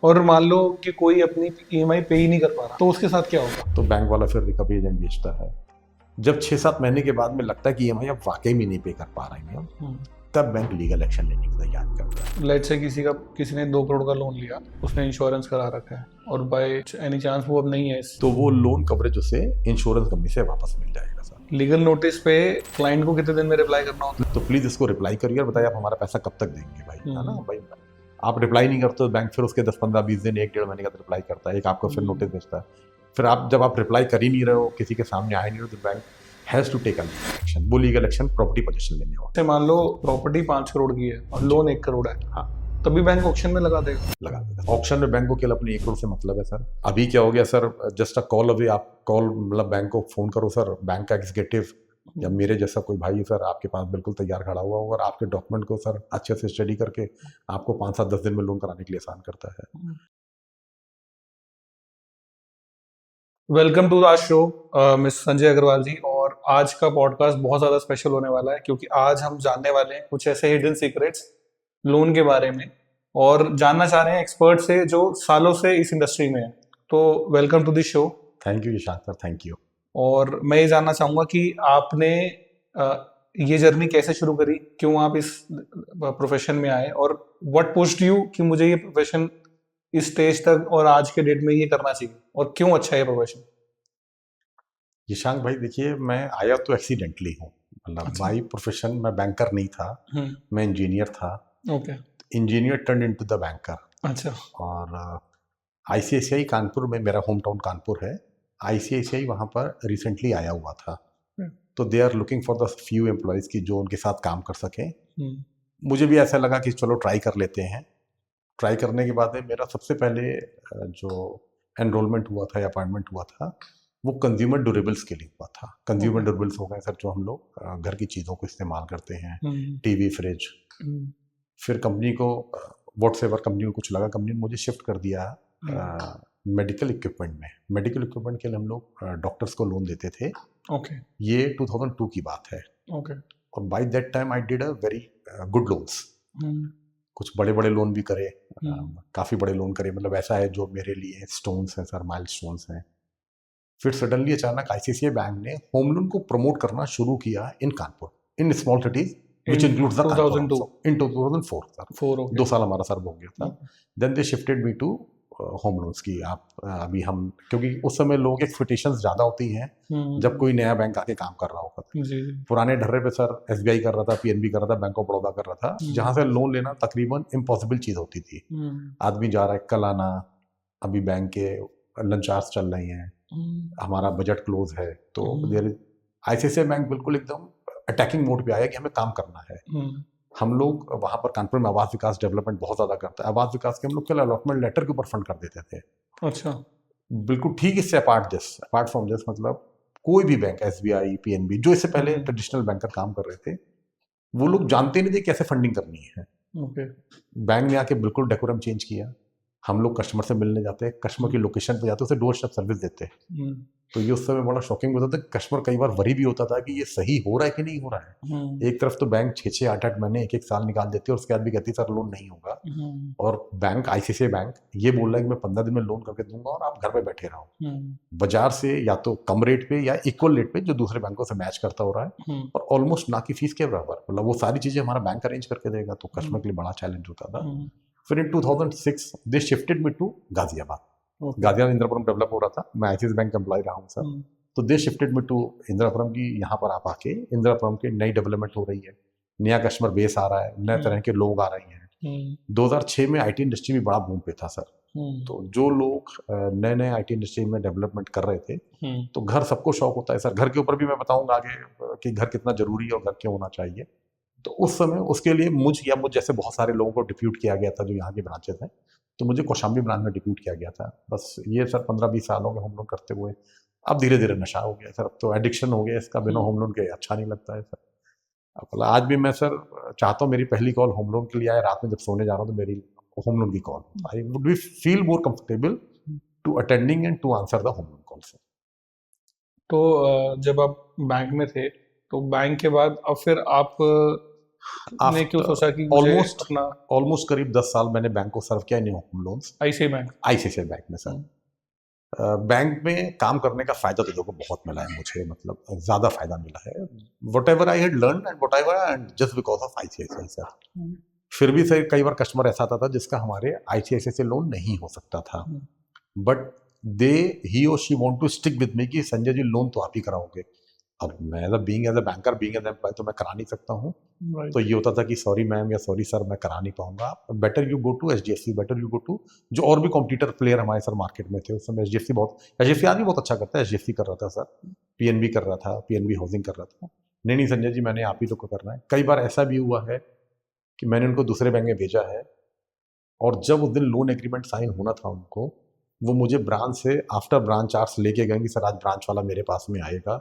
और मान लो कि कोई अपनी ईएमआई पे ही नहीं कर पा रहा, तो उसके साथ क्या होगा? तो बैंक वाला फिर रिकवरी एजेंट बेचता है। जब 6-7 महीने के बाद में लगता है कि ईएमआई अब वाकई में नहीं पे कर पा रहे हैं, तब बैंक लीगल एक्शन लेने की तैयार करता है। लेट से किसी ने 2 करोड़ का लोन लिया, उसने इंश्योरेंस करा रखा है और बाय एनी चांस वो अब नहीं है, तो वो लोन कवरेज उसे इंश्योरेंस कंपनी से वापस मिल जाएगा सर। लीगल नोटिस पे क्लाइंट को कितने दिन में रिप्लाई करना होता है? तो प्लीज इसको रिप्लाई करिए और बताइए आप हमारा पैसा कब तक देंगे भाई, है ना भाई। आप रिप्लाई नहीं करते तो बैंक फिर उसके 10-15-20 दिन 1-1.5 महीने का रिप्लाई करता है, एक आपको फिर नोटिस भेजता है। फिर आप जब आप रिप्लाई कर ही नहीं रहे हो, किसी के सामने आ ही नहीं रहे, तो bank has to take a legal action. वो लीगल एक्शन प्रॉपर्टी पोजीशन लेने वाला जैसे मान लो प्रॉपर्टी 5 करोड़ की है और लोन 1 करोड़ है, हाँ तभी बैंक ऑक्शन में लगा देगा। लगा देगा। ऑक्शन में बैंक को केवल अपने 1 करोड़ से मतलब है सर। अभी क्या हो गया sir, just a call away, आप कॉल मतलब बैंक को फोन करो सर, बैंक का एग्जीक्यूटिव या मेरे जैसा कोई भाई सर आपके पास बिल्कुल तैयार खड़ा हुआ होगा और आपके डॉक्यूमेंट को सर अच्छे से स्टडी करके आपको 5-7-10 दिन में लोन कराने के लिए आसान करता है। Welcome to the show Miss Sanjay Agrawal ji. और आज का पॉडकास्ट बहुत ज़्यादा स्पेशल होने वाला है क्योंकि आज हम जानने वाले हैं कुछ ऐसे हिडन सीक्रेट्स लोन के बारे में और जानना चाह रहे हैं एक्सपर्ट से जो सालों से इस इंडस्ट्री में है। तो welcome to the show. Thank you Ishan sir, thank you. और मैं ये जानना चाहूँगा कि आपने ये जर्नी कैसे शुरू करी, क्यों आप इस प्रोफेशन में आए और व्हाट पुश्ड यू कि मुझे ये प्रोफेशन इस स्टेज तक और आज के डेट में ये करना चाहिए, और क्यों अच्छा है ये प्रोफेशन? ईशान भाई देखिए, मैं आया तो एक्सीडेंटली हूँ, मतलब अच्छा। माई प्रोफेशन, मैं बैंकर नहीं था, मैं इंजीनियर था। Okay. Engineer turn into the banker. अच्छा। और आईसीआईसीआई कानपुर में, मेरा होम टाउन कानपुर है, आईसीआईसीआई वहाँ पर रिसेंटली आया हुआ था। तो they are looking for the few employees की जो उनके साथ काम कर सकें। मुझे भी ऐसा लगा कि चलो ट्राई कर लेते हैं। ट्राई करने के बाद में मेरा सबसे पहले जो एनरोलमेंट हुआ था या अपॉइंटमेंट हुआ था वो कंज्यूमर ड्यूरेबल्स के लिए हुआ था। कंज्यूमर ड्यूरेबल्स हो गए सर जो हम लोग घर की चीज़ों को इस्तेमाल करते हैं, टीवी, फ्रिज। फिर कंपनी को व्हाट्सएवर कंपनी को कुछ लगा, कंपनी ने मुझे शिफ्ट कर दिया मेडिकल इक्विपमेंट में। मेडिकल इक्विपमेंट के लिए हम लोग डॉक्टर्स को लोन देते थे। ओके। ये 2002 की बात है। ओके। और by that time I did a very good loans. कुछ बड़े बड़े लोन भी करे, काफ़ी बड़े लोन करे, मतलब ऐसा है जो मेरे लिए स्टोन्स हैं सर, माइल स्टोन्स हैं। फिर सडनली अचानक आईसीआईसीआई बैंक ने होम लोन को प्रमोट करना शुरू किया in Kanpur, in small cities which includes the Kanpur also, in 2004 sir. 2 साल हमारा सर्व हो गया था। Then they shifted me to home loans की। आप अभी हम, क्योंकि उस समय लोगों की एक्सपेक्टेशंस ज़्यादा होती हैं जब कोई नया बैंक आके काम कर रहा होगा। पुराने ढर्रे पे सर एसबीआई कर रहा था, पीएनबी कर रहा था, बैंक ऑफ बड़ौदा कर रहा था, जहाँ से लोन लेना तकरीबन इम्पॉसिबल चीज़ होती थी। आदमी जा रहा है कल आना, अभी बैंक के लंच आवर्स चल रहे हैं, हमारा बजट क्लोज है, तो देयर आईसीआईसीआई बैंक बिल्कुल एकदम अटैकिंग मोड पे आया कि हमें काम करना है। हम लोग वहाँ पर कानपुर में आवास विकास डेवलपमेंट बहुत ज़्यादा करता है। आवास विकास के हम लोग केवल अलॉटमेंट लेटर के ऊपर फंड कर देते थे। अच्छा। बिल्कुल ठीक। इससे अपार्ट फ्रॉम दिस मतलब कोई भी बैंक, एसबीआई, पीएनबी, जो इससे पहले ट्रेडिशनल बैंकर काम कर रहे थे, वो लोग जानते नहीं थे कैसे फंडिंग करनी है। बैंक ने आके बिल्कुल डेकोरम चेंज किया। हम लोग कस्टमर से मिलने जाते, कस्टमर की लोकेशन पे जाते, उसे डोर स्टेप सर्विस देते। तो ये उस समय बड़ा शॉकिंग होता था। कस्टमर कई बार वरी भी होता था कि ये सही हो रहा है कि नहीं हो रहा है। एक तरफ तो बैंक 6-6, 8-8 महीने, 1-1 साल निकाल देती है और उसके बाद भी कहती है सर लोन नहीं होगा। और बैंक, आईसीआईसीआई बैंक ये बोल रहा है कि मैं 15 दिन में लोन करके दूंगा और आप घर पे बैठे रहो। बाजार से या तो कम रेट पे या इक्वल रेट पे जो दूसरे बैंकों से मैच करता हो रहा है, और ऑलमोस्ट ना की फीस के बराबर, मतलब वो सारी चीजें हमारा बैंक अरेंज करके देगा। तो कस्टमर के लिए बड़ा चैलेंज होता था। फिर in 2006 they shifted me to Ghaziabad. Ghaziabad Indirapuram develop हो रहा था, मैं आईसीआईसीआई बैंक एम्प्लॉय रहा हूँ सर। तो दे शिफ्टेड मी टू इंद्रपुरम की। यहाँ पर आप आके इंद्रपुरम की नई डेवलपमेंट हो रही है, नया कस्टमर बेस आ रहा है, नए तरह के लोग आ रहे हैं। 2006 में आईटी इंडस्ट्री भी बड़ा बूम पे था सर। तो जो लोग नए नए आईटी इंडस्ट्री में डेवलपमेंट कर रहे थे, तो घर सबको शौक होता है सर। घर के ऊपर भी मैं बताऊंगा आगे कि घर कितना जरूरी है और घर क्यों होना चाहिए। तो उस समय उसके लिए मुझ जैसे बहुत सारे लोगों को डिप्यूट किया गया था जो यहाँ के ब्रांचेस हैं। तो मुझे कौशाम्बी ब्रांच में डिप्यूट किया गया था। बस ये सर 15-20 साल हो गए होम लोन करते हुए। अब धीरे धीरे नशा हो गया सर, अब तो एडिक्शन हो गया इसका, बिना होम लोन के अच्छा नहीं लगता है सर। अब आज भी मैं सर चाहता हूँ मेरी पहली कॉल होम लोन के लिए आए, रात में जब सोने जा रहा हूँ तो मेरी होम लोन की call, I would be feel more comfortable to attending and to answer the home loan call sir. तो जब आप बैंक में थे तो बैंक के बाद अब फिर आप आपने क्यों सोचा कि मुझे ऑलमोस्ट अपना ऑलमोस्ट करीब 10 साल मैंने बैंक को सर्व किया in home loans, ICICI bank? ICICI bank में सर। बैंक में काम करने का फायदा तो देखो बहुत मिला है मुझे, मतलब ज्यादा फायदा मिला है। What ever I had learn and what ever and just because of ICICI sir. फिर भी सर कई बार कस्टमर ऐसा आता था जिसका हमारे आईसीआईसीआई से लोन नहीं हो सकता था, बट दे ही और she want to stick with me कि संजय जी लोन तो आप ही कराओगे। अब मैं as a banker being as employ तो मैं करा नहीं सकता हूँ। तो ये होता था कि सॉरी मैम या सॉरी सर मैं करा नहीं पाऊंगा, better you go to HDFC, better you go to जो और भी कॉम्पिटिटर प्लेयर हमारे सर मार्केट में थे उस समय। एचडीएफसी आज भी बहुत अच्छा करता है, एचडीएफसी कर रहा था सर, पीएनबी कर रहा था, पीएनबी हाउसिंग कर रहा था। नहीं संजय जी मैंने आप ही तो करना है। कई बार ऐसा भी हुआ है कि मैंने उनको दूसरे बैंक में भेजा है और जब उस दिन लोन एग्रीमेंट साइन होना था उनको, वो मुझे ब्रांच से आफ्टर ब्रांच आवर्स लेके गए कि सर आज ब्रांच वाला मेरे पास में आएगा,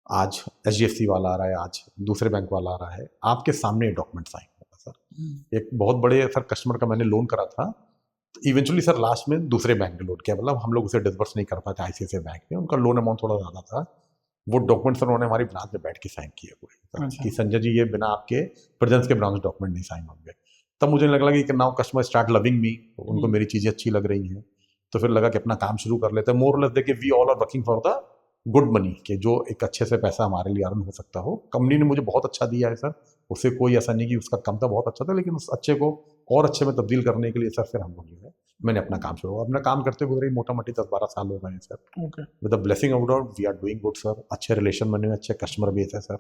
आज एचडीएफसी वाला आ रहा है, आज दूसरे बैंक वाला आ रहा है, आपके सामने डॉक्यूमेंट साइन होगा सर। एक बहुत बड़े सर कस्टमर का मैंने लोन करा था, तो इवेंचुअली सर लास्ट में दूसरे बैंक ने लोन किया, मतलब हम लोग उसे डिसबर्स नहीं कर पाते आईसीआईसीआई बैंक में, उनका लोन अमाउंट थोड़ा ज़्यादा था। वो डॉक्यूमेंट सर उन्होंने हमारी ब्रांच में बैठ के साइन किए हुए कि संजय जी ये बिना आपके प्रेजेंस के ब्रांच डॉक्यूमेंट नहीं साइन होंगे। तब मुझे लगा कि now customer start loving me, उनको मेरी चीज़ें अच्छी लग रही हैं, तो फिर लगा कि अपना काम शुरू कर लेते हैं। मोर लेस देखिए we all are working for the good money, कि जो एक अच्छे से पैसा हमारे लिए अर्न हो सकता हो। कंपनी ने मुझे बहुत अच्छा दिया है सर, उससे कोई ऐसा नहीं कि उसका कम था, बहुत अच्छा था, लेकिन उस अच्छे को और अच्छे में तब्दील करने के लिए सर फिर हम लोग जो है मैंने अपना काम शुरू, अपना काम करते हुए मोटा मोटी 10-12 साल हो गए हैं sir. With the blessing of God we are doing good sir, अच्छे रिलेशन बने हुए, अच्छे कस्टमर बेस है सर,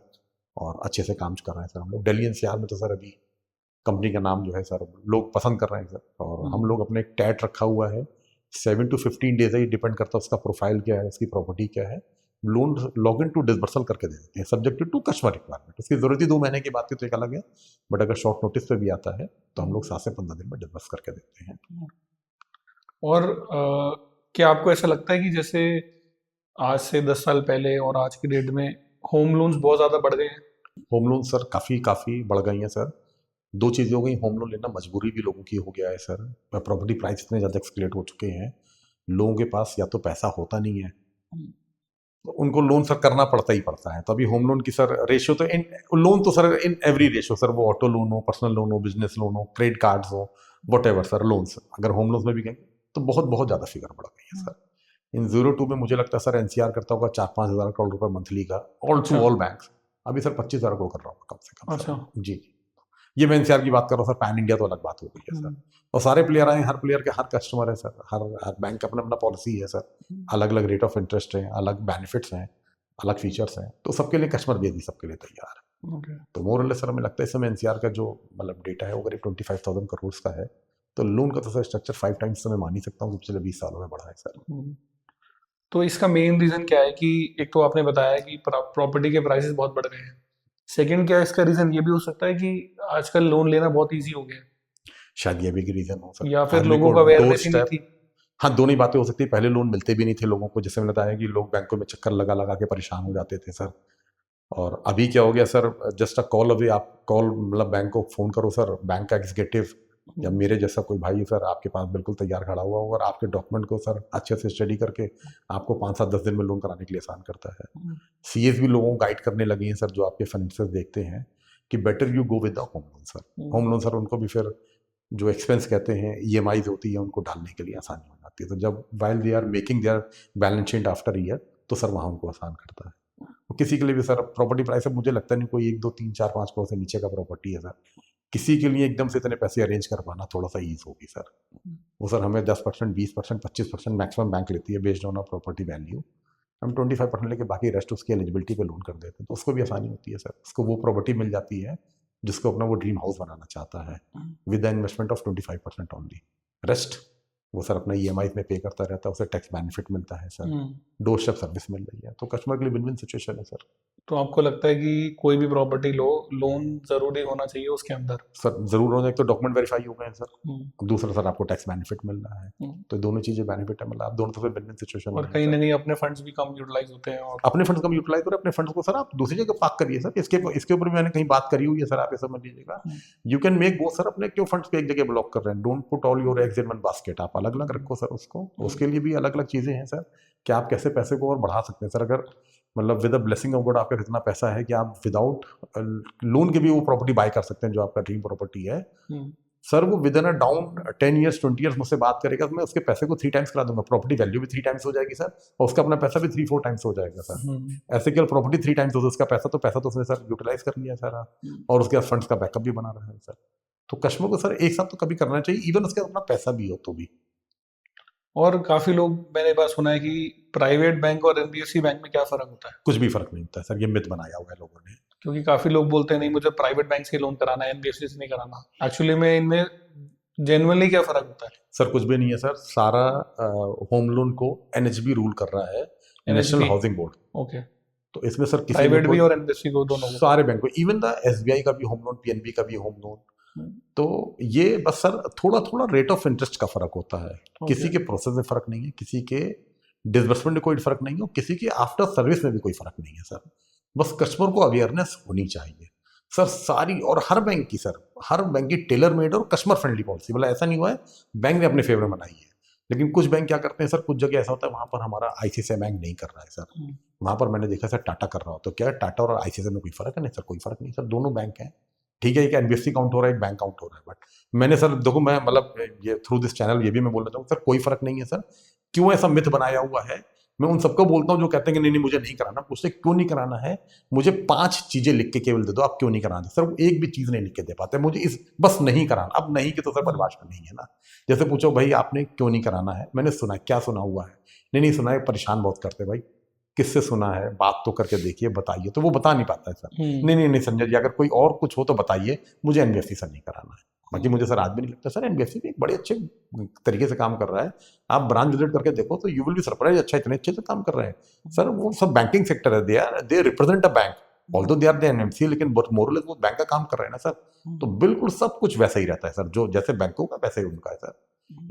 और अच्छे से काम कर रहे हैं सर हम लोग। दिल्ली एनसीआर में तो सर अभी कंपनी का नाम जो है सर लोग पसंद कर रहे हैं सर, और हम लोग अपने एक टैट रखा हुआ है 7 to 15 डेज है, ये डिपेंड करता है उसका प्रोफाइल क्या है, उसकी प्रॉपर्टी क्या है, loan log in to disbursal करके दे देते हैं सब्जेक्टेड टू कस्टमर रिक्वायरमेंट। उसकी जरूरत ही 2 महीने की बात की तो एक अलग है, बट अगर शॉर्ट नोटिस पे भी आता है तो हम लोग 7 से 15 दिन में डिसबर्स करके देते हैं। और क्या आपको ऐसा लगता है कि जैसे आज से 10 साल पहले और आज की डेट में होम लोन्स बहुत ज़्यादा बढ़ गए हैं? होम लोन सर काफ़ी बढ़ गई हैं सर। 2 चीज़ें हो गई, होम लोन लेना मजबूरी भी लोगों की हो गया है सर, प्रॉपर्टी प्राइस इतने ज़्यादा एक्सकेलेट हो चुके हैं, लोगों के पास या तो पैसा होता नहीं है, तो उनको लोन सर करना पड़ता ही पड़ता है। तो अभी होम लोन की सर रेशियो तो इन लोन तो sir in every ratio sir, वो ऑटो लोन हो, पर्सनल लोन हो, बिजनेस लोन हो, क्रेडिट कार्ड्स हो, वट एवर सर लोन्स अगर होम लोन्स में भी गए तो बहुत ज़्यादा फिगर बढ़ गई है सर। इन 02 में मुझे लगता है सर एनसीआर करता होगा 4-5 हज़ार करोड़ रुपए मंथली का, ऑल टू ऑल बैंक्स। अभी सर 25 हज़ार करोड़ कर रहा हूँ कम से कम सर। जी ये मैं एनसीआर की बात कर रहा हूँ सर, पैन इंडिया तो अलग बात हो गई है सर। और सारे प्लेयर आए, हर प्लेयर के हर कस्टमर है सर, हर बैंक का अपना अपना पॉलिसी है सर, अलग अलग रेट ऑफ इंटरेस्ट है, अलग बेनिफिट्स हैं, अलग फीचर्स हैं, तो सबके लिए कस्टमर बेस भी सबके लिए तैयार है। तो मोर और लेस सर हमें लगता है इस समय एनसीआर का जो मतलब डेटा है वो करीब 25,000 करोड़ का है, तो लोन का तो सर स्ट्रक्चर 5 टाइम्स तो मैं मान ही सकता हूँ कि पिछले 20 सालों में बढ़ा है सर। तो इसका मेन रीजन क्या है कि एक तो आपने बताया कि प्रॉपर्टी के प्राइसेस बहुत बढ़ गए हैं, सेकंड क्या इसका रीजन ये भी हो सकता है कि आजकल लोन लेना बहुत इजी हो गया है, शायद ये भी रीजन हो सर, या फिर लोगों का अवेयरनेस ही नहीं थी? हाँ दोनों ही बातें हो सकती है। पहले लोन मिलते भी नहीं थे लोगों को, जैसे मैंने बताया कि लोग बैंकों में चक्कर लगा लगा के परेशान हो जाते थे सर। और अभी क्या हो गया sir, just a call away, आप कॉल मतलब बैंक को फोन करो सर, बैंक का एग्जीक्यूटिव या मेरे जैसा कोई भाई सर आपके पास बिल्कुल तैयार खड़ा हुआ होगा और आपके डॉक्यूमेंट को सर अच्छे से स्टडी करके आपको 5-7-10 दिन में लोन कराने के लिए आसान करता है। सीएस भी लोगों को गाइड करने लगी हैं सर, जो आपके फाइनेंशियल देखते हैं कि better you go with the home loan sir. Home loan sir उनको भी फिर जो एक्सपेंस कहते हैं ईएमआईज होती है उनको डालने के लिए आसानी हो जाती है, तो जब while they are making their balance sheet after year तो सर वहाँ उनको आसान करता है। तो किसी के लिए भी सर प्रॉपर्टी प्राइस मुझे लगता नहीं कोई 1-2-3-4-5 करोड़ से नीचे का प्रॉपर्टी है सर, किसी के लिए एकदम से इतने पैसे अरेंज कर पाना थोड़ा सा ईज होगी सर। वो सर हमें 10%, 20%, 25% मैक्सिमम बैंक लेती है based on a property value, हम 25% लेके बाकी रेस्ट उसकी एलिजिबिलिटी पे लोन कर देते हैं, तो उसको भी आसानी होती है सर। उसको वो प्रॉपर्टी मिल जाती है जिसको अपना वो ड्रीम हाउस बनाना चाहता है, with the investment of 25% only, rest वो सर अपना ईएमआई में पे करता रहता है, उसे टैक्स बेनिफिट मिलता है सर, डोर स्टेप सर्विस मिल रही है, तो कस्टमर के लिए विन विन सिचुएशन है सर। तो आपको लगता है कि कोई भी प्रॉपर्टी लो, लोन जरूरी होना चाहिए उसके अंदर? सर जरूर होना, एक तो डॉक्यूमेंट वेरीफाई हो गए हैं सर, दूसरा सर आपको टैक्स बेनिफिट मिल रहा है, तो दोनों चीजें बेनिफिट है, मतलब आप दोनों तरफ विन विन सिचुएशन। और कहीं ना कहीं अपने फंड्स भी कम यूटिलाइज होते हैं, और अपने फंड्स कम यूटिलाइज करें, अपने फंड्स को सर आप दूसरी जगह पार्क करिए सर। इसके ऊपर भी मैंने कहीं बात करी हुई है सर, आप ये समझ लीजिएगा। You can make both sir, अपने क्यों फंड्स को एक जगह ब्लॉक कर रहे हैं, don't put all your eggs in one basket, आप अलग अलग रखो सर उसको। उसके लिए भी अलग अलग चीजें हैं सर कि आप कैसे पैसे को और बढ़ा सकते हैं सर। अगर मतलब with the blessing of God आपका इतना पैसा है कि आप विदाउट लोन के भी वो प्रॉपर्टी बाय कर सकते हैं जो आपका ड्रीम प्रॉपर्टी है। सर वो with in a down 10 years 20 years मुझसे बात करेगा तो मैं उसके पैसे को 3 टाइम्स करा दूंगा, प्रॉपर्टी वैल्यू भी 3 टाइम्स हो जाएगी सर, और उसका अपना पैसा भी 3-4 टाइम्स हो जाएगा सर। ऐसे केवल प्रॉपर्टी 3 टाइम्स हो तो उसका पैसा तो उसने सर यूटिलाइज कर लिया सारा, और उसके बाद फंड्स का बैकअप भी बना रहा है सर। तो कस्टमर को सर एक साथ तो कभी करना चाहिए, इवन उसके अपना पैसा भी हो तो भी। और काफी लोग, मैंने बात सुना है कि प्राइवेट बैंक और एनबीएफसी बैंक में क्या फर्क होता है? कुछ भी फर्क नहीं होता है सर, ये मिथ बनाया हुआ है लोगों ने। क्योंकि काफी लोग बोलते हैं नहीं मुझे प्राइवेट बैंक से लोन कराना है, एनबीएफसी से नहीं कराना। एक्चुअली में इनमें जेन्युइनली क्या फर्क होता है? सर कुछ भी नहीं है सर, सारा होम लोन को एनएचबी रूल कर रहा है, national NHB? Housing board. Okay. तो इसमें सर किसी प्राइवेट भी और एनबीएफसी को, दोनों को? सारे बैंक को, इवन द एसबीआई का भी होम लोन, पीएनबी का भी होम लोन। तो ये बस सर थोड़ा थोड़ा रेट ऑफ इंटरेस्ट का फर्क होता है, किसी के प्रोसेस में फर्क नहीं है, किसी के डिसबर्समेंट में कोई फर्क नहीं है, किसी के आफ्टर सर्विस में भी कोई फर्क नहीं है सर। बस कस्टमर को अवेयरनेस होनी चाहिए सर सारी, और हर बैंक की सर, हर बैंक की टेलर मेड और कस्टमर फ्रेंडली पॉलिसी। मतलब ऐसा नहीं हुआ है बैंक ने अपने फेवर में बनाई है, लेकिन कुछ बैंक क्या करते हैं सर, कुछ जगह ऐसा होता है वहां पर हमारा आईसीआईसीआई बैंक नहीं कर रहा है सर, वहां पर मैंने देखा सर टाटा कर रहा हो, तो क्या टाटा और आईसीआईसीआई में कोई फर्क है? नहीं सर, कोई फर्क नहीं सर, दोनों बैंक हैं। ठीक है, एक एनबीएफसी काउंट हो रहा है, एक बैंक काउंट हो रहा है, बट मैंने सर देखो, मैं मतलब ये थ्रू दिस चैनल ये भी मैं बोलना चाहूँ सर, कोई फर्क नहीं है सर। क्यों ऐसा मिथ बनाया हुआ है? मैं उन सबको बोलता हूँ जो कहते हैं कि नहीं नहीं मुझे नहीं कराना, पूछते क्यों नहीं कराना है, मुझे 5 चीजें लिख के केवल दे दो, आप क्यों नहीं कराना सर? वो एक भी चीज नहीं लिख के दे पाते मुझे, इस बस नहीं कराना। अब नहीं की तो सर परिभाषा नहीं है ना, जैसे पूछो भाई आपने क्यों नहीं कराना है, मैंने सुना है, क्या सुना हुआ है? नहीं सुना है, परेशान बहुत करते भाई, किससे सुना है, बात तो करके देखिए, बताइए, तो वो बता नहीं पाता है सर। नहीं संजय जी, अगर कोई और कुछ हो तो बताइए, मुझे एनबीएफसी से नहीं कराना है। बाकी मुझे सर आज भी नहीं लगता सर एनबीएफसी भी एक बड़े अच्छे तरीके से काम कर रहा है, आप ब्रांच विजिट करके देखो तो यू विल बी सरप्राइज, अच्छा इतने अच्छे से काम कर रहे हैं सर। वो सब बैंकिंग सेक्टर है, they represent a bank, although they are the NMC, लेकिन मोरलेस वो बैंक का काम कर रहे हैं ना सर। तो बिल्कुल सब कुछ वैसा ही रहता है सर, जो जैसे बैंकों का वैसे ही उनका है सर।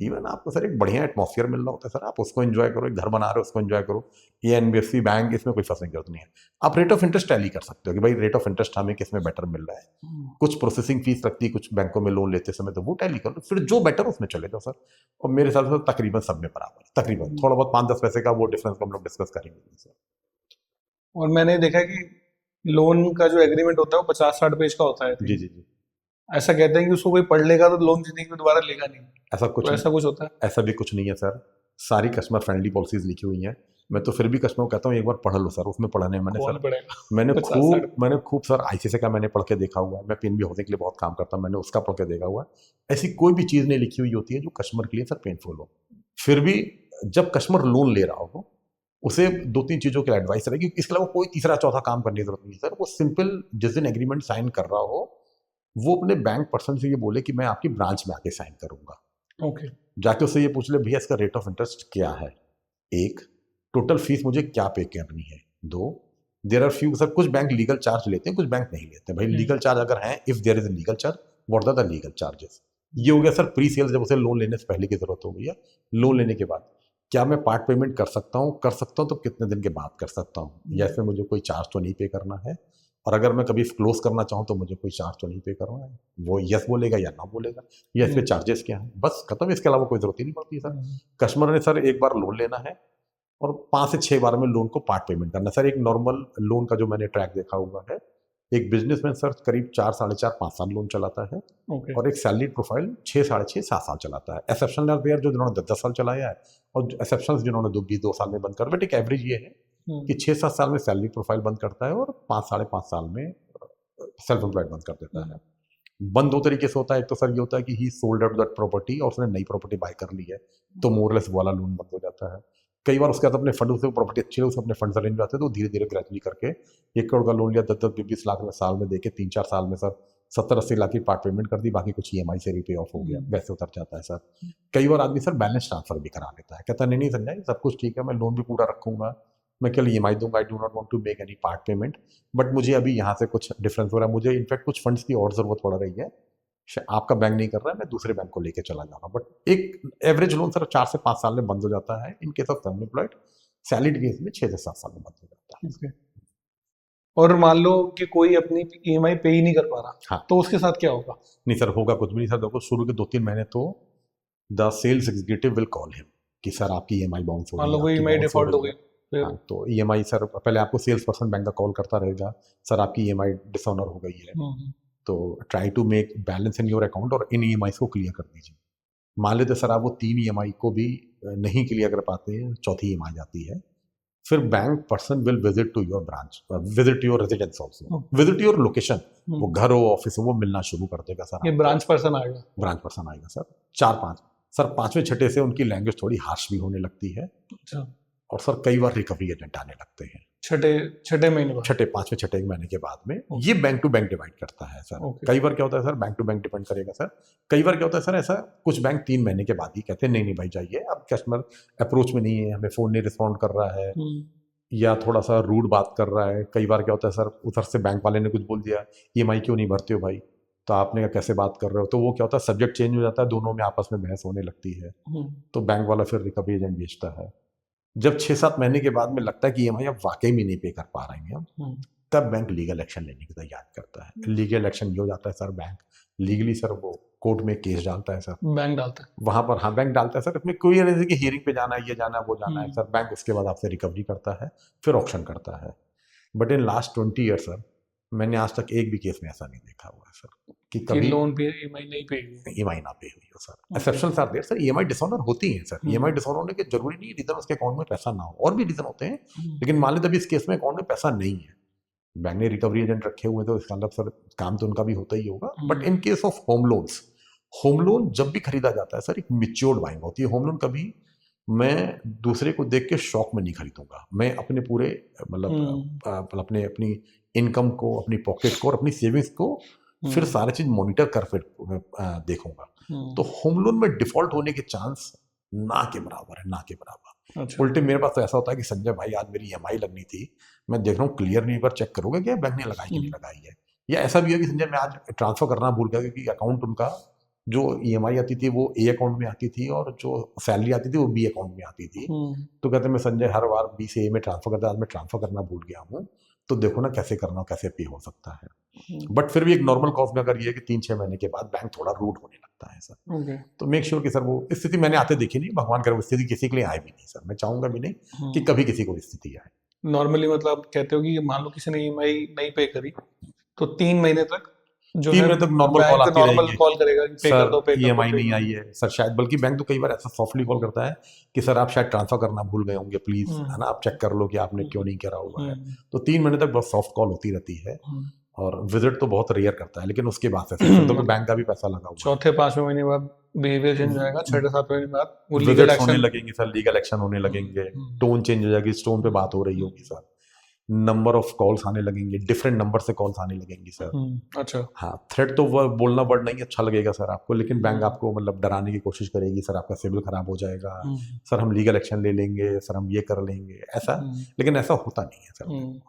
इवन आपको सर एक बढ़िया एटमॉस्फेयर मिल रहा होता है सर, आप उसको एंजॉय करो, एक घर बना रहे हो उसको एंजॉय करो। ये एनबीएफसी बैंक, इसमें कोई फंसने की जरूरत नहीं है। आप रेट ऑफ इंटरेस्ट टैली कर सकते हो कि भाई रेट ऑफ इंटरेस्ट हमें किसमें बेटर मिल रहा है, कुछ प्रोसेसिंग फीस लगती है कुछ बैंकों में लोन लेते समय, तो वो टैली कर लो, फिर जो बेटर उसमें चले जाओ सर। और मेरे हिसाब से तकरीबन सब में बराबर, तकरीबन थोड़ा बहुत 5-10 पैसे का वो डिफरेंस को हम लोग डिस्कस करेंगे सर। और मैंने देखा कि लोन का जो एग्रीमेंट होता है वो 50-60 पेज का होता है। जी जी जी। ऐसा कहते हैं कि उसको कोई पढ़ लेगा तो लोन जिंदगी में दोबारा लेगा नहीं, ऐसा कुछ तो ऐसा कुछ होता है? ऐसा भी कुछ नहीं है सर, सारी कस्टमर फ्रेंडली पॉलिसीज लिखी हुई हैं। मैं तो फिर भी कस्टमर को कहता हूँ एक बार पढ़ लो सर, उसमें पढ़ने मैंने कौन सर पढ़ेगा? मैंने खूब सर आईसीआईसीआई का मैंने पढ़ के देखा हुआ है, मैं पीएनबी हाउसिंग के लिए बहुत काम करता हूँ, मैंने उसका पढ़ के देखा हुआ है। ऐसी कोई भी चीज़ नहीं लिखी हुई होती है जो कस्टमर के लिए सर पेनफुल हो। फिर भी जब कस्टमर लोन ले रहा हो उसे 2-3 चीज़ों के लिए एडवाइस रहेगी, इसके अलावा कोई तीसरा चौथा काम करने की जरूरत नहीं है सर। वो सिंपल जिस दिन एग्रीमेंट साइन कर रहा हो वो अपने बैंक पर्सन से ये बोले कि मैं आपकी ब्रांच में आके साइन करूंगा। ओके। जाके उससे ये पूछ ले भैया इसका रेट ऑफ इंटरेस्ट क्या है, 1 टोटल फीस मुझे क्या पे करनी है, 2 देयर आर फ्यू सर, कुछ बैंक लीगल चार्ज लेते हैं, कुछ बैंक नहीं लेते भाई। लीगल चार्ज अगर है, if there is a legal charge, what are the legal charges. ये हो गया सर प्री सेल्स, जब उसे लोन लेने से पहले की जरूरत हो गई है। लोन लेने के बाद क्या मैं पार्ट पेमेंट कर सकता हूँ, तो कितने दिन के बाद कर सकता हूँ, या इसमें मुझे कोई चार्ज तो नहीं पे करना है, और अगर मैं कभी क्लोज करना चाहूँ तो मुझे कोई चार्ज तो नहीं पे करना है। वो यस बोलेगा या ना बोलेगा, या इसमें चार्जेस क्या है, बस खत्म। इसके अलावा कोई जरूरत ही नहीं पड़ती सर। कस्टमर ने सर एक बार लोन लेना है और 5 से 6 बार में लोन को पार्ट पेमेंट करना सर। एक नॉर्मल लोन का जो मैंने ट्रैक देखा हुआ है, एक बिजनेसमैन सर करीब 4, 4.5, 5 साल लोन चलाता है, और एक सैलरी प्रोफाइल 6, 6.5, 7 साल चलाता है। एक्सेप्शनल आर देयर जो जिन्होंने 10 साल चलाया है, और एक्सेप्शंस जिन्होंने 2 साल में बंद कर, बट एक एवरेज ये है कि 6-7 साल में सैलरी प्रोफाइल बंद करता है और 5, 5.5 साल में सेल्फ एम्प्लॉयड बंद कर देता है। बंद 2 तरीके से होता है, एक तो सर ये होता है कि ही सोल्ड आउट दैट प्रॉपर्टी और उसने नई प्रॉपर्टी बाय कर ली है, तो मोरलेस वाला लोन बंद हो जाता है। कई बार उसके बाद अपने फंड से प्रॉपर्टी अच्छी है, उसके अपने फंड्स अरेंज जाते हैं, तो धीरे धीरे ग्रेजुअली करके 1 करोड़ का लोन लिया, 10-10, 20 लाख में साल में देके 3-4 साल में सर 70-80 लाख की पार्ट पेमेंट कर दी, बाकी कुछ ईएमआई से रीपे ऑफ हो गया, वैसे उतर जाता है सर। कई बार आदमी सर बैलेंस ट्रांसफर भी करा लेता है, कहता नहीं संजय सब कुछ ठीक है, मैं लोन भी पूरा रखूंगा, मैं केवल ईएमआई दूंगा, I do not want to make any part payment, but मुझे अभी यहाँ से कुछ डिफरेंस हो रहा है, मुझे इनफैक्ट कुछ फंड्स की और जरूरत पड़ रही है, आपका बैंक नहीं कर रहा है, मैं दूसरे बैंक को लेके चला जा रहा हूँ। बट एक एवरेज लोन सर 4 से 5 साल में बंद हो जाता है, in case of self employed. Salaried case में 6 से 7 साल में बंद हो जाता है। okay. और मान लो कि कोई अपनी ईएमआई पे ही नहीं कर पा रहा, हाँ, तो उसके साथ क्या होगा? नहीं सर होगा कुछ भी नहीं सर। देखो शुरू के 2-3 महीने तो the sales executive will call him कि सर आपकी ईएमआई बाउंस हो मान गई, लो कोई आपकी ईएमआई bounce डिफॉल्ट हो गई, फिर हाँ, तो ईएमआई सर पहले आपको सेल्स पर्सन बैंक का कॉल करता रहेगा, सर आपकी ईएमआई डिसऑनर हो गई है, तो try to make balance in your account और इन ईएमआई को क्लियर कर दीजिए। मान लेते सर आप वो 3 ईएमआई को भी नहीं क्लियर कर पाते हैं, चौथी ईएमआई आती है, फिर bank person will visit to your branch, visit your residence also, visit your location, वो घर हो ऑफिस हो वो मिलना शुरू कर देगा सर। ये ब्रांच पर्सन आएगा? ब्रांच पर्सन आएगा सर, 4-5 सर, 5वें छठे से उनकी लैंग्वेज थोड़ी हार्श भी होने लगती है। अच्छा। और सर कई बार रिकवरी एजेंट आने लगते हैं छठे महीने बाद, छठे 5वें छठे महीने के बाद में। ये बैंक टू बैंक डिवाइड करता है सर। कई बार क्या होता है sir, bank to bank depend करेगा सर। कई बार क्या होता है सर, ऐसा कुछ बैंक 3 महीने के बाद ही कहते हैं नहीं नहीं भाई जाइए, अब कस्टमर अप्रोच में नहीं है, हमें फोन नहीं रिस्पॉन्ड कर रहा है या थोड़ा सा रूड बात कर रहा है। कई बार क्या होता है सर, उधर से बैंक वाले ने कुछ बोल दिया, ईएमआई क्यों नहीं भरते हो भाई, तो आपने कहा कैसे बात कर रहे हो, तो वो क्या होता है सब्जेक्ट चेंज हो जाता है, दोनों में आपस में बहस होने लगती है, तो बैंक वाला फिर रिकवरी एजेंट भेजता है। जब 6-7 महीने के बाद में लगता है कि ईएमआई अब वाकई में नहीं पे कर पा रहे हैं हम, तब बैंक लीगल एक्शन लेने की तैयारी करता है। लीगल एक्शन ये हो जाता है सर, बैंक लीगली सर वो कोर्ट में केस डालता है सर, बैंक डालता है वहां पर। हाँ बैंक डालता है सर, इसमें कोई नहीं कि हियरिंग पे जाना है, ये जाना है वो जाना है सर, बैंक उसके बाद आपसे रिकवरी करता है, फिर ऑक्शन करता है। But in last 20 year sir, मैंने आज तक एक भी केस में ऐसा नहीं देखा हुआ है सर कि कभी लोन पे ईएमआई नहीं पे ईएमआई ना पे हुई हो sir. Exceptions are there sir, EMI dishonour होती है सर। ईएमआई डिसऑनर होने के जरूरी नहीं रीजन उसके अकाउंट में पैसा ना हो, और भी रीजन होते हैं, लेकिन मान लीजिए अभी इस केस में अकाउंट में पैसा नहीं है, बैंक ने रिकवरी एजेंट रखे हुए, तो इसका मतलब सर काम तो उनका भी होता ही होगा। But in case of home loans, home loan जब भी खरीदा जाता है सर, एक मिच्योर्ड बाइंग होती है। होम लोन कभी मैं दूसरे को देख के शौक में नहीं खरीदूंगा, मैं अपने पूरे मतलब अपनी इनकम को, अपनी पॉकेट को और अपनी सेविंग्स को फिर सारी चीज मॉनिटर कर फिर देखूंगा। तो होम लोन में डिफॉल्ट होने के चांस ना के बराबर है, ना के बराबर। अच्छा। उल्टे मेरे पास तो ऐसा होता है कि संजय भाई आज मेरी ईएमआई लगनी थी, मैं देख रहा हूँ क्लियर नहीं, पर चेक करोगे क्या बैंक ने लगाई कि नहीं लगाई है। या ऐसा भी है कि संजय मैं आज ट्रांसफर करना भूल गया, क्योंकि अकाउंट उनका जो ईएमआई आती थी वो ए अकाउंट में आती थी और जो सैलरी आती थी वो बी अकाउंट में आती थी। तो कहते मैं संजय हर बार बी से ए में ट्रांसफर करता, आज मैं ट्रांसफर करना भूल गया हूँ, तो देखो ना कैसे करना, कैसे पे हो सकता है। बट फिर भी एक नॉर्मल कॉस्ट में अगर ये कि 3-6 महीने के बाद बैंक थोड़ा रूड होने लगता है सर। तो मेक श्योर कि सर वो स्थिति मैंने आते देखी नहीं, भगवान करे वो स्थिति किसी के लिए आए भी नहीं सर, मैं चाहूंगा भी नहीं कि कभी किसी को स्थिति आए। नॉर्मली मतलब कहते हो कि मान लो किसी ने ईएमआई नहीं पे करी, तो 3 महीने तक जो 3 महीने तक नॉर्मल कॉल आती रहेगी, कॉल करेगा कि पे कर दो, पे कर दो, ईएमआई नहीं आई है सर शायद। बल्कि बैंक तो कई बार ऐसा सॉफ्टली कॉल करता है कि सर आप शायद ट्रांसफर करना भूल गए होंगे, प्लीज है ना, आप चेक कर लो कि आपने क्यों नहीं करा हुआ है। तो 3 महीने तक बहुत सॉफ्ट कॉल होती रहती है, और विजिट तो बहुत रेयर करता है, लेकिन उसके बाद से तो बैंक का भी पैसा लगा हुआ है। चौथे 5वें महीने बाद बिहेवियर चेंज हो जाएगा, 6-7वें महीने बाद वो लीगल एक्शन होने लगेंगे सर, लीगल एक्शन होने लगेंगे, टोन चेंज हो जाएगी, इस टोन पे बात हो रही होगी सर, नंबर ऑफ कॉल्स आने लगेंगे, डिफरेंट नंबर से कॉल्स आने लगेंगी सर। अच्छा। हाँ, थ्रेट तो वो बोलना वर्ड नहीं अच्छा लगेगा सर आपको, लेकिन बैंक आपको मतलब डराने की कोशिश करेगी, सर आपका सिविल खराब हो जाएगा, सर हम लीगल एक्शन ले लेंगे, सर हम ये कर लेंगे, ऐसा। लेकिन ऐसा होता नहीं है सर।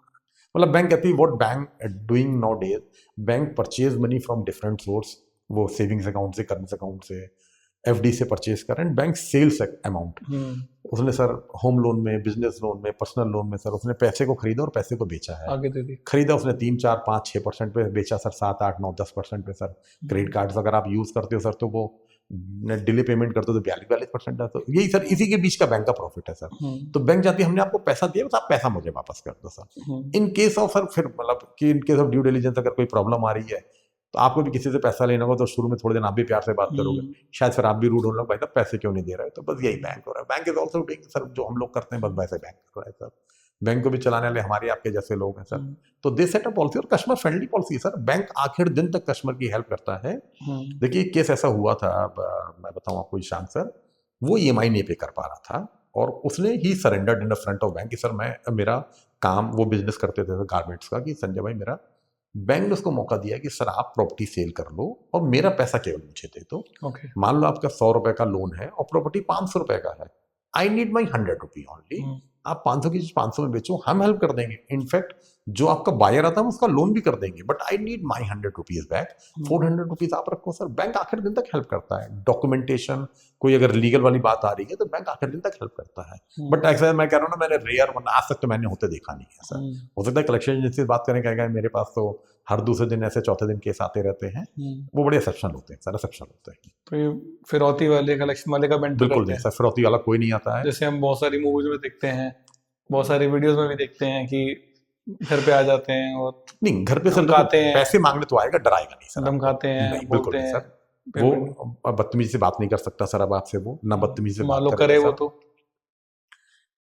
मतलब बैंक कहती है what bank doing now days, bank purchase money from different source, वो सेविंग्स अकाउंट से, करंट अकाउंट से, एफडी से परचेज कर रहे हैं, बैंक सेल्स अमाउंट। उसने सर होम लोन में, बिजनेस लोन में, पर्सनल लोन में सर उसने पैसे को खरीदा और पैसे को बेचा है, आगे दे दी। खरीदा उसने 3-4-5-6% पे, बेचा सर 7-8-9-10% पे सर। क्रेडिट कार्ड अगर आप यूज करते हो सर, तो वो डिले पेमेंट करते हो तो 42% है, तो यही सर इसी के बीच का बैंक का प्रॉफिट है सर। तो बैंक जाती है हमने आपको पैसा दिया, बस आप पैसा मुझे वापस कर दो sir. In case of sir फिर मतलब कि in case of due diligence अगर कोई प्रॉब्लम आ रही है, तो आपको भी किसी से पैसा लेना होगा, तो शुरू में थोड़े दिन आप भी प्यार से बात करोगे, शायद फिर आप भी रूड होने लगे, भाई साहब पैसे क्यों नहीं दे रहे, तो बस यही बैंक हो रहा है। Bank is also doing sir जो हम लोग करते हैं, बस वैसे बैंक कर रहा है सर। बैंक को भी चलाने वाले हमारे आपके जैसे लोग हैं सर। तो दे सेट अ पॉलिसी, और customer friendly policy sir. Bank आखिर दिन तक कस्टमर की हेल्प करता है। देखिए केस ऐसा हुआ था, मैं बताऊं आपको ईशान सर, वो ईएमआई नहीं पे कर पा रहा था, और उसने ही surrendered in front of bank कि सर मैं, मेरा काम, वो बिजनेस करते थे गारमेंट्स का, कि संजय भाई मेरा, बैंक ने उसको मौका दिया कि सर आप प्रॉपर्टी सेल कर लो और मेरा पैसा केवल मुझे दे दो। मान लो आपका 100 रुपए का लोन है और प्रॉपर्टी 500 रुपए का है, I need my 100 rupee only. आप 500 की चीज 500 में बेचो, हम हेल्प कर देंगे। इनफैक्ट जो आपका बायर आता है उसका लोन भी कर देंगे, but I need my 100 rupees back, 400 rupees आप रखो सर। बैंक आखिर दिन तक हेल्प करता है। डॉक्यूमेंटेशन, कोई अगर लीगल वाली बात आ रही है तो बैंक आखिर दिन तक हेल्प करता है। बट ऐसा मैं कह रहा हूँ ना, मैंने रेयर, वरना आज तक तो मैंने होते देखा नहीं है सर। हो सकता है कलेक्शन एजेंसी से बात करें, कहेगा मेरे पास तो हर दूसरे दिन ऐसे चौथे दिन केस आते रहते हैं, वो बड़े एक्सेप्शन होते हैं सर, एक्सेप्शन होते हैं। तो फिरौती वाले, कलेक्शन वाले का बैंक बिल्कुल नहीं सर, फिरौती वाला कोई नहीं आता है। जैसे हम बहुत सारी मूवीज में देखते हैं बहुत सारी वीडियोस में भी देखते हैं कि घर पे आ जाते हैं और नहीं, घर पे सर देखो, धमकाते हैं, पैसे मांगने तो आएगा, डराएगा नहीं सर आपको। धमकाते हैं, नहीं, बिल्कुल बोलते नहीं हैं सर। पेमेंट वो बदतमीजी से बात नहीं कर सकता सर अब आपसे, वो ना बदतमीजी से मान बात लो करेगा करे वो सर। तो।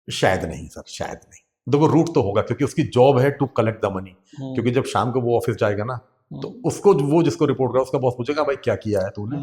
शायद नहीं सर, शायद नहीं। देखो रूट तो होगा, क्योंकि उसकी जॉब है टू कलेक्ट द मनी। क्योंकि जब शाम को वो ऑफिस जाएगा ना, तो उसको वो जिसको रिपोर्ट करा उसका बॉस पूछेगा भाई क्या किया है तूने,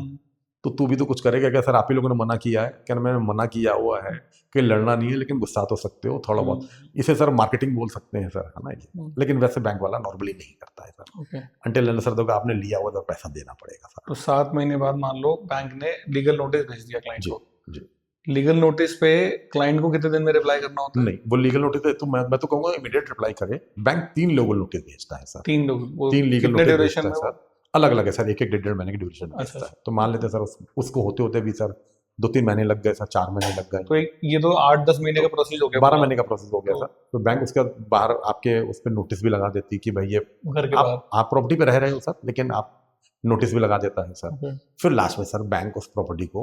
तो तू भी तो कुछ करेगा क्या? सर आप ही लोगों ने मना किया है। क्या मैंने मना किया हुआ है कि लड़ना नहीं है, लेकिन गुस्सा तो सकते हो थोड़ा बहुत। इसे सर मार्केटिंग बोल सकते हैं सर, है ना ये। लेकिन वैसे बैंक वाला नॉर्मली नहीं करता है सर। अंटिल सर देखो आपने लिया हुआ तो पैसा देना पड़ेगा सर। तो 7 महीने बाद मान लो बैंक ने लीगल नोटिस भेज दिया क्लाइंट जी को, जी। लीगल नोटिस पे क्लाइंट को कितने दिन में रिप्लाई करना होता है? नहीं, वो लीगल नोटिस है तो मैं तो कहूंगा इमीडिएट रिप्लाई करे। बैंक 3 लीगल नोटिस भेजता है सर। 3 लोग, वो 3 लीगल कितने नोटिस ड्यूरेशन भेजता है में वो? सर। अलग अलग है सर, एक एक 1.5 महीने की ड्यूरेशन अच्छा भेजता है। अच्छा। तो मान लेते हैं सर उसको होते होते भी सर 2-3 महीने लग गए सर, 4 महीने लग तो गए, एक ये तो 8-10 महीने तो का प्रोसेस हो गया 12 पूरा। महीने का प्रोसेस हो गया तो सर। तो बैंक उसके बाद बाहर आपके उस पर नोटिस भी लगा देती है कि भाई ये घर के बाहर। आप प्रॉपर्टी पे रह रहे हो सर, लेकिन आप नोटिस भी लगा देता है सर। ओके। फिर लास्ट में सर बैंक उस प्रॉपर्टी को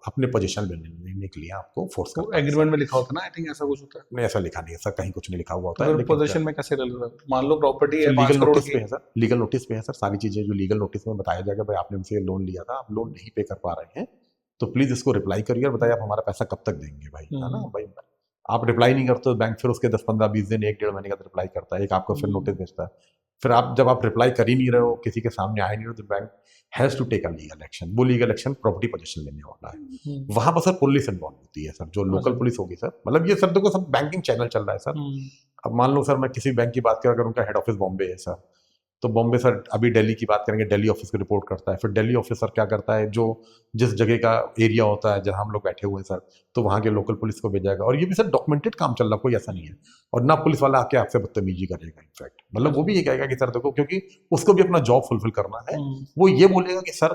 अपने पोजीशन में लेने के लिए आपको फोर्स तो करता है सर। एग्रीमेंट में लिखा होता है ना, आई थिंक ऐसा कुछ होता है। नहीं, ऐसा लिखा नहीं है सर, कहीं कुछ नहीं लिखा हुआ तो होता है, फिर लेकिन पोजीशन में कैसे ले लो? मान लो प्रॉपर्टी फिर है लीगल 5 करोड़ नोटिस की। पे है सर, लीगल नोटिस पे है सर सारी चीजें, जो लीगल नोटिस में बताया जाएगा भाई आपने हमसे लोन लिया था, आप लोन नहीं पे कर पा रहे हैं, तो प्लीज इसको रिप्लाई करिए और बताइए आप हमारा पैसा कब तक देंगे भाई, है ना भाई। आप रिप्लाई नहीं करते तो बैंक फिर उसके 10-15-20 दिन 1-1.5 महीने का रिप्लाई करता है, एक आपको फिर नोटिस भेजता है। फिर आप जब आप रिप्लाई कर ही नहीं रहे हो, किसी के सामने आए नहीं हो, तो bank has to take a legal action. वो लीगल एक्शन प्रॉपर्टी पोजीशन लेने वाला है। वहां पर सर पुलिस इन्वॉल्व होती है सर, जो लोकल पुलिस होगी सर। मतलब ये सर देखो सब बैंकिंग चैनल चल रहा है सर। अब मान लो सर मैं किसी बैंक की बात करें, अगर उनका हेड ऑफिस बॉम्बे है सर, तो बॉम्बे सर अभी दिल्ली की बात करेंगे, दिल्ली ऑफिस को रिपोर्ट करता है। फिर दिल्ली ऑफिस सर क्या करता है, जो जिस जगह का एरिया होता है जहां हम लोग बैठे हुए हैं सर, तो वहां के लोकल पुलिस को भेजाएगा। और ये भी सर डॉक्यूमेंटेड काम चल रहा है, कोई ऐसा नहीं है। और ना पुलिस वाला आके आपसे बदतमीजी करेगा, इनफैक्ट मतलब वो भी ये कहेगा कि सर देखो, क्योंकि उसको भी अपना जॉब फुलफिल करना है, वो ये बोलेगा कि सर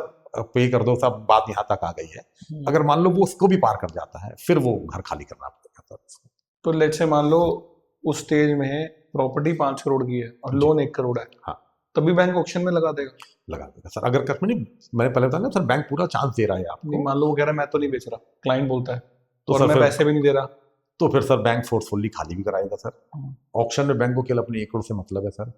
पे कर दो, सब बात यहाँ तक आ गई है। अगर मान लो वो उसको भी पार कर जाता है, फिर वो घर खाली करना पड़ेगा सर उसको। तो लेट्स से मान लो उस स्टेज में प्रॉपर्टी 5 करोड़ की है और लोन 1 करोड़ है, हाँ, तभी बैंक ऑक्शन में लगा देगा? लगा देगा सर। अगर कस्टमर नहीं, मैंने पहले बताया ना सर, बैंक पूरा चांस दे रहा है नहीं, आपको। मान लो वो कह रहा है मैं तो नहीं बेच रहा, क्लाइंट बोलता है तो और सर मैं फिर पैसे भी नहीं दे रहा, तो फिर सर बैंक फोर्सफुली खाली भी कराएगा सर। ऑक्शन में बैंक को केवल अपने 1 करोड़ से मतलब है सर।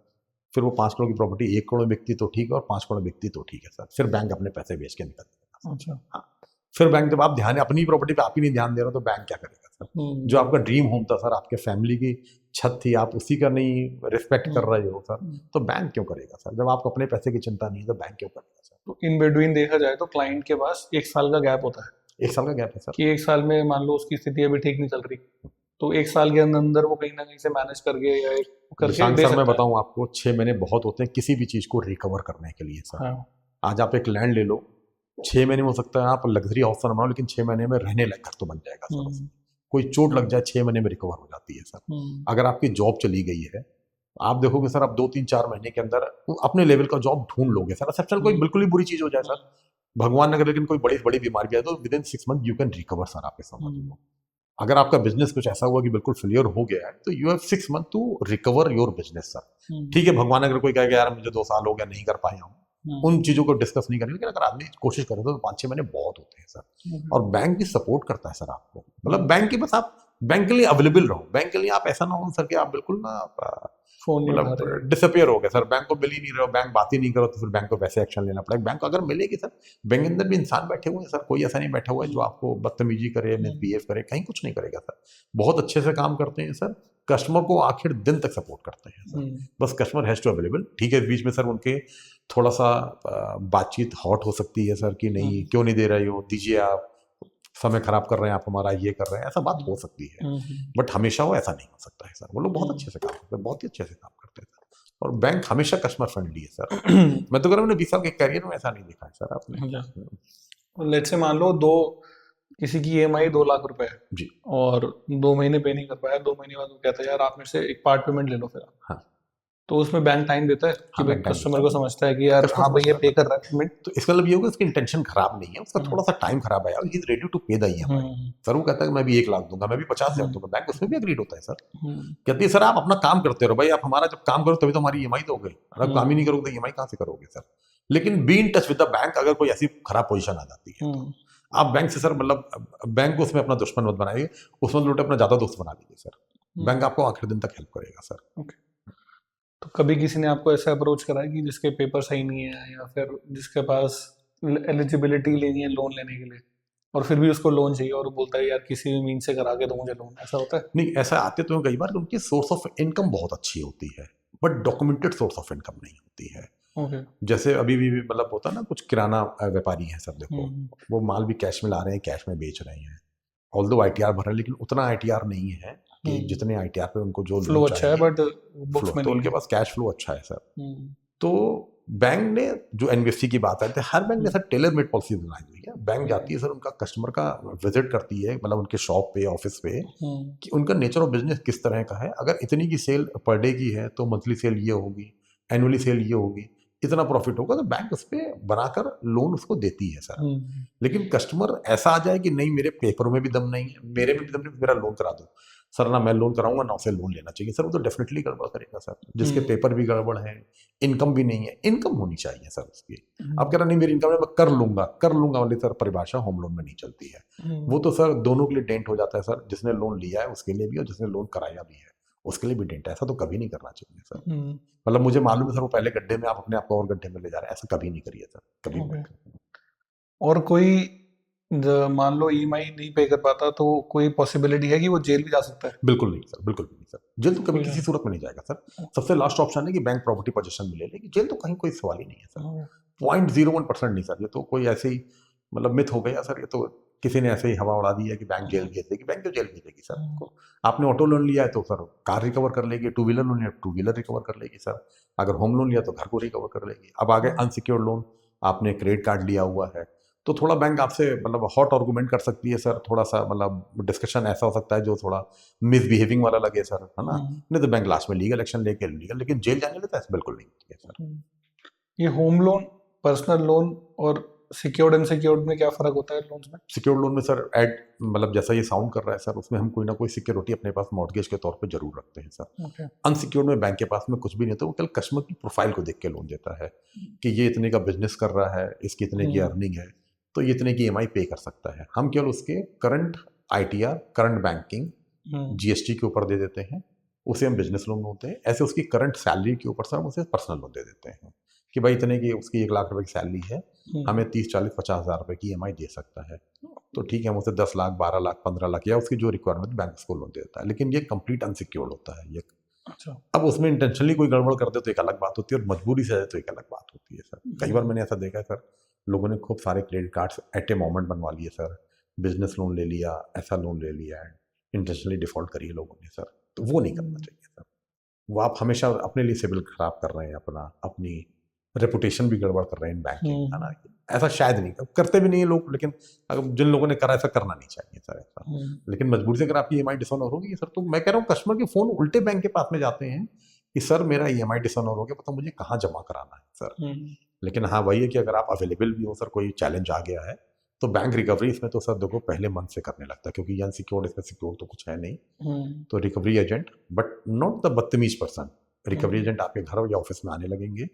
फिर वो 5 करोड़ की प्रॉपर्टी 1 करोड़ में बिकती तो ठीक है, और 5 करोड़ में बिकती तो ठीक है सर। फिर बैंक अपने पैसे बेच के निकल जाएगा। अच्छा। हाँ, फिर बैंक जब आप ध्यान अपनी प्रॉपर्टी पे आप ही नहीं ध्यान दे रहे हो, तो बैंक क्या करेगा सर? जो आपका ड्रीम होम था सर, आपके फैमिली की छत थी, आप उसी का नहीं रिस्पेक्ट कर रहे हो सर, तो बैंक क्यों करेगा सर? जब आपको अपने पैसे की चिंता नहीं है तो बैंक क्यों करेगा सर? तो इन बिटवीन देखा जाए तो क्लाइंट के पास 1 साल का गैप होता है 1 साल का गैप है सर। कि 1 साल में मान लो उसकी स्थिति अभी ठीक नहीं चल रही, तो 1 साल के अंदर वो कहीं ना कहीं से मैनेज करके या करके शशांक दे सर मैं सकता है। बताऊं आपको, 6 महीने बहुत होते हैं किसी भी चीज को रिकवर करने के लिए सर। हाँ। आज आप एक लैंड ले लो, 6 महीने में हो सकता है आप लग्जरी हाउस ना बनाओ, लेकिन 6 महीने में रहने लायक घर तो बन जाएगा सर उसमें। कोई चोट लग जाए 6 महीने में रिकवर हो जाती है सर। अगर आपकी जॉब चली गई है, आप देखोगे सर आप 2-3-4 महीने के अंदर अपने लेवल का जॉब ढूंढ लोगे सर। एक्सेप्शन कोई बिल्कुल ही बुरी चीज हो जाए सर, भगवान अगर लेकिन कोई बड़ी बड़ी बीमारी आए, तो with in 6 month you can recover sir. आप समझ लो, अगर आपका बिजनेस कुछ ऐसा हुआ कि बिल्कुल फेलियर हो गया है, तो you have 6 month to recover your business sir. ठीक है, भगवान अगर कोई कहेगा यार मुझे 2 साल हो गया नहीं कर पाया हूँ, उन चीजों को डिस्कस नहीं करेंगे, लेकिन अगर आदमी कोशिश करे तो 5-6 महीने बहुत होते हैं सर। और बैंक भी सपोर्ट करता है सर आपको, मतलब बैंक की बस आप बैंक के लिए अवेलेबल रहो। बैंक के लिए आप ऐसा ना हो सर कि आप बिल्कुल ना फोन नहीं उठा रहे, मतलब डिसअपियर हो गए सर, बैंक को मिल ही नहीं रहे हो, बैंक बात ही नहीं करो, तो फिर बैंक को वैसे एक्शन लेना पड़ेगा। बैंक को अगर मिलेगी सर, बैंक के अंदर भी इंसान बैठे हुए हैं सर, कोई ऐसा नहीं बैठा हुआ है जो आपको बदतमीजी करे, मिसबिहेव करे, कहीं कुछ नहीं करेगा सर। बहुत अच्छे से काम करते हैं सर, कस्टमर को आखिर दिन तक सपोर्ट करते हैं सर। बस कस्टमर हैज टू अवेलेबल। ठीक है, बीच में सर उनके थोड़ा सा बातचीत हॉट हो सकती है सर, कि नहीं क्यों नहीं दे रहे हो, दीजिए आप, समय खराब कर रहे हैं आप हमारा, ये कर रहे हैं, ऐसा बात हो सकती है। बट हमेशा वो ऐसा नहीं हो सकता है सर। वो लोग बहुत अच्छे से काम करते हैं, बहुत ही अच्छे से काम करते हैं सर। और बैंक हमेशा कस्टमर फ्रेंडली है सर। मैं तो कह रहा हूँ, मैंने 20 साल के करियर में ऐसा नहीं देखा है सर आपने। लेट्स से मान लो दो किसी की EMI 2 लाख रुपए है जी, और 2 महीने पे नहीं कर पाया, 2 महीने बाद वो कहता है यार आप मेरे से एक पार्ट पेमेंट ले लो फिर आप। हाँ, तो उसमें बैंक टाइम देता है कि हाँ, भाई बैंक टाइम कस्टमर देता को है। समझता है कि यार कस्टमर हाँ भाई ये समझता पे कर रहा है पेमेंट, तो इसका मतलब ये होगा उसकी इंटेंशन खराब नहीं है, उसका थोड़ा सा टाइम खराब है, ही इज रेडी टू पे द EMI। सर वो कहता है कि मैं भी 1 लाख दूंगा, मैं भी 50,000 दूंगा, बैंक उसमें भी एग्रीड होता है सर। कहती है सर आप अपना काम करते रहो भाई, आप हमारा जब काम करो तभी तो हमारी EMI दोगे, अगर काम ही नहीं करोगे तो EMI कहाँ से करोगे सर। लेकिन be in touch with the bank, अगर कोई ऐसी खराब पोजीशन आ जाती है तो आप बैंक से सर, मतलब बैंक को उसमें अपना दुश्मन मत बनाइए, उसमें उल्टे अपना ज्यादा दोस्त बना लीजिए सर। बैंक आपको आखिरी दिन तक हेल्प करेगा सर। ओके। तो कभी किसी ने आपको ऐसा अप्रोच करा है कि जिसके पेपर सही नहीं है या फिर जिसके पास एलिजिबिलिटी लेनी है लोन लेने के लिए और फिर भी उसको लोन चाहिए और वो बोलता है यार किसी भी मीन से करा के दो मुझे लोन, ऐसा होता है? नहीं, ऐसा आते तो हैं कई बार कि उनकी सोर्स ऑफ इनकम बहुत अच्छी होती है, but documented source of income नहीं होती है। ओके। जैसे अभी भी मतलब होता है ना, कुछ किराना व्यापारी हैं सर, देखो हम्म। वो माल भी कैश में ला रहे हैं, कैश में बेच रहे हैं, ऑल्दो आईटीआर भर रहे हैं, लेकिन उतना आईटीआर नहीं है कि जितने आईटीआर पे उनको जो फ्लो लोन अच्छा है चाहिए। बट बुक्स फ्लो में तो नहीं उनके है। पास कैश फ्लो अच्छा है सर। हम्म। तो बैंक ने जो एनबीएफसी की बात आती है, हर बैंक ने सर टेलर मेड पॉलिसी बनाई हुई है। बैंक जाती है सर, उनका कस्टमर का विजिट करती है, मतलब उनके शॉप पे, ऑफिस पे, कि उनका नेचर ऑफ बिजनेस किस तरह का है। अगर इतनी की सेल पर डे की है तो मंथली सेल ये होगी, एनुअली सेल ये होगी, इतना प्रॉफिट होगा, तो बैंक उस पर बनाकर लोन उसको देती है सर। लेकिन कस्टमर ऐसा आ जाए कि नहीं मेरे पेपरों में भी दम नहीं है, मेरे में भी दम नहीं, मेरा लोन करा दो सर, ना मैं लोन कराऊंगा ना उसे लोन लेना चाहिए सर, वो तो डेफिनेटली गड़बड़ करेगा सर। जिसके पेपर भी गड़बड़ है, इनकम भी नहीं है, इनकम होनी चाहिए सर उसकी। अब कह रहा नहीं मेरी इनकम है, मैं कर लूंगा वाली सर परिभाषा होम लोन में नहीं चलती है। वो तो सर दोनों के लिए डेंट हो जाता है सर, जिसने लोन लिया है उसके लिए भी और जिसने लोन कराया भी है उसके लिए भी डेंट है। ऐसा तो कभी नहीं करना चाहिए सर। मतलब मुझे मालूम है सर, वो पहले गड्ढे में, आप अपने आप को और गड्ढे में ले जा रहे हैं, ऐसा कभी नहीं करिए सर, कभी नहीं। और कोई मान लो ईएमआई नहीं पे कर पाता तो कोई पॉसिबिलिटी है कि वो जेल भी जा सकता है? बिल्कुल नहीं सर, बिल्कुल भी नहीं सर, जेल तो कभी किसी सूरत में नहीं जाएगा सर। सबसे लास्ट ऑप्शन है कि बैंक प्रॉपर्टी पोजीशन में ले ले, जेल तो कहीं कोई सवाल ही नहीं है सर। 0.01% नहीं सर, ये तो कोई ऐसे ही मतलब मिथ हो गया सर, ये तो किसी ने ऐसे ही हवा उड़ा दी है कि बैंक जेल भेज देगी। बैंक तो जेल भेजेगी सर आपको। आपने ऑटो लोन लिया है तो सर कार रिकवर कर लेगी, टू व्हीलर लोन लिया टू व्हीलर रिकवर कर लेगी सर, अगर होम लोन लिया तो घर को रिकवर कर लेगी। अब आगे अनसिक्योर्ड लोन, आपने क्रेडिट कार्ड लिया हुआ है, तो थोड़ा बैंक आपसे मतलब हॉट आर्गूमेंट कर सकती है सर, थोड़ा सा मतलब डिस्कशन ऐसा हो सकता है जो थोड़ा मिसबिहेविंग वाला लगे सर, है ना। नहीं तो बैंक लास्ट में लीगल एक्शन लेके लीगल, लेकिन जेल जाने लेता है बिल्कुल नहीं है सर। ये होम लोन, पर्सनल लोन और सिक्योर्ड अनसिक्योर्ड में क्या फर्क होता है लोन्स में? सिक्योर्ड लोन में सर एड मतलब जैसा ये साउंड कर रहा है सर, उसमें हम कोई ना कोई सिक्योरिटी अपने पास मॉर्गेज के तौर पे जरूर रखते हैं सर। अनसिक्योर्ड में बैंक के पास में कुछ भी नहीं होता, वो कल कस्टमर की प्रोफाइल को देख के लोन देता है कि ये इतने का बिजनेस कर रहा है, इसकी इतने की अर्निंग है, तो ये इतने की ईएमआई पे कर सकता है। हम केवल उसके current ITR, current banking, GST के ऊपर दे देते हैं, उसे हम बिजनेस लोन बोलते हैं। ऐसे उसकी करंट सैलरी के ऊपर सर हम उसे पर्सनल लोन दे देते हैं कि भाई इतने की उसकी 1 लाख रुपए की सैलरी है, हमें 30, 40, 50 हज़ार रुपए की ईएमआई दे सकता है, तो ठीक है हम उसे 10 लाख, 12 लाख, 15 लाख या उसकी जो रिक्वायरमेंट बैंक उसको लोन देता है। लेकिन ये कंप्लीट अनसिक्योर्ड होता है ये। अच्छा। अब उसमें इंटेंशनली कोई गड़बड़ कर दे तो एक अलग बात होती है, और मजबूरी से तो एक अलग बात होती है सर। कई बार मैंने ऐसा देखा है सर, लोगों ने खूब सारे credit cards at a moment बनवा लिए सर, बिजनेस लोन ले लिया, ऐसा लोन ले लिया है, इंटेंशनली डिफॉल्ट करी है लोगों ने सर, तो वो नहीं करना चाहिए सर। वो आप हमेशा अपने लिए सिविल खराब कर रहे हैं, अपना अपनी रेपुटेशन भी गड़बड़ कर रहे हैं इन बैंकिंग, है ना। ऐसा शायद नहीं करते भी नहीं है लोग, लेकिन अगर जिन लोगों ने करा ऐसा करना नहीं चाहिए सर ऐसा। लेकिन मजबूरी से अगर आपकी ईएमआई डिसऑनर होगी सर, तो मैं कह रहा हूँ कस्टमर के फोन उल्टे बैंक के पास में जाते हैं कि सर मेरा ईएमआई डिसऑनर हो गया, पता मुझे कहाँ जमा कराना है सर। लेकिन हाँ वही है कि अगर आप अवेलेबल भी हो सर, कोई चैलेंज आ गया है, तो बैंक रिकवरी इसमें तो सर देखो पहले मंथ से करने लगता है, क्योंकि ये अनसिक्योर्ड, इसमें सिक्योर तो कुछ है नहीं। तो recovery agent, but not the बदतमीज पर्सन, रिकवरी एजेंट आपके घर या ऑफिस में आने लगेंगे,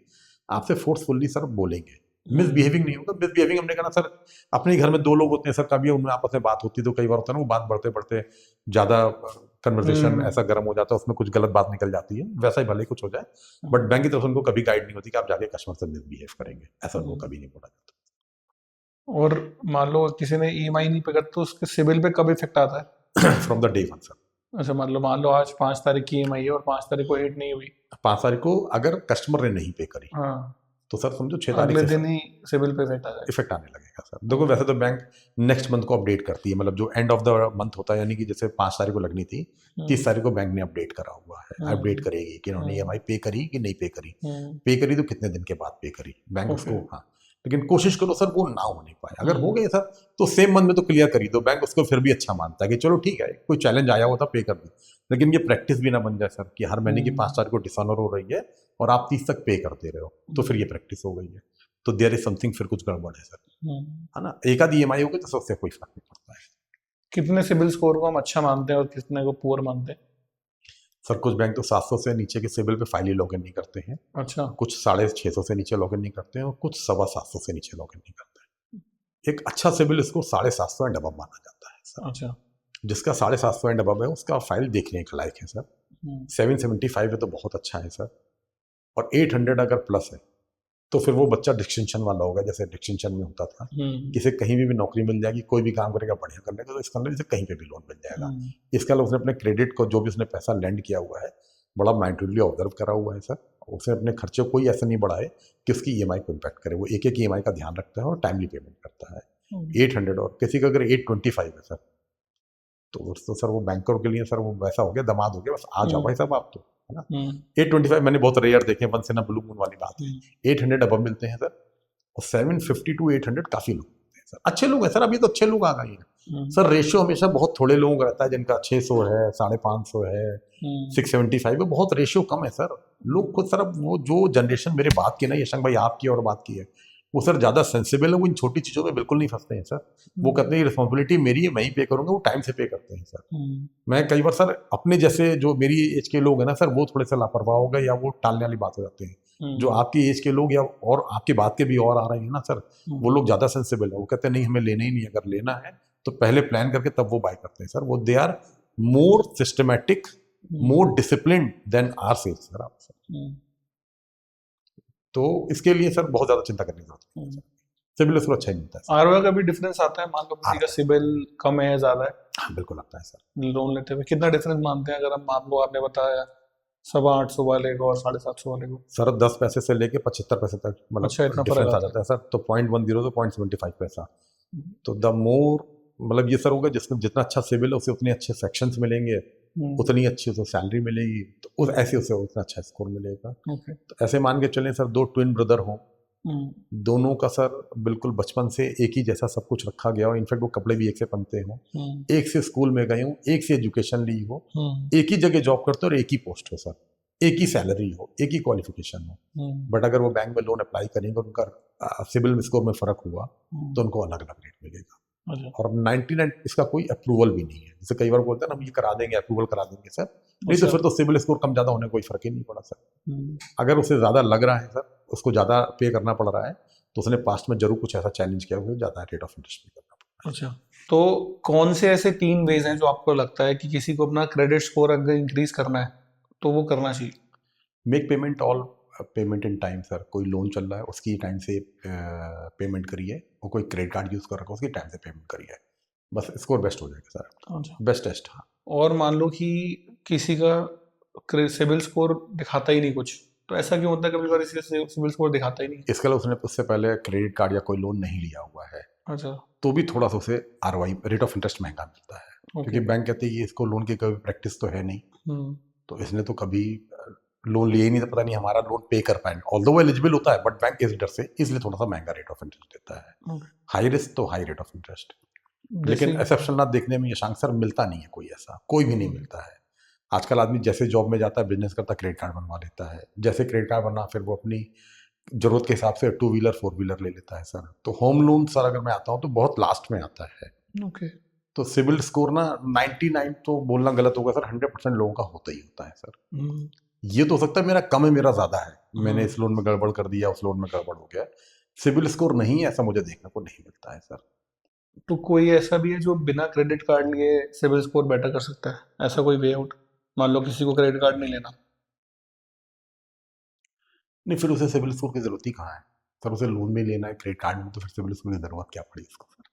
आपसे फोर्सफुल्ली सर बोलेंगे, मिसबिहेविंग नहीं होगा। मिसबिहेविंग हमने कहा सर, अपने घर में 2 लोग होते हैं सर, कभी उनमें आपस में बात होती है तो कई बार होता है ना, वो बात बढ़ते बढ़ते ज्यादा कन्वर्सेशन ऐसा गर्म हो जाता है, उसमें कुछ गलत बात निकल जाती है, वैसा ही भले ही कुछ हो जाए, बट बैंक की तरफ से उनको कभी गाइड नहीं होती कि आप जाके कस्टमर से मिसबिहेव करेंगे, ऐसा उनको कभी नहीं बोला जाता। और मान लो किसी ने ईएमआई नहीं पे कर तो उसके सिबिल पे कब इफेक्ट आता है? From the day one sir. अच्छा, मान लो आज 5 तारीख की ईएमआई है और 5 तारीख को हिट नहीं हुई, 5 तारीख को अगर कस्टमर ने नहीं पे करी, हाँ, तो सर समझो 6 तारीख अगले से दिन ही सिबिल पे इफेक्ट आ जाएगा। इफेक्ट आने लगेगा सर। देखो वैसे तो बैंक नेक्स्ट मंथ को अपडेट करती है, मतलब जो एंड ऑफ द मंथ होता है, यानी कि जैसे 5 तारीख को लगनी थी, 30 तारीख को बैंक ने अपडेट करा हुआ है, अपडेट करेगी कि इन्होंने ईएमआई पे करी कि नहीं पे करी, पे करी तो कितने दिन के बाद पे करी, बैंक उसको, हाँ। लेकिन कोशिश करो सर वो ना होने पाए, अगर हो गए सर तो सेम मंथ में तो क्लियर करी दो, बैंक उसको फिर भी अच्छा मानता है कि चलो ठीक है, कोई चैलेंज आया होता पे कर दी। लेकिन ये प्रैक्टिस भी ना बन जाए सर कि हर महीने की 5 तारीख को डिसऑनर हो रही है और आप 30 तक पे करते रहे हो, तो फिर ये प्रैक्टिस हो गई है, तो देयर इज समथिंग, फिर कुछ गड़बड़ है सर, है ना। एक आधी ईएमआई होगी तो सबसे कोई फर्क नहीं पड़ता है। कितने सिबिल स्कोर को हम अच्छा मानते हैं और कितने को पुअर मानते हैं? सर कुछ बैंक तो 700 से नीचे के सिबिल पे फाइल ही लॉगिन नहीं करते हैं, अच्छा, कुछ 650 से नीचे लॉगिन नहीं करते हैं, और कुछ 725 से नीचे लॉगिन नहीं करते हैं। एक अच्छा सिबिल इसको 750 एंड अबव माना जाता है सर। अच्छा, जिसका 750 एंड अबव है उसका फाइल देखने के लायक है सर। 775 है तो बहुत अच्छा है सर, और 800 अगर प्लस है तो फिर वो बच्चा डिस्टिंक्शन वाला होगा, जैसे डिस्टिंक्शन में होता था किसी कहीं भी नौकरी मिल जाएगी, कोई भी काम करेगा बढ़िया कर लेगा तो इसका मतलब इसे कहीं पे भी लोन मिल जाएगा। इसका मतलब उसने अपने क्रेडिट को, जो भी उसने पैसा लेंड किया हुआ है, बड़ा माइंडफुली ऑब्जर्व करा हुआ है सर। उसने अपने खर्चे को कोई ऐसा नहीं बढ़ाए कि उसकी ईएमआई को इम्पैक्ट करे। वो एक एक ईएमआई का ध्यान रखता है और टाइमली पेमेंट करता है। 800, और किसी का अगर 825 है सर, तो सर वो बैंकर के लिए सर वो वैसा हो गया, दामाद हो गया, बस आ जाओ भाई साहब आप तो, है ना। 825 मैंने बहुत रेयर देखे, वन से ना ब्लू मून वाली बात है। 800 अबव मिलते हैं सर, और 750 टू 800 काफी लोग मिलते हैं सर, अच्छे लोग हैं सर। अभी तो अच्छे लोग आ गए हैं सर। रेशियो हमेशा बहुत थोड़े लोगों का रहता है जिनका 600 है, 550 है, 675 है, बहुत रेशियो कम है सर। लोग खुद सर, वो जो जनरेशन मेरे बात की ना, यशंक भाई आपकी और बात की है, वो सर ज्यादा सेंसिबल है, वो इन छोटी चीजों में बिल्कुल नहीं फंसते हैं सर। वो कहते हैं रिस्पॉन्सिबिलिटी मेरी है, मैं ही पे करूंगा, वो टाइम से पे करते हैं सर। मैं कई बार सर अपने जैसे जो मेरी एज के लोग हैं ना सर, वो थोड़े से लापरवाह हो गए या वो टालने वाली बात हो जाते हैं। जो आपकी एज के लोग या और आपकी बात के भी और आ रहे हैं ना सर, वो लोग ज्यादा सेंसिबल है। वो कहते हैं नहीं हमें लेना ही नहीं, अगर लेना है तो पहले प्लान करके तब वो बाय करते हैं सर। वो they are more systematic, more discipline than our sales sir. आप सर तो इसके लिए सर बहुत ज्यादा चिंता करने की जरूरत नहीं है। सिबिल स्कोर अच्छा ही मिलता है। आरओआई का भी डिफरेंस आता है, मान लो किसी का सिबिल कम है ज्यादा है? हाँ बिल्कुल आता है सर। लोन लेते हुए कितना डिफरेंस मानते हैं? अगर हम, मान लो आपने बताया 850 वाले को और 750 वाले को, सर 10 पैसे से लेके 75 पैसे तक मतलब अच्छा इतना फर्क डिफरेंस आ आता जाता है सर। तो 0.10 तो 0.75 पैसा। तो द मोर मतलब ये सर होगा, जिसमें जितना अच्छा सिबिल है उसे उतने अच्छे सेक्शंस मिलेंगे, उतनी अच्छी उसे सैलरी मिलेगी, तो उस ऐसे उसे उतना अच्छा स्कोर मिलेगा। तो ऐसे मान के चलें सर, दो ट्विन ब्रदर हों, दोनों का सर बिल्कुल बचपन से एक ही जैसा सब कुछ रखा गया हो, इनफैक्ट वो कपड़े भी एक से पहनते हो, एक से स्कूल में गए हो, एक से एजुकेशन ली हो, एक ही जगह जॉब करते हो और एक ही पोस्ट हो सर, एक ही सैलरी हो, एक ही क्वालिफिकेशन हो, बट अगर वो बैंक में लोन अप्लाई करेंगे, उनका सिबिल स्कोर में फर्क हुआ तो उनको अलग अलग रेट मिलेगा। और 99 इसका कोई अप्रूवल भी नहीं है। जैसे कई बार बोलते हैं ना हम ये करा देंगे, अप्रूवल करा देंगे सर, नहीं तो फिर तो सिबिल स्कोर कम ज्यादा होने का कोई फर्क ही नहीं पड़ा सर। अगर उसे ज्यादा लग रहा है सर, उसको ज्यादा पे करना पड़ रहा है, तो उसने पास्ट में जरूर कुछ ऐसा चैलेंज किया हुआ, ज्यादा रेट ऑफ इंटरेस्ट पे करना पड़ा। अच्छा, तो कौन से ऐसे 3 वेज हैं जो आपको लगता है कि किसी को अपना क्रेडिट स्कोर अगर इंक्रीज करना है तो वो करना चाहिए? Make payment all payment in time sir. कोई लोन चल रहा है उसकी टाइम से पेमेंट करिए, और कोई क्रेडिट कार्ड यूज कर रखा है उसकी टाइम से पेमेंट करिए, बस स्कोर बेस्ट हो जाएगा सर। अच्छा, बेस्ट टेस्ट। हाँ, और मान लो कि किसी का सिबिल स्कोर दिखाता ही नहीं कुछ, तो ऐसा क्यों होता है? कभी बार सिबिल स्कोर दिखाता ही नहीं। इसके लिए उसने उससे पहले क्रेडिट कार्ड या कोई लोन नहीं लिया हुआ है, अच्छा, तो भी थोड़ा सा उसे आरओआई रेट ऑफ इंटरेस्ट महंगा मिलता है, क्योंकि बैंक कहते हैं कि इसको लोन की कभी प्रैक्टिस तो है नहीं, तो इसने तो कभी लोन लिया ही नहीं, तो पता नहीं हमारा लोन पे कर पाएंगे, ऑल्दो वो एलिजिबल होता है, बट बैंक इस डर से इसलिए थोड़ा सा महंगा रेट ऑफ इंटरेस्ट देता है। हाई रिस्क तो हाई रेट ऑफ इंटरेस्ट, लेकिन एक्सेप्शनल देखने में यशांक सर मिलता नहीं है कोई, ऐसा कोई भी नहीं मिलता है। आजकल आदमी जैसे जॉब में जाता है, बिजनेस करता है, क्रेडिट कार्ड बनवा लेता है, जैसे क्रेडिट कार्ड बना फिर वो अपनी जरूरत के हिसाब से 2 व्हीलर 4 व्हीलर ले लेता है सर। तो होम लोन सर अगर मैं आता हूँ तो बहुत लास्ट में आता है। ओके, तो सिबिल स्कोर ना 99 तो बोलना गलत होगा सर, 100% लोगों का होता ही होता है सर। ये तो हो सकता है मेरा कम है, मेरा ज्यादा है, मैंने इस लोन में गड़बड़ कर दिया, उस लोन में गड़बड़ हो गया, सिबिल स्कोर नहीं है ऐसा मुझे देखने को नहीं मिलता है सर। तो कोई ऐसा भी है जो बिना क्रेडिट कार्ड लिए सिबिल स्कोर बेटर कर सकता है? ऐसा कोई वे आउट? मान लो किसी को क्रेडिट कार्ड नहीं लेना। नहीं, फिर उसे सिबिल स्कोर की जरूरत ही कहाँ है सर? उसे लोन में लेना है क्रेडिट कार्ड में, तो फिर सिबिल स्कोर की जरूरत क्या पड़ी उसको सर?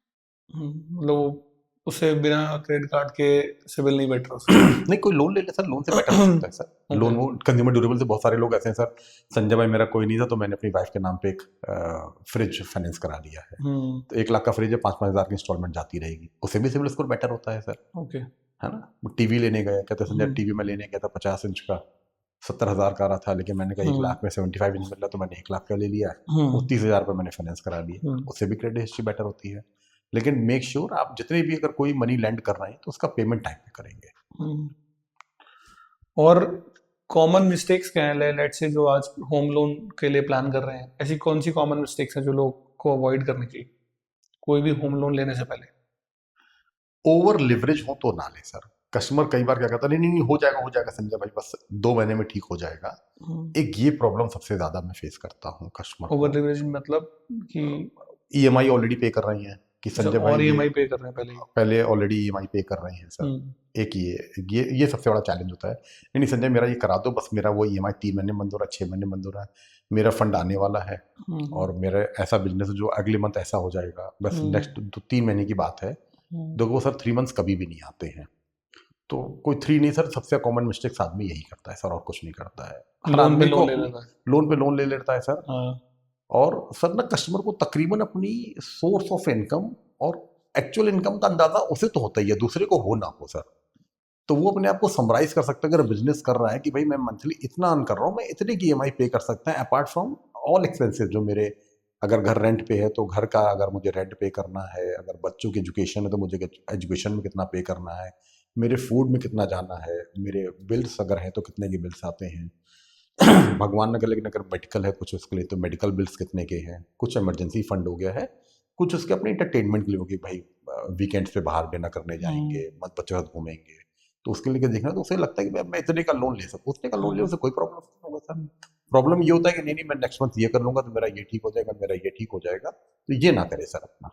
मतलब उसे बिना क्रेडिट कार्ड के सिबिल नहीं बेटर नहीं, कोई लोन ले ले सर, लोन से बेटर हो सकता है सर। लोन वो कंज्यूमर ड्यूरेबल से बहुत सारे लोग ऐसे हैं सर, संजय भाई मेरा कोई नहीं था तो मैंने अपनी वाइफ के नाम पे एक फ्रिज फाइनेंस करा लिया है, तो 1 लाख का फ्रिज है, 5-5 हजार की इंस्टॉलमेंट जाती रहेगी, उससे भी सिबिल स्कोर बेटर होता है सर। ओके, है ना। वो टीवी लेने गए, कहते संजय टीवी में लेने गया था 50 इंच का, 70,000 का रहा था, लेकिन मैंने कहा 1 लाख में 75 इंच मिल रहा, तो मैंने 1 लाख का ले लिया है, वो 30,000 रुपये मैंने फाइनेंस करा लिया, उससे भी क्रेडिट हिस्ट्री बेटर होती है। लेकिन मेक श्योर आप जितने भी अगर कोई मनी लैंड कर रहे हैं तो उसका पेमेंट टाइम पे करेंगे। और कॉमन मिस्टेक्स क्या है, लेट्स से जो आज होम लोन के लिए प्लान कर रहे हैं, ऐसी कौन सी कॉमन मिस्टेक्स है जो लोग को अवॉइड करनी चाहिए कोई भी होम लोन लेने से पहले? ओवर लिवरेज हो तो ना ले सर। कस्टमर कई बार क्या कहता है, नहीं नहीं हो जाएगा संजय भाई, बस 2 महीने में ठीक हो जाएगा। एक ये प्रॉब्लम सबसे ज्यादा मैं फेस करता हूँ कस्टमर ओवर को। लिवरेज मतलब कि ईएमआई ऑलरेडी पे कर रही हैं, कि अच्छा, संजय और भाई ईएमआई पे कर रहे हैं पहले ही। पहले ऑलरेडी ईएमआई पे कर रहे हैं सर। एक ये सबसे बड़ा चैलेंज होता है। नहीं नहीं संजय मेरा ये करा दो, बस मेरा वो ईएमआई 3 महीने बंद हो रहा है, 6 महीने बंद हो रहा है, मेरा फंड आने वाला है और मेरा ऐसा बिजनेस जो अगले मंथ ऐसा हो जाएगा, बस नेक्स्ट 3 महीने की बात है। देखो वो सर 3 मंथ्स कभी भी नहीं आते हैं। तो कोई 3 नहीं सर, सबसे कॉमन मिस्टेक्स आदमी यही करता है सर, और कुछ नहीं करता है। हर लोन पे आदमी को लोन ले लेता है। लोन पे लोन ले लेता है सर। हाँ। और सर ना कस्टमर को तकरीबन अपनी सोर्स ऑफ इनकम और एक्चुअल इनकम का अंदाजा उसे तो होता ही है, दूसरे को हो ना हो सर। तो वो अपने आप को समराइज कर सकता है अगर बिजनेस कर रहा है कि भाई मैं मंथली इतना अर्न कर रहा हूँ, मैं इतने की ईएमआई पे कर सकता है अपार्ट फ्रॉम ऑल एक्सपेंसेस जो मेरे, अगर घर रेंट पे है तो घर का अगर मुझे रेंट पे करना है, अगर बच्चों की एजुकेशन है तो मुझे एजुकेशन में कितना पे करना है, मेरे फूड में कितना जाना है, मेरे बिल्स अगर हैं तो कितने के बिल्स आते हैं, भगवान न करे लेकिन अगर मेडिकल है कुछ उसके लिए तो मेडिकल बिल्स कितने के हैं, कुछ इमरजेंसी फंड हो गया है, कुछ उसके अपने इंटरटेनमेंट के लिए हो गया, भाई वीकेंड्स पे बाहर डिनर करने जाएंगे, मत बच्चों के साथ घूमेंगे, तो उसके लिए देखना तो उसे लगता है कि भाई मैं इतने का लोन ले सकूँ, उतने का लोन ले उसे कोई प्रॉब्लम नहीं होगा सर। प्रॉब्लम ये होता है कि नहीं नहीं मैं नेक्स्ट मंथ ये कर लूंगा तो मेरा ये ठीक हो जाएगा, मेरा ये ठीक हो जाएगा, तो ये ना करे सर। अपना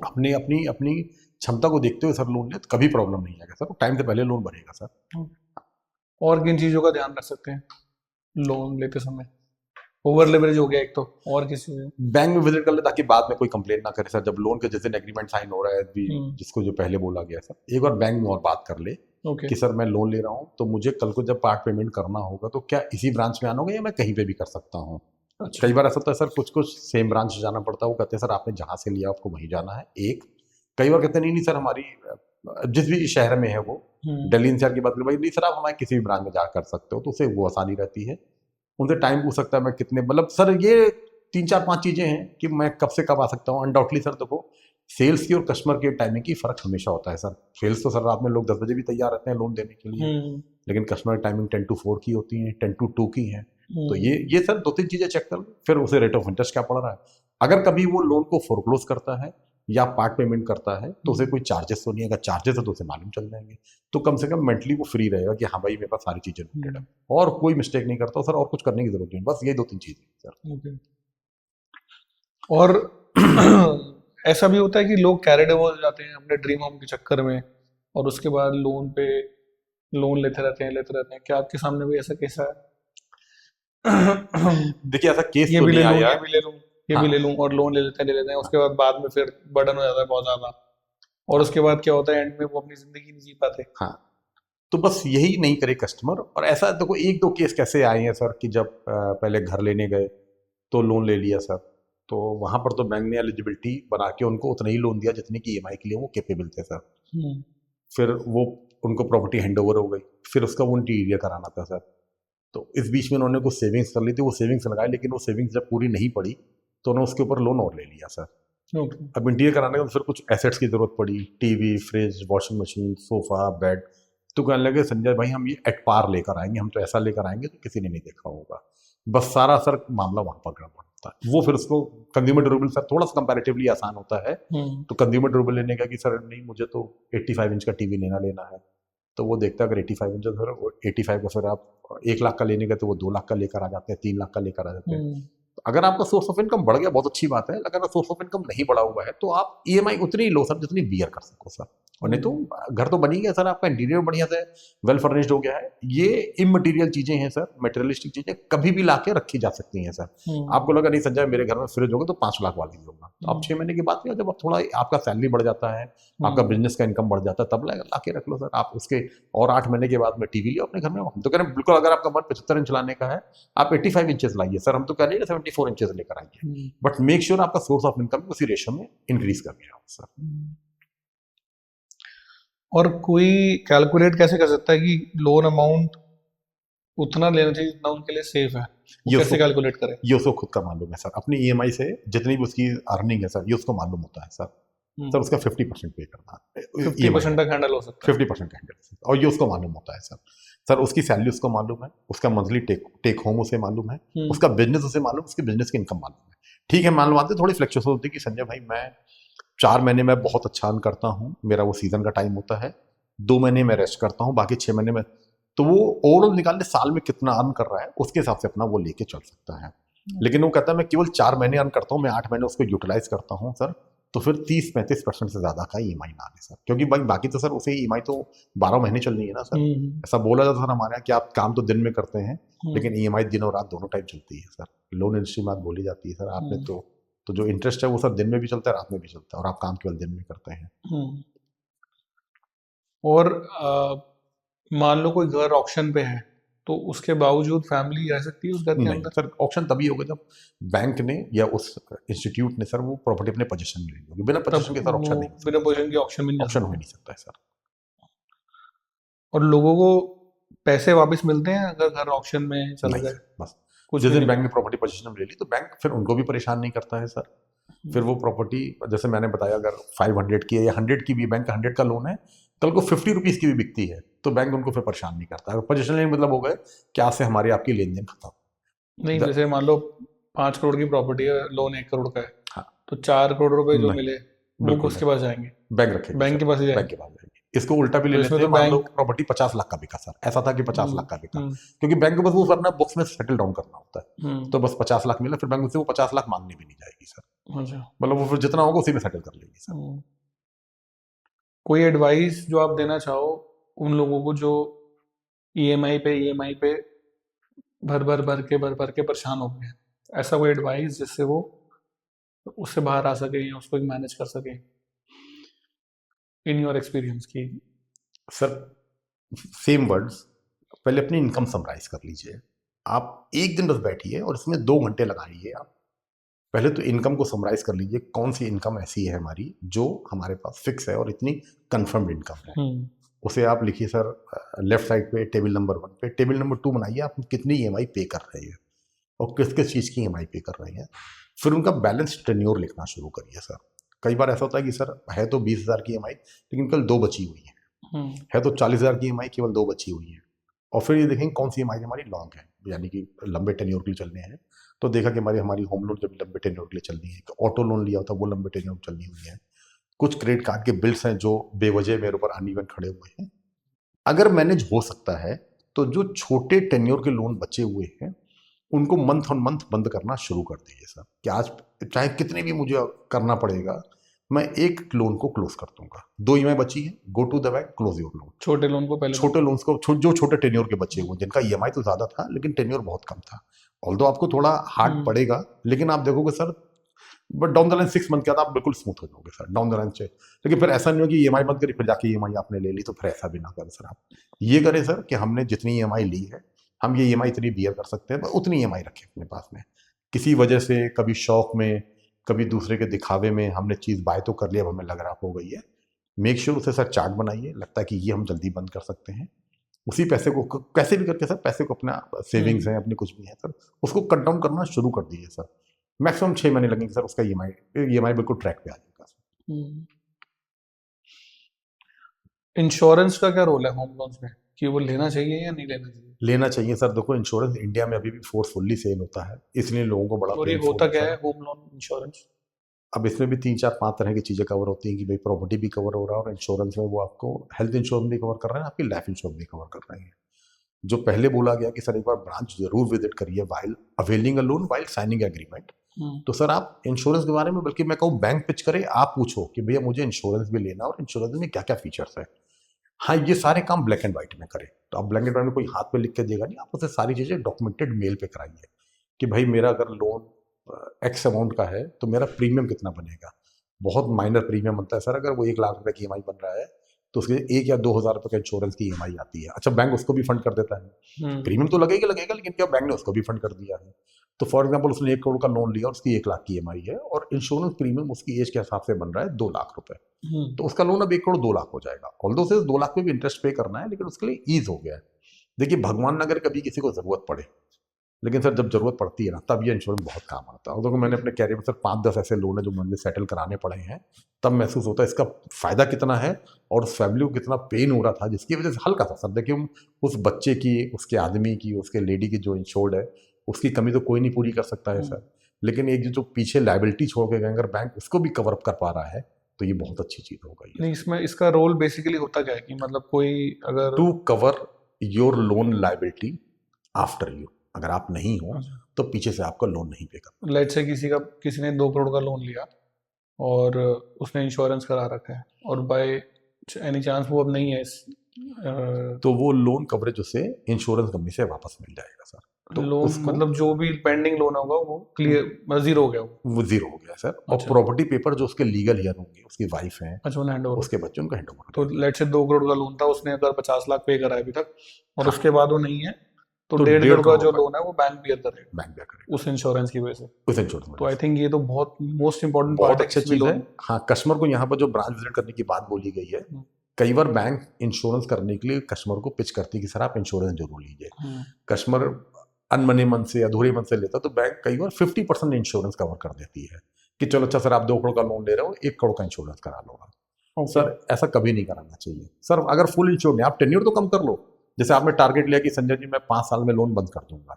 अपने अपनी अपनी क्षमता को देखते हुए सर लोन ले, तो कभी प्रॉब्लम नहीं आएगा सर, टाइम से पहले लोन भरेगा सर। और किन चीजों का ध्यान रख सकते हैं लोन लेते समय? ओवर लेवरेज हो गया एक तो, और किसी बैंक में विजिट कर ले ताकि बाद में कोई कंप्लेन ना करे सर, जब लोन के जैसे एग्रीमेंट साइन हो रहा है भी, जिसको जो पहले बोला गया सर, एक बार बैंक में और बात कर ले कि सर मैं लोन ले रहा हूँ तो मुझे कल को जब पार्ट पेमेंट करना होगा तो क्या इसी ब्रांच में आना होगा या मैं कहीं पे भी कर सकता हूँ। अच्छा। कई बार ऐसा होता है सर, कुछ कुछ सेम ब्रांच जाना पड़ता है, वो कहते हैं सर आपने जहाँ से लिया आपको वहीं जाना है। एक कई बार कहते हैं नहीं नहीं सर हमारी जिस भी शहर में है वो, दिल्ली एनसीआर की बात करें भाई नहीं सर आप हमारे किसी भी ब्रांच में जा कर सकते हो, तो उसे वो आसानी रहती है। उनसे टाइम पूछ सकता है मैं कितने, मतलब सर ये 3 4 5 चीजें हैं कि मैं कब से कब आ सकता हूँ। अनडाउटली सर देखो सेल्स की और कस्टमर के टाइमिंग की फर्क हमेशा होता है सर। सेल्स तो सर रात में लोग 10 बजे भी तैयार रहते हैं लोन देने के लिए, लेकिन कस्टमर की टाइमिंग 10 to 4 की होती है, 10 to 2 की है। तो ये सर 2 3 चीजें चेक कर लो, फिर उसे रेट ऑफ इंटरेस्ट क्या पड़ रहा है। अगर कभी वो लोन को फोरक्लोज करता है या पार्ट पेमेंट करता है तो उसे कोई चार्जेस तो नहीं, अगर चार्जेस है तो उसे मालूम चल जाएंगे, तो कम से कम मेंटली वो फ्री रहेगा कि हाँ भाई मेरे पास सारी चीजें नोटेड है और कोई मिस्टेक नहीं करता सर, और कुछ करने की जरूरत नहीं, बस ये 2 3 चीजें सर। और ऐसा भी होता है कि लोग कैरिड अवे हो जाते हैं अपने ड्रीम होम के चक्कर में और उसके बाद लोन लेते रहते हैं। क्या आपके सामने भी ऐसा केस है? देखिए ऐसा केस ये तो भी ले नहीं लूं, आया। ये भी ले लूं, ये भी ले लूं और लोन ले लेते हैं, उसके बाद में फिर बर्डन हो जाता है बहुत ज्यादा, और उसके बाद क्या होता है एंड में वो अपनी जिंदगी नहीं जी पाते। हाँ तो बस यही नहीं करे कस्टमर। और ऐसा देखो 1 2 केस कैसे आए हैं सर कि जब पहले घर लेने गए तो लोन ले लिया सर, तो वहां पर तो बैंक ने एलिजिबिलिटी बना के उनको उतना ही लोन दिया जितने की ईएमआई के लिए वो कैपेबल थे सर। फिर वो उनको प्रॉपर्टी हैंडओवर हो गई, फिर उसका वो इंटीरियर कराना था सर, तो इस बीच में उन्होंने कुछ सेविंग्स कर ली थी, वो सेविंग्स लगाए, लेकिन वो सेविंग्स जब पूरी नहीं पड़ी तो उन्होंने उसके ऊपर लोन और ले लिया सर। अब इंटीरियर कराने के बाद फिर कुछ एसेट्स की जरूरत पड़ी, TV, fridge, washing machine, sofa, bed, तो कहने लगे संजय भाई हम ये एट पार लेकर आएंगे, हम तो ऐसा लेकर आएंगे तो किसी ने नहीं देखा होगा। बस सारा सर मामला वहां पर गड़बड़ होता है। वो फिर उसको कंज्यूमर ड्यूरेबल सर थोड़ा सा कंपैरेटिवली आसान होता है, तो कंज्यूमर ड्यूरेबल लेने का कि सर नहीं मुझे तो 85 इंच का टीवी लेना है, तो वो देखता है अगर 85 इंच सर 85 का फिर आप 1 लाख का लेने का तो वो 2 लाख का लेकर आ जाते हैं, 3 लाख का लेकर आ जाते हैं। तो अगर आपका सोर्स ऑफ इनकम बढ़ गया बहुत अच्छी बात है, अगर सोर्स ऑफ इनकम नहीं बढ़ा हुआ है तो आप ईएमआई उतनी ही लो सर जितनी बियर कर सको सर, और नहीं तो घर तो बन ही गया सर, आपका इंटीरियर बढ़िया से वेल फर्निश्ड हो गया है। ये इमटेरियल चीजें हैं सर, मटेरियलिस्टिक चीजें कभी भी लाके रखी जा सकती हैं सर। आपको लगा नहीं संजय मेरे घर में फ्रिज होगा तो 5 लाख वाली होगा, तो आप 6 महीने की बात नहीं, जब आप थोड़ा आपका सैलरी बढ़ जाता है, आपका बिजनेस का इनकम बढ़ जाता है, तब लाके रख लो सर आप उसके। और 8 महीने के बाद में टीवी लियो अपने घर में। हम तो कह रहे हैं बिल्कुल अगर आपका मन 75 इंच लाने का है आप 85 इंचेस लाइए सर, हम तो कह रहे हैं 74 इंचेस लेकर आइए, बट मेक श्योर आपका सोर्स ऑफ इनकम उसी रेशियो में इंक्रीज कर गया सर। और कोई कैलकुलेट कैसे कर सकता है कि लोन अमाउंट उतना लेना चाहिए जितना उनके लिए सेफ है? वो कैसे कैलकुलेट करें? ये उसको खुद का मालूम है सर, अपनी ईएमआई से जितनी भी उसकी अर्निंग है सर ये उसको मालूम होता है सर। सर उसका 50% पे करना है, 50% तक हैंडल हो सकता है, 50% हैंडल, और ये उसको मालूम होता है सर। सर उसकी सैलरी उसको मालूम है, उसका मंथली टेक होम उसे मालूम है, उसका बिजनेस उसे मालूम, उसके बिजनेस की इनकम मालूम है। ठीक है मालूम आते थोड़ी फ्लक्चुएशन होती है कि संजय भाई मैं 4 महीने में बहुत अच्छा अर्न करता हूँ, मेरा वो सीजन का टाइम होता है, 2 महीने में रेस्ट करता हूँ, बाकी 6 महीने में, तो वो ओवरऑल निकालने साल में कितना अर्न कर रहा है उसके हिसाब से अपना वो लेके चल सकता है। लेकिन वो कहता है मैं केवल 4 महीने अर्न करता हूँ, मैं 8 महीने उसको यूटिलाइज करता हूँ सर, तो फिर 30-35% से ज़्यादा का ईएमआई ना आने सर, क्योंकि भाई बाकी तो सर उसे ईएमआई तो 12 महीने चलनी है ना सर। ऐसा बोला जाता है सर हमारे यहाँ कि आप काम तो दिन में करते हैं लेकिन ईएमआई दिन और रात दोनों टाइम चलती है सर। लोन इंडस्ट्री में बात बोली जाती है सर, आपने तो जो इंटरेस्ट है वो सर दिन में भी चलता है रात में भी चलता है, और आप काम केवल दिन में करते हैं। और मान लो कोई घर ऑक्शन पे है तो उसके बावजूद फैमिली रह सकती है उस घर के नहीं अंदर? सर, ऑक्शन तभी होगा जब बैंक ने या उस इंस्टीट्यूट ने सर वो प्रॉपर्टी अपने पोजीशन में ली होगी। बिना तब पोजीशन के सर ऑक्शन वो नहीं हो बिना सकता, पोजीशन के ऑक्शन में नहीं जा ऑक्शन हो ही सकता। नहीं सकता है सर। और लोगों को पैसे वापस मिलते हैं अगर घर ऑक्शन में चला नहीं जाए? सर, बस कुछ जिस भी दिन नहीं बैंक ने मिलता। प्रॉपर्टी पोजीशन में ले ली तो बैंक फिर उनको भी परेशान नहीं करता है सर। फिर वो प्रॉपर्टी जैसे मैंने बताया अगर 500 की है या 100 की भी, बैंक का 100 का लोन है, कल को 50 रुपीज की भी बिकती है तो बैंक उनको फिर परेशान नहीं करता है। पोजीशन लेने मतलब हो गए कि आज से हमारी आपकी लेन देन खत्म। नहीं, द- जैसे मान लो 5 करोड़ की प्रॉपर्टी है, लोन 1 करोड़ का है, हाँ, तो 4 करोड़ रुपए जो नहीं मिले वो बिल्कुल किसके नहीं, पास जाएंगे? बैंक रखेगी बैंक सर, के पास ही बैंक जाएंगे। के पास जाएगी। इसको उल्टा भी ले तो इसमें लेते तो हैं, मान लो बैंक। प्रॉपर्टी 50 लाख का बिका सर, ऐसा था कि 50 लाख का बिका, हम्म। क्योंकि बैंक को बस वो अपना बुक्स में सेटल डाउन करना होता है, हम्म। तो बस 50 लाख मिला, फिर बैंक से वो 50 लाख मांगने भी नहीं जाएगी सर। अच्छा। मतलब वो फिर जितना होगा उसी में सेटल कर लेगी सर। कोई एडवाइस जो आप देना चाहो उन लोगों को जो ईएमआई पे भर भर के परेशान हो गए हैं? ऐसा कोई एडवाइस जिससे वो उससे बाहर आ सके या उसको मैनेज कर सके, इन योर एक्सपीरियंस की? सर सेम वर्ड्स, पहले अपनी इनकम समराइज कर लीजिए। आप एक दिन बस बैठिए और इसमें 2 घंटे लगाइए। आप पहले तो इनकम को समराइज कर लीजिए, कौन सी इनकम ऐसी है हमारी जो हमारे पास फिक्स है और इतनी कंफर्म्ड इनकम है। उसे आप लिखिए सर, लेफ्ट साइड पे टेबल नंबर 1 पे। टेबल नंबर 2 बनाइए, आप कितनी ईएमआई पे कर रहे हैं और किस किस चीज़ की ईएमआई पे कर रहे हैं। फिर उनका बैलेंस टेन्योर लिखना शुरू करिए सर। कई बार ऐसा होता है कि सर है तो 20,000 की ईएमआई लेकिन कल 2 बची हुई है तो 40,000 की ईएमआई केवल 2 बची हुई है। और फिर ये देखेंगे कौन सी ईएमआई हमारी लॉन्ग है, यानी कि लंबे टेन्योर के लिए चलने हैं, तो देखा कि हमारी हमारी होम लोन जब लंबे टेन्योर के लिए चलनी है, ऑटो लोन लिया होता वो लंबे टेन्योर चलनी हुई है, कुछ क्रेडिट कार्ड के बिल्स हैं जो बेवजह मेरे ऊपर अनइवन खड़े हुए हैं। अगर मैनेज हो सकता है तो जो छोटे टेन्योर के लोन बचे हुए हैं उनको मंथ ऑन मंथ बंद करना शुरू कर दीजिए सर, कि आज चाहे कितने भी मुझे करना पड़ेगा मैं एक लोन को क्लोज कर दूंगा। 2 ईएमआई बची है, go to the bank, close your loan. छोटे लोन को पहले छोटे लोन्स को जो छोटे टेन्योर के बचे हुए जिनका ईएमआई तो ज्यादा था लेकिन टेन्योर बहुत कम था, ऑल्दो आपको थोड़ा हार्ड पड़ेगा लेकिन आप देखोगे sir but down the line 6 month के बाद आप बिल्कुल स्मूथ हो जाओगे सर डाउन द लाइन से। लेकिन फिर ऐसा नहीं हो कि ईएमआई बंद करी फिर जाके ईएमआई आपने ले ली, तो फिर ऐसा भी ना करें सर। आप ये करें सर कि हमने जितनी ईएमआई ली है हम ये ईएमआई इतनी बियर कर सकते हैं, उतनी ईएमआई रखें अपने पास में। किसी वजह से कभी शौक में कभी दूसरे के दिखावे में हमने चीज़ बाय तो कर लिया, अब हमें लग रहा हो गई है, मेक श्योर उसे सर चार्ट बनाइए, लगता है कि ये हम जल्दी बंद कर सकते हैं, उसी पैसे को कैसे भी करके सर, पैसे को अपना सेविंग्स है अपनी कुछ भी है सर, उसको कट डाउन करना शुरू कर दीजिए सर। मैक्सिमम 6 महीने लगेंगे सर, उसका ईएमआई बिल्कुल ट्रैक पे आ जाएगा सर। इंश्योरेंस का क्या रोल है होम लोन्स में, कि वो लेना चाहिए या नहीं लेना चाहिए? लेना चाहिए सर। देखो इंश्योरेंस इंडिया में अभी भी फोर्सफुल्ली सेल होता है, इसलिए लोगों को बड़ा और ये पेनफुल होता है क्या सर। है होम लोन इंश्योरेंस? अब इसमें भी 3 4 5 तरह की चीज़ें कवर होती हैं कि भाई प्रॉपर्टी भी कवर हो रहा है और इंश्योरेंस में वो आपको हेल्थ इंश्योरेंस भी कवर कर रहे हैं, आपकी लाइफ इंश्योरेंस भी कवर कर रहे हैं। जो पहले बोला गया कि सर एक बार ब्रांच जरूर विजिट करिए वाइल अवेलिंग अ लोन वाइल साइनिंग एग्रीमेंट, तो सर आप इंश्योरेंस के बारे में, बल्कि मैं कहूँ बैंक पिच करे, आप पूछो कि भैया मुझे इंश्योरेंस भी लेना और इंश्योरेंस में क्या क्या फीचर्स है। हाँ, ये सारे काम ब्लैक एंड व्हाइट में करें, तो आप ब्लैक एंड व्हाइट में कोई हाथ पे लिख के देगा नहीं, आप उसे सारी चीज़ें डॉक्यूमेंटेड मेल पे कराइए कि भाई मेरा अगर लोन एक्स अमाउंट का है तो मेरा प्रीमियम कितना बनेगा। बहुत माइनर प्रीमियम बनता है सर, अगर वो 1 लाख रुपए की ईएमआई बन रहा है तो उसके 1 या 2 हज़ार रुपए का इंश्योरेंस की ईएमआई आती है। अच्छा, बैंक उसको भी फंड कर देता है, प्रीमियम तो लगेगा लगेगा, लेकिन क्या बैंक ने उसको भी फंड कर दिया है। तो फॉर एग्जाम्पल उसने 1 करोड़ का लोन लिया और उसकी 1 लाख की ईएमआई है और इंश्योरेंस प्रीमियम उसकी एज के हिसाब से बन रहा है 2 लाख रुपए, तो उसका लोन अब 1 करोड़ 2 लाख हो जाएगा। ऑल्दो उसे 2 लाख में भी इंटरेस्ट पे करना है लेकिन उसके लिए ईज हो गया है। देखिए भगवान न करे कभी किसी को जरूरत पड़े, लेकिन सर जब जरूरत पड़ती है ना तब ये इंश्योरेंस बहुत काम आता है। और देखो मैंने अपने कैरियर में सर 5-10 ऐसे लोन है जो मुझे सेटल कराने पड़े हैं, तब महसूस होता है इसका फायदा कितना है और उस फैमिली को कितना पेन हो रहा था, जिसकी वजह से हल्का सा सर देखिए उस बच्चे की, उसके आदमी की, उसके लेडी की जो इंश्योर्ड है उसकी कमी तो कोई नहीं पूरी कर सकता है सर, लेकिन एक जो पीछे लाइबिलिटी छोड़ के गए अगर बैंक उसको भी कवर अप कर पा रहा है तो ये बहुत अच्छी चीज हो गई है। नहीं, इसमें इसका रोल बेसिकली होता क्या है कि मतलब कोई अगर to cover your loan liability after you, अगर आप नहीं हो तो पीछे से आपका लोन नहीं पे कर। लेट से किसी ने 2 करोड़ का लोन लिया और उसने इंश्योरेंस करा रखा है और बाय एनी चांस वो अब नहीं है तो वो लोन कवरेज उसे इंश्योरेंस कंपनी से वापस मिल जाएगा सर। तो लोन उसको मतलब जो भी पेंडिंग लोन होगा वो क्लियर जीरो हो गया वो जीरो हो गया सर। और अच्छा प्रॉपर्टी पेपर जो उसके लीगल हियर होंगे, उसकी वाइफ हैं, अच्छा उन्हें हैंड ओवर उसके बच्चे, उनको हैंड ओवर तो कर लेट से 2 करोड़ का लोन था उसने अगर 50 लाख पे करा है अभी तक और हाँ, उसके बाद वो नहीं है तो तो 1.5 करोड़ का 1.5 करोड़ जो रुपए लोन है वो बैंक बियर करेगा बैंक पे करेगा उस इंश्योरेंस की वजह से। उस इंश्योरेंस तो वजह आई से। थिंक ये तो बहुत मोस्ट इंपॉर्टेंट बहुत पार्ट है अच्छी किसी भी चीज़ है। लोन। हाँ, कस्टमर को यहाँ पर जो ब्रांच विजिट करने की बात बोली गई है, कई बार बैंक इंश्योरेंस करने के लिए कस्टमर को पिच करती है कि सर आप इंश्योरेंस जरूर लीजिए। कस्टमर अनमने मन से, अधूरे मन से लेता तो बैंक कई बार 50% इंश्योरेंस कवर कर देती है कि चलो अच्छा सर आप 2 करोड़ का लोन ले रहे हो, 1 करोड़ का इंश्योरेंस करा लो आप। सर ऐसा कभी नहीं कराना चाहिए सर। अगर फुल इंश्योर नहीं, आप टेन्योर तो कम कर लो। जैसे आपने टारगेट लिया कि संजय जी मैं 5 साल में लोन बंद कर दूंगा,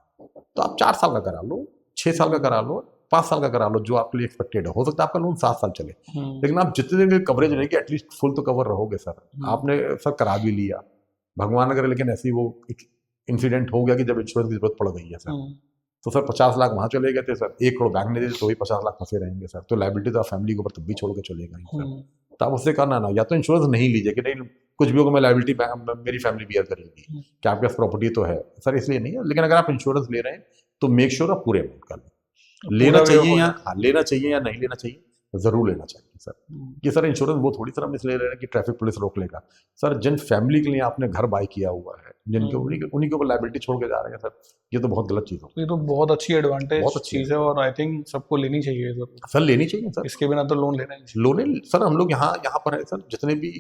तो आप 4 साल का करा लो, 6 साल का करा लो, 5 साल का करा लो, जो आपके लिए एक्सपेक्टेड है। हो सकता है आपका लोन 7 साल चले, लेकिन आप जितने दिन कवरेज रहेगी एटलीस्ट फुल तो कवर रहोगे सर। आपने सर करा भी लिया, भगवान अगर लेकिन ऐसी वो इंसिडेंट हो गया कि जब इंश्योरेंस की जरूरत पड़ गई है सर, तो सर 50 लाख वहां चले गए थे सर, 1 करोड़ बैंक ने दे दिए तो भी 50 लाख फंसे रहेंगे सर। तो लाइबिलिटी तो फैमिली के ऊपर तब भी छोड़ के चलेगा ही सर। तो आप उससे करना ना, या तो इंश्योरेंस नहीं लीजिए कि नहीं कुछ भी होगा मैं लाइबिलिटी मेरी फैमिली बियर करेगी कि आपके पास प्रॉपर्टी तो है सर, इसलिए नहीं है। लेकिन अगर आप इंश्योरेंस ले रहे हैं तो मेक श्योर आप पूरे अमाउंट का लें। लेना चाहिए या हाँ लेना चाहिए या नहीं लेना चाहिए, जरूर लेना चाहिए सर। कि सर इंश्योरेंस वो थोड़ी तरह हम इसलिए ले रहे हैं कि ट्रैफिक पुलिस रोक लेगा सर। जिन फैमिली के लिए आपने घर बाय किया हुआ है, जिनके उन्हीं के ऊपर लाइबिलिटी छोड़ के जा रहे हैं सर, ये तो बहुत गलत चीज होगी। ये तो बहुत अच्छी एडवांटेज बहुत अच्छी चीज है और आई थिंक सबको लेनी चाहिए सर, लेनी चाहिए सर। इसके बिना तो लोन लेना नहीं लोने सर हम लोग यहाँ यहाँ पर है सर, जितने भी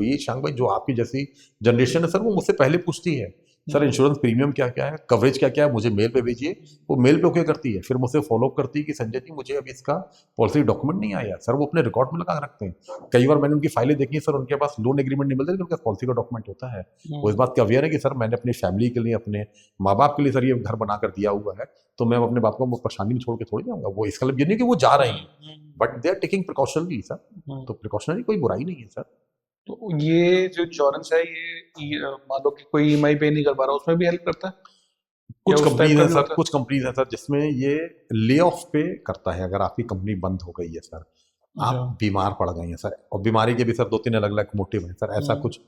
ये शांग भाई जो आपकी जैसी जनरेशन है सर, वो मुझसे पहले पूछती है सर इंश्योरेंस प्रीमियम क्या क्या है, कवरेज क्या क्या है, मुझे मेल पे भेजिए। वो मेल पे ओके करती है, फिर मुझसे फॉलोअप करती है कि संजय जी मुझे अभी इसका पॉलिसी डॉक्यूमेंट नहीं आया सर। वो अपने रिकॉर्ड में लगा के रखते हैं। कई बार मैंने उनकी फाइलें देखी है सर, उनके पास लोन एग्रीमेंट नहीं मिलता लेकिन उनके पॉलिसी का डॉक्यूमेंट होता है। वो इस बात का अवेयर है कि सर मैंने अपनी फैमिली के लिए, अपने माँ बाप के लिए सर ये घर बनाकर दिया हुआ है, तो मैं अपने बाप को परेशानी में छोड़ के थोड़ी जाऊंगा। वो इसका मतलब ये नहीं कि वो जा रहे हैं, but they are taking precautionary sir. तो प्रिकॉशनरी कोई बुराई नहीं है सर। तो ये जो इंश्योरेंस है ये मान लो कि कोई ईएमआई पे नहीं कर पा रहा उसमें भी हेल्प करता है या कुछ उस टाइप कंपनीज का हैं भी सर, होता कुछ कंपनीज हैं सर जिसमें ये ले ऑफ पे करता है। अगर आपकी कंपनी बंद हो गई है सर, आप बीमार पड़ गए हैं सर, और बीमारी के भी सर 2-3 अलग अलग मोटिव हैं सर। ऐसा कुछ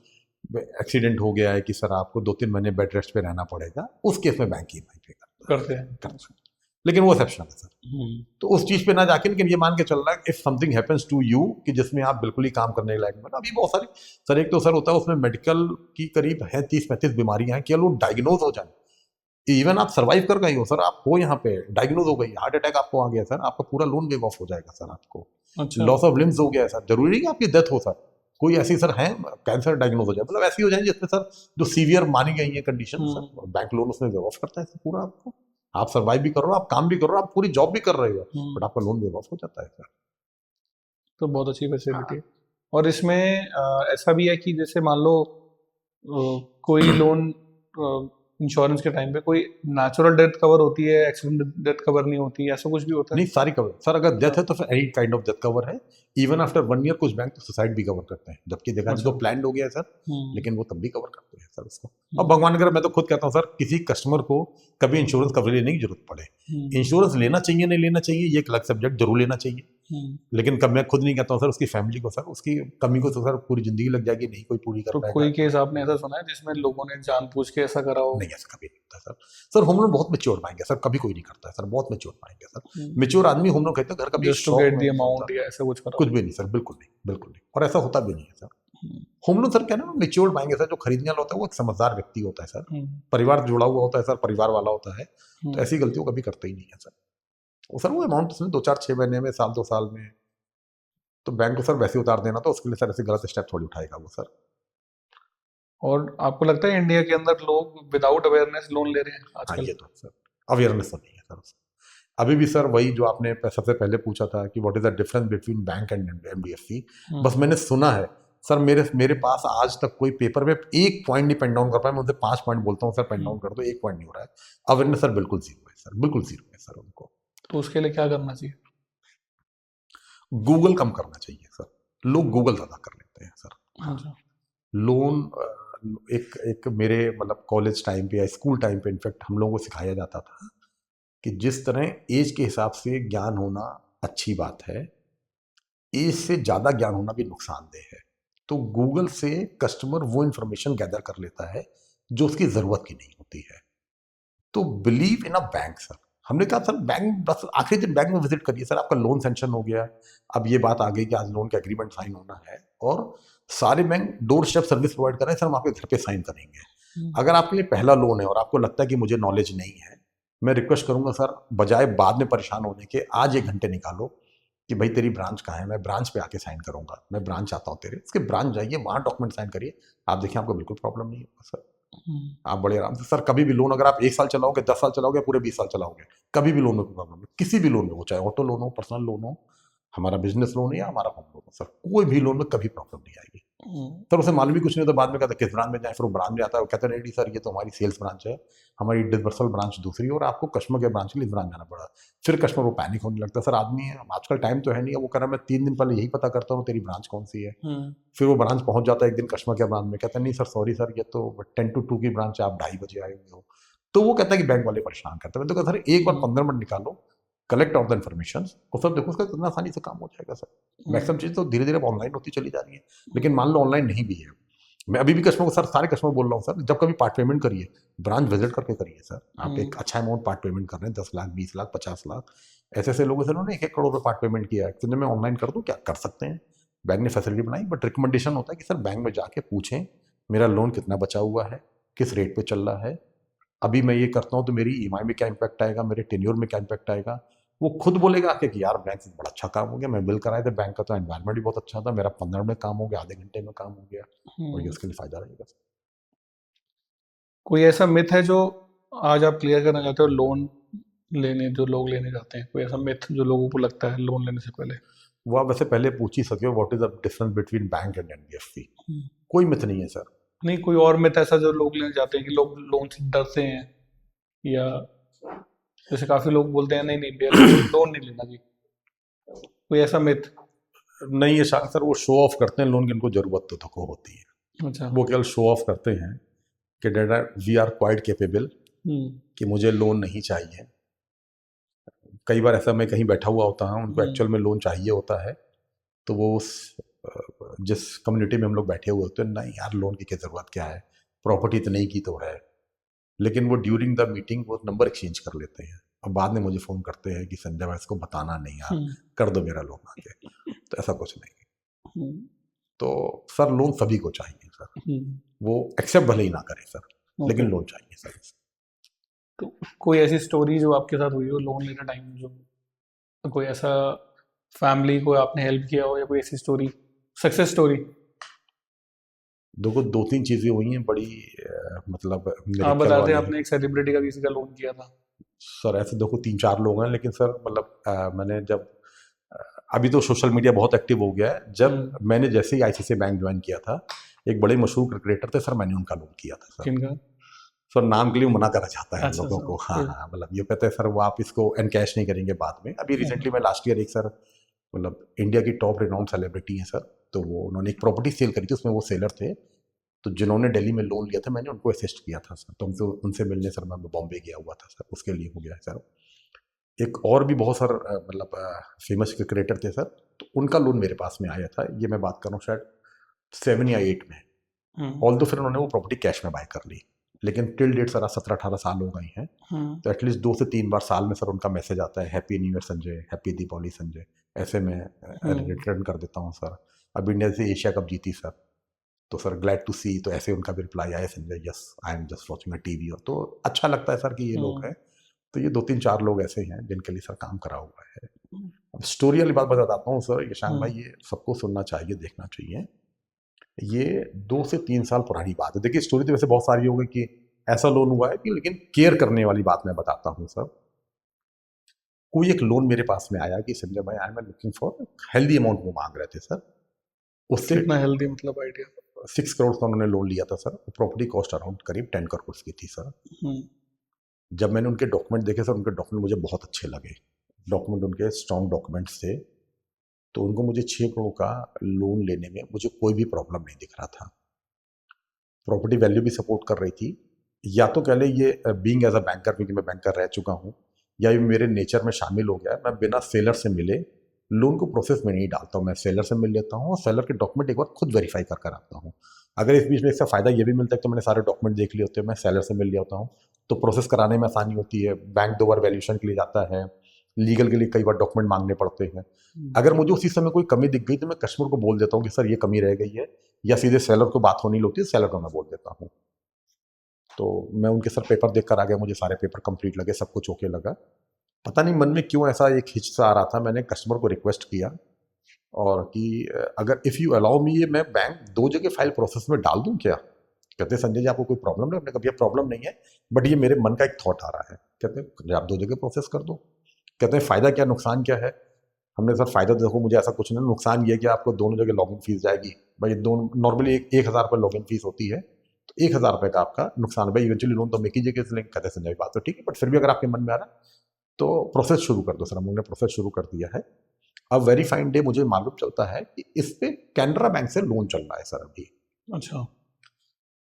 एक्सीडेंट हो गया है कि सर आपको 2-3 महीने बेड रेस्ट पे रहना पड़ेगा, उस केस में बैंक ईएमआई पे करते हैं लेकिन वो एक्सेप्शन है सर। तो उस चीज पे ना जाके, लेकिन ये मान के चल रहा है if something happens to you कि जिसमें आप बिल्कुल ही काम करने लायक में, अभी बहुत सारी सर, एक तो सर होता है उसमें मेडिकल की करीब है 30-35 बीमारियां हैं, केवल वो डायग्नोज हो जाए, इवन आप सर्वाइव कर गई हो सर, आप हो यहाँ पे डायग्नोज हो गई, हार्ट अटैक आपको आ गया सर, आपका पूरा लोन वेव ऑफ हो जाएगा सर। आपको लॉस ऑफ लिम्स हो गया है सर, जरूरी नहीं कि आपकी डेथ हो सर। कोई ऐसी सर है कैंसर डायग्नोज हो जाए, मतलब ऐसी हो जाए जिसमें सर जो सीवियर मानी गई है कंडीशन सर, बैंक लोन उसमें वेव ऑफ करता है सर पूरा आपको। आप सर्वाइव भी कर रहे हो, आप काम भी कर रहे हो, आप पूरी जॉब भी कर रहे हो, बट आपका लोन वेव ऑफ हो जाता है सर। तो बहुत अच्छी फैसिलिटी है। और इसमें ऐसा भी है कि जैसे मान लो कोई लोन इंश्योरेंस के टाइम पे कोई नेचुरल डेथ कवर होती है, एक्सीडेंट डेथ कवर नहीं होती, ऐसा कुछ भी होता है? नहीं, सारी कवर सर। अगर डेथ है तो फिर any kind of death cover है। इवन आफ्टर 1 ईयर कुछ बैंक तो सुसाइड भी कवर करते हैं, जबकि देखा जाए तो प्लान हो गया है सर, लेकिन वो तब भी कवर करते हैं सर उसको। अब भगवान अगर, मैं तो खुद कहता हूँ सर, किसी कस्टमर को कभी इंश्योरेंस कवरेज लेने की जरूरत पड़े, इंश्योरेंस लेना चाहिए नहीं लेना चाहिए ये एक अलग सब्जेक्ट, जरूर लेना चाहिए। लेकिन कब मैं खुद नहीं कहता हूँ सर, उसकी फैमिली को सर, उसकी कमी को तो सर पूरी जिंदगी लग जाएगी, नहीं कोई पूरी कर तो पाएगा। कोई केस आपने ऐसा सुना है जिसमें लोगों ने जानबूझ के ऐसा करा हो? नहीं, ऐसा कभी नहीं होता सर। सर होम लोन बहुत मेच्योर पाएंगे सर, कभी कोई नहीं करता है सर, बहुत मेच्योर पाएंगे सर। मेच्योर आदमी होम लोन कहते हैं, घर कभी just to get the amount या ऐसा कुछ करा? कुछ भी नहीं सर, बिल्कुल नहीं, बिल्कुल नहीं, और ऐसा होता भी नहीं है सर। होम लोन सर क्या ना मेच्योर पाएंगे सर, जो खरीदने वाला होता है वो एक समझदार व्यक्ति होता है सर, परिवार जुड़ा हुआ होता है सर, परिवार वाला होता है, तो ऐसी गलतियों कभी करते ही नहीं है सर। सर वो अमाउंट उसने 2-4-6 महीने में, साल 2 साल में, तो बैंक को सर वैसे उतार देना, तो उसके लिए सर ऐसे गलत स्टेप थोड़ी उठाएगा वो सर। और आपको लगता है इंडिया के अंदर लोग विदाउट अवेयरनेस लोन ले रहे हैं आजकल? ये तो सर अवेयरनेस तो नहीं है सर। अभी भी सर वही जो आपने सबसे पहले पूछा था कि what is the difference between bank and NBFC, बस मैंने सुना है सर, मेरे पास आज तक कोई पेपर में एक पॉइंट नहीं पेन डाउन कर पाया। मैं उनसे 5 पॉइंट बोलता हूँ सर पेन डाउन कर दो, एक पॉइंट नहीं हो रहा है। अवेयरनेस सर बिल्कुल जीरो है सर, बिल्कुल जीरो है सर उनको। तो उसके लिए क्या करना चाहिए? गूगल कम करना चाहिए सर, लोग गूगल ज़्यादा कर लेते हैं सर। लोन एक मेरे मतलब कॉलेज टाइम पे या स्कूल टाइम पे इनफैक्ट हम लोगों को सिखाया जाता था कि जिस तरह एज के हिसाब से ज्ञान होना अच्छी बात है, एज से ज़्यादा ज्ञान होना भी नुकसानदेह है। तो गूगल से कस्टमर वो इन्फॉर्मेशन गैदर कर लेता है जो उसकी ज़रूरत की नहीं होती है। तो believe in a bank sir. हमने कहा सर बैंक बस आखिरी दिन बैंक में विजिट करिए सर, आपका लोन सेंक्शन हो गया। अब ये बात आ गई कि आज लोन का एग्रीमेंट साइन होना है और सारे bank door step service provide कर रहे हैं सर, हम आपके घर पे साइन करेंगे। अगर आपके लिए पहला लोन है और आपको लगता है कि मुझे नॉलेज नहीं है, मैं रिक्वेस्ट करूंगा सर, बजाय बाद में परेशान होने के आज 1 घंटे निकालो कि भाई तेरी ब्रांच कहाँ है, मैं ब्रांच पे आके साइन करूंगा, मैं ब्रांच आता हूँ तेरे, उसके ब्रांच जाइए, वहाँ डॉक्यूमेंट साइन करिए, आप देखिए आपको बिल्कुल प्रॉब्लम नहीं होगा सर। आप बड़े आराम से सर, कभी भी लोन अगर आप 1 साल चलाओगे, 10 साल चलाओगे, पूरे 20 साल चलाओगे, कभी भी लोन में कोई प्रॉब्लम नहीं, किसी भी लोन में हो, चाहे ऑटो लोन हो, पर्सनल लोन हो, हमारा बिजनेस लोन है या हमारा होम लोन हो सर, कोई भी लोन में कभी प्रॉब्लम नहीं आएगी। सर उसे मालूम भी कुछ नहीं होता, बाद में कहता किस ब्रांच में जाए, फिर वो ब्रांच में आता है, वो कहते नहीं सर ये तो हमारी सेल्स ब्रांच है, हमारी डिसबर्सल ब्रांच दूसरी है और आपको कस्टमर के ब्रांच के लिए इस ब्रांच जाना पड़ा। फिर कस्टमर वो पैनिक होने लगता है, सर आदमी है आजकल टाइम तो है नहीं है, वो कह रहा है मैं 3 दिन पहले यही पता करता हूँ तेरी ब्रांच कौन सी है। फिर वो ब्रांच पहुंच जाता है एक दिन कस्टमर के ब्रांच में, कहता है नहीं सर सॉरी सर ये तो 10 to 2 की ब्रांच है, आप 2:30 बजे आए हुए हो। तो वो कहता है कि बैंक वाले परेशान करते हैं। मैं तो कहता सर एक बार 15 मिनट निकालो, कलेक्ट ऑल द इन्फॉर्मेशन और सर देखो उसका कितना आसानी से काम हो जाएगा सर। मैक्सिमम चीज़ तो धीरे धीरे ऑनलाइन होती चली जा रही है, लेकिन मान लो ऑनलाइन नहीं भी है, मैं अभी भी कस्टमर को सर, सारे कस्टमर बोल रहा हूँ सर, जब कभी पार्ट पेमेंट करिए ब्रांच विजिट करके करिए सर। आप एक अच्छा अमाउंट पार्ट पेमेंट कर रहे हैं, 10 लाख 20 लाख 50 लाख, ऐसे ऐसे लोगों से उन्होंने 1-1 करोड़ रुपये पार्ट पेमेंट किया है, तो मैं ऑनलाइन कर दूँ क्या, कर सकते हैं, बैंक ने फैसिलिटी बनाई। बट रिकमेंडेशन होता है कि सर बैंक में जाके पूछें मेरा लोन कितना बचा हुआ है, किस रेट पे चल रहा है, अभी मैं ये करता हूँ तो मेरी ईएमआई में क्या इम्पैक्ट आएगा, मेरे टेन्योर में क्या इम्पैक्ट आएगा। वो खुद बोलेगा आके कि यार बैंक से बड़ा अच्छा काम हो गया, मैं बिल कराए थे बैंक का तो एनवायरमेंट भी बहुत अच्छा था, मेरा 15 में काम हो गया, आधे घंटे में काम हो गया, और ये उसके लिए फायदा रहेगा। कोई ऐसा मिथ है जो आज आप क्लियर करना चाहते हो, लोन लेने जो लोग लेने जाते हैं, कोई ऐसा मिथ जो लोगों को लगता है लोन लेने से पहले? वो आप वैसे पहले पूछ ही सके, what is the difference between bank and NBFC. कोई मिथ नहीं है सर। नहीं, कोई और मिथ ऐसा जो लोग लेने जाते हैं कि लोग लोन से डरते हैं, या जैसे काफी लोग बोलते हैं नहीं नहीं भैया लोन नहीं लेना जी, कोई ऐसा मिथ? नहीं है शायद सर, वो शो ऑफ करते हैं लोन की, उनको जरूरत तो देखो होती है, अच्छा। वो केवल शो ऑफ करते हैं कि data we are quite capable, कि मुझे लोन नहीं चाहिए। कई बार ऐसा मैं कहीं बैठा हुआ होता हूँ, उनको एक्चुअल में लोन चाहिए होता है, तो वो उस जिस कम्युनिटी में हम लोग बैठे हुए होते हैं, नहीं यार लोन की क्या ज़रूरत, क्या है, प्रॉपर्टी तो नहीं की तो है, लेकिन वो ड्यूरिंग द मीटिंग वो नंबर एक्सचेंज कर लेते हैं और बाद में मुझे फ़ोन करते हैं कि संजय भाई इसको बताना नहीं यार, कर दो मेरा लोन आके। तो ऐसा कुछ नहीं। तो सर लोन सभी को चाहिए सर, वो एक्सेप्ट भले ही ना करें सर, लेकिन लोन चाहिए सर। तो कोई ऐसी स्टोरी जो आपके साथ हुई हो लोन लेने टाइम, जो कोई ऐसा फैमिली को आपने हेल्प किया हो, या कोई ऐसी स्टोरी, सक्सेस स्टोरी? देखो 2-3 चीज़ें हुई हैं बड़ी, मतलब आप मिरेकल बता रहे थे वाली। आपने एक सेलिब्रिटी का किसी का लोन किया था। सर ऐसे देखो 3-4 लोग हैं, लेकिन सर मतलब मैंने जब अभी तो सोशल मीडिया बहुत एक्टिव हो गया है, जब मैंने जैसे ही आईसीआईसीआई बैंक ज्वाइन किया था, एक बड़े मशहूर क्रिकेटर थे सर, मैंने उनका लोन किया था सर। किनका? सर नाम के लिए मना करा जाता है अच्छा लोगों अच्छा, को, हाँ फिर? हाँ, मतलब ये कहते हैं सर वो आप इसको एनकैश नहीं करेंगे बाद में। अभी रिसेंटली मैं लास्ट ईयर एक सर, मतलब इंडिया की टॉप रिनाउंड सेलिब्रिटी है सर, तो वो उन्होंने एक प्रॉपर्टी सेल करी थी, उसमें वो सेलर थे, तो जिन्होंने दिल्ली में लोन लिया था मैंने उनको असिस्ट किया था सर, तो हमसे उनसे मिलने सर मैं बॉम्बे गया हुआ था सर, उसके लिए हो गया है सर। एक और भी बहुत सर मतलब फेमस क्रिकेटर थे सर, तो उनका लोन मेरे पास में आया था, ये मैं बात कर रहा हूँ शायद 7 या 8 में। ऑल तो फिर उन्होंने वो प्रॉपर्टी कैश में बाय कर ली, लेकिन टिल डेट सर 17-18 साल हो गई हैं, तो एटलीस्ट 2 से 3 बार साल में सर उनका मैसेज आता है, happy new year Sanjay, happy Deepawali Sanjay, ऐसे में रिटर्न कर देता हूँ सर। अब इंडिया से एशिया कप जीती सर, तो सर ग्लैड टू सी, तो ऐसे उनका भी रिप्लाई आया, Sanjay yes I am just watching a TV, और तो अच्छा लगता है सर कि ये लोग हैं। तो ये 2-3-4 लोग ऐसे हैं जिनके लिए सर काम करा हुआ है। अब स्टोरी वाली बात बताता हूँ सर, यशांक भाई ये सबको सुनना चाहिए, देखना चाहिए। ये 2 से 3 साल पुरानी बात है। देखिए स्टोरी तो वैसे बहुत सारी हो गई कि ऐसा लोन हुआ है कि, लेकिन केयर करने वाली बात मैं बताता हूँ सर। कोई एक लोन मेरे पास में आया कि संजय भाई I am looking for healthy amount, वो मांग रहे थे सर। उससे कितना हेल्दी, मतलब आइडिया? 6 करोड़ का उन्होंने लोन लिया था सर, प्रॉपर्टी कॉस्ट अराउंड करीब 10 करोड़ की थी सर। जब मैंने उनके डॉक्यूमेंट देखे सर, उनके डॉक्यूमेंट मुझे बहुत अच्छे लगे, डॉक्यूमेंट उनके स्ट्रॉन्ग डॉक्यूमेंट्स थे, तो उनको मुझे 6 करोड़ का लोन लेने में मुझे कोई भी प्रॉब्लम नहीं दिख रहा था। प्रॉपर्टी वैल्यू भी सपोर्ट कर रही थी, या तो कह ले ये बीइंग एज अ बैंकर, क्योंकि मैं बैंकर रह चुका हूँ, या ये मेरे नेचर में शामिल हो गया है, मैं बिना सेलर से मिले लोन को प्रोसेस में नहीं डालता हूँ, मैं सेलर से मिल लेता हूँ और सेलर के डॉक्यूमेंट एक बार खुद वेरीफाई कर कर आता हूँ। अगर इस बीच में इसका फ़ायदा ये भी मिलता है तो मैंने सारे डॉक्यूमेंट देख लिए होते हैं, मैं सेलर से मिल लिया होता हूँ, तो प्रोसेस कराने में आसानी होती है। बैंक 2 बार वैल्यूएशन के लिए जाता है, लीगल के लिए कई बार डॉक्यूमेंट मांगने पड़ते हैं। अगर मुझे उसी समय कोई कमी दिख गई तो मैं कस्टमर को बोल देता हूँ कि सर ये कमी रह गई है, या सीधे सेलर को बात होनी होती है, सेलर को मैं बोल देता हूँ। तो मैं उनके सर पेपर देख कर आ गया, मुझे सारे पेपर कंप्लीट लगे, सब कुछ ओके लगा। पता नहीं मन में क्यों ऐसा एक हिचसा आ रहा था, मैंने कस्टमर को रिक्वेस्ट किया और कि अगर इफ़ यू अलाउ मी, ये मैं बैंक 2 जगह फाइल प्रोसेस में डाल दूं क्या? कहते हैं संजय जी आपको कोई प्रॉब्लम नहीं? हमने कहा भैया प्रॉब्लम नहीं है, बट ये मेरे मन का एक थॉट आ रहा है। कहते हैं आप 2 जगह प्रोसेस कर दो। कहते हैं फ़ायदा क्या, नुकसान क्या है? हमने सर फ़ायदा देखो मुझे ऐसा कुछ नहीं, नुकसान ये है कि आपको दोनों जगह लॉगिन फीस जाएगी। भाई दोनों नॉर्मली 1,000 रुपये लॉगिन फीस होती है, तो 1,000 रुपये का आपका नुकसान है। भाई इवेंचुअली लोन तो हम एक ही जगह से लेंगे। कहते हैं संजय बात तो ठीक है, बट फिर भी अगर आपके मन में आ रहा है तो प्रोसेस शुरू कर दो। सर हम लोगों ने प्रोसेस शुरू कर दिया है। अब वेरी फाइन डे मुझे मालूम चलता है कि इस पे कैनरा बैंक से लोन चल रहा है सर अभी। अच्छा।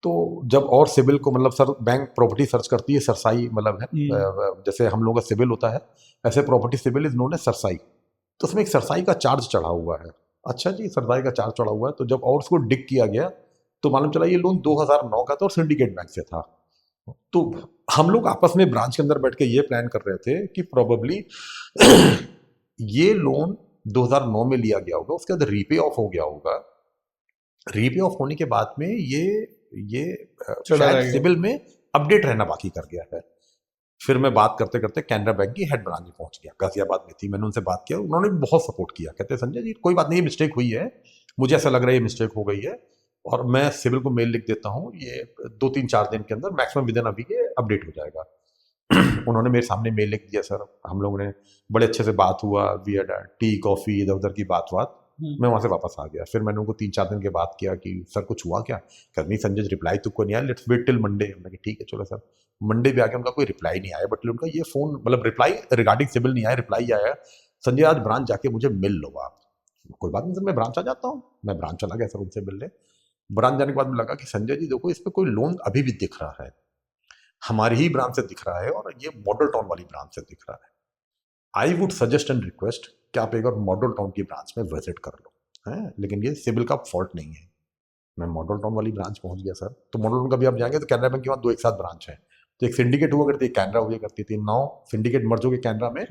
तो जब और सिविल को मतलब सर बैंक प्रॉपर्टी सर्च करती है, सरसाई मतलब है, जैसे हम लोगों का सिविल होता है ऐसे प्रॉपर्टी सिविल इज नोन है सरसाई। तो उसमें एक सरसाई का चार्ज चढ़ा हुआ है। अच्छा जी, सरसाई का चार्ज चढ़ा हुआ है। तो जब और उसको डिग किया गया तो मालूम चला ये लोन 2009 का था और सिंडिकेट बैंक से था। तो हम लोग आपस में ब्रांच के अंदर बैठ के ये प्लान कर रहे थे कि प्रोबेबली ये लोन 2009 में लिया गया होगा, उसके बाद रीपे ऑफ हो गया होगा। रीपे ऑफ होने के बाद में ये चला शायद जाएगा। सिविल में अपडेट रहना बाकी कर गया है। फिर मैं बात करते करते कैनरा बैंक की हेड ब्रांच में पहुंच गया, गाजियाबाद में थी। मैंने उनसे बात किया, उन्होंने भी बहुत सपोर्ट किया। कहते संजय जी कोई बात नहीं, ये मिस्टेक हुई है, मुझे ऐसा लग रहा है ये मिस्टेक हो गई है और मैं सिविल को मेल लिख देता हूँ, ये 2-3-4 दिन के अंदर मैक्सिमम विद इन अभी ये अपडेट हो जाएगा। उन्होंने मेरे सामने मेल लिख दिया सर, हम लोगों ने बड़े अच्छे से बात हुआ, वी हैड टी कॉफ़ी इधर उधर की बात। मैं वहाँ से वापस आ गया। फिर मैंने उनको 3-4 दिन के बाद किया कि सर कुछ हुआ क्या? कहते नहीं संजय रिप्लाई तो कोई नहीं आया, लेट्स वेट टिल मंडे। मैंने कहा ठीक है चलो सर। मंडे भी आ गया, उनका कोई रिप्लाई नहीं आया, बट उनका ये फ़ोन मतलब रिप्लाई रिगार्डिंग सिविल नहीं आया, रिप्लाई आया संजय आज ब्रांच जाके मुझे मिल लो आप। कोई बात नहीं सर, मैं ब्रांच आ जाता हूँ। मैं ब्रांच चला गया सर उनसे मिलने। ब्रांच जाने के बाद में लगा कि संजय जी देखो इस पर कोई लोन अभी भी दिख रहा है, हमारी ही ब्रांच से दिख रहा है और ये मॉडल टाउन वाली ब्रांच से दिख रहा है। I would suggest and request कि आप एक बार मॉडल टाउन की ब्रांच में विजिट कर लो है, लेकिन ये सिविल का फॉल्ट नहीं है। मैं मॉडल टाउन वाली ब्रांच पहुंच गया सर। तो मॉडल टाउन का भी आप जाएंगे तो कैनरा बैंक के वहाँ 2 एक साथ ब्रांच है। तो एक सिंडिकेट हुआ करती है, कैनरा हुआ करती थी। नाउ सिंडिकेट मर्ज हो गई कैनरा में,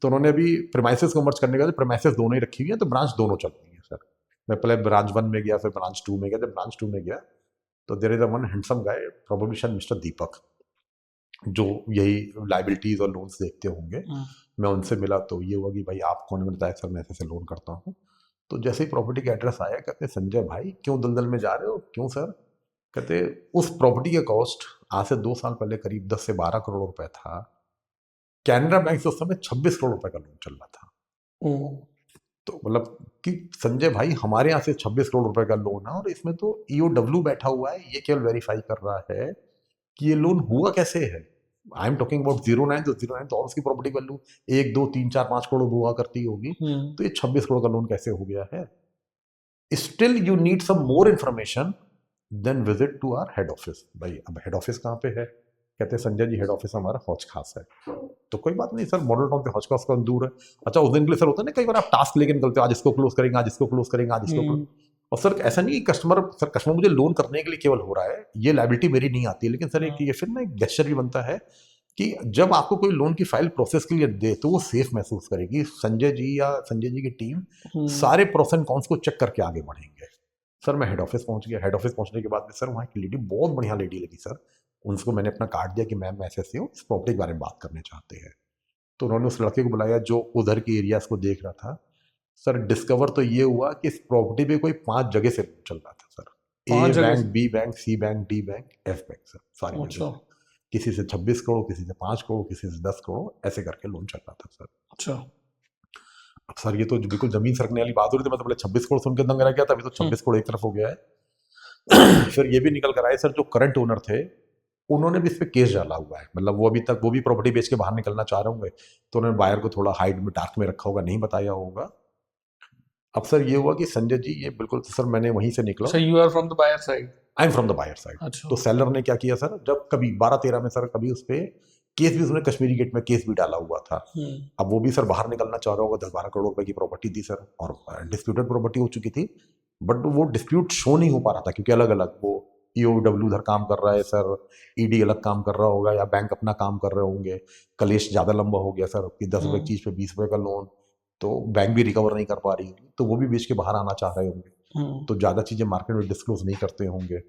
तो उन्होंने अभी प्रीमाइसेस को मर्ज करने का, प्रीमाइसेस दोनों ही रखी हुई है, तो ब्रांच दोनों चल रही है सर। मैं पहले ब्रांच 1 में गया, फिर ब्रांच 2 में गया। जब ब्रांच 2 में गया तो there is a one handsome guy, probably शायद मिस्टर दीपक, जो यही लाइबिलिटीज और लोन्स देखते होंगे। मैं उनसे मिला तो ये हुआ कि भाई आप कौन? मैंने बताया सर मैं ऐसे लोन करता हूँ। तो जैसे ही प्रॉपर्टी का एड्रेस आया, कहते संजय भाई क्यों दलदल में जा रहे हो? क्यों सर? कहते उस प्रॉपर्टी का कॉस्ट आज से 2 साल पहले करीब 10 से 12 करोड़ रुपए था। कैनरा बैंक से उस समय 26 करोड़ रुपए का लोन चल रहा था। तो मतलब कि संजय भाई हमारे यहाँ से 26 करोड़ रुपए का लोन है और इसमें तो ईओडब्ल्यू बैठा हुआ है, ये केवल वेरीफाई कर रहा है कि ये लोन हुआ कैसे है। आई एम टॉकिंग अबाउट 09, तो 09 तो उसकी प्रॉपर्टी वैल्यू 1, 2, 3, 4, 5 करोड़ हुआ करती होगी। तो ये 26 करोड़ का लोन कैसे हो गया है? Still you need some more information then visit to our head office. भाई अब हेड ऑफिस कहाँ पे है? कहते हैं संजय जी हेड ऑफिस हमारा हौज खास है। तो कोई बात नहीं सर, मॉडल टाउन से हौज खास का दूर है। अच्छा उस दिन के लिए सर होता है ना, कई बार आप टास्क लेके निकलते हो, आज इसको क्लोज करेंगे, आज इसको क्लोज करेंगे, आज इसको क्लोज। और सर ऐसा नहीं कि कस्टमर मुझे लोन करने के लिए केवल हो रहा है, ये लायबिलिटी मेरी नहीं आती है, लेकिन सर एक ये फिर ना एक गेस्चर भी बनता है कि जब आपको कोई लोन की फाइल प्रोसेस के लिए दे तो वो सेफ महसूस करेगी। संजय जी या संजय जी की टीम सारे प्रोस एंड कॉन्स को चेक करके आगे बढ़ेंगे। सर मैं हेड ऑफिस पहुंच गया। हेड ऑफिस पहुंचने के बाद में सर वहाँ एक लेडी, बहुत बढ़िया लेडी लगी सर। उनको मैंने अपना कार्ड दिया कि मैम मैं ऐसे हूँ, इस प्रॉपर्टी के बारे में बात करने चाहते हैं। तो उन्होंने उस लड़के को बुलाया जो उधर की एरियाज को देख रहा था। सर डिस्कवर तो ये हुआ कि इस प्रॉपर्टी पे कोई 5 जगह से चल रहा था सर। 5 ए जगह बैंक, से? B bank, C bank, D bank, F bank sir, सारी जगह अच्छा। से। किसी से 26 करोड़, किसी से 5 करोड़, किसी से 10 करोड़, ऐसे करके लोन चल रहा था सर। अच्छा। अब सर ये तो बिल्कुल जमीन सरकने वाली बात हो रही थी। मतलब 26 करोड़ सुन के दंग रह गया था, अभी तो 26 करोड़ एक तरफ हो गया है। फिर ये भी निकल कर आए सर, जो करंट ओनर थे उन्होंने भी इस पे केस डाला हुआ है। मतलब वो अभी तक वो भी प्रॉपर्टी बेच के बाहर निकलना चाह रहे होंगे, तो उन्होंने बायर को थोड़ा हाइड में, डार्क में रखा होगा, नहीं बताया होगा। अब सर ये हुआ कि संजय जी ये बिल्कुल, तो सर मैंने वहीं से निकला। अच्छा, you are from the buyer side? I am from the buyer side. अच्छा। तो सेलर ने क्या किया सर, जब कभी 12-13 में सर कभी उस पर केस भी उसने कश्मीरी गेट में केस भी डाला हुआ था। अब वो भी सर बाहर निकलना चाह रहा होगा, 10-12 करोड़ रुपए की प्रॉपर्टी थी सर, और डिस्प्यूटेड प्रॉपर्टी हो चुकी थी, बट वो डिस्प्यूट शो नहीं हो पा रहा था क्योंकि अलग अलग वो ईओडब्ल्यू उधर काम कर रहा है सर, ईडी अलग काम कर रहा होगा, या बैंक अपना काम कर रहे होंगे, कलेश ज़्यादा लंबा हो गया सर कि 10 रुपए की चीज़ पे 20 रुपए का लोन, तो बैंक भी रिकवर नहीं कर पा रही होगी, तो वो भी बेच के बाहर आना चाह रहे होंगे, तो ज़्यादा चीज़ें मार्केट में डिस्क्लोज नहीं करते होंगे।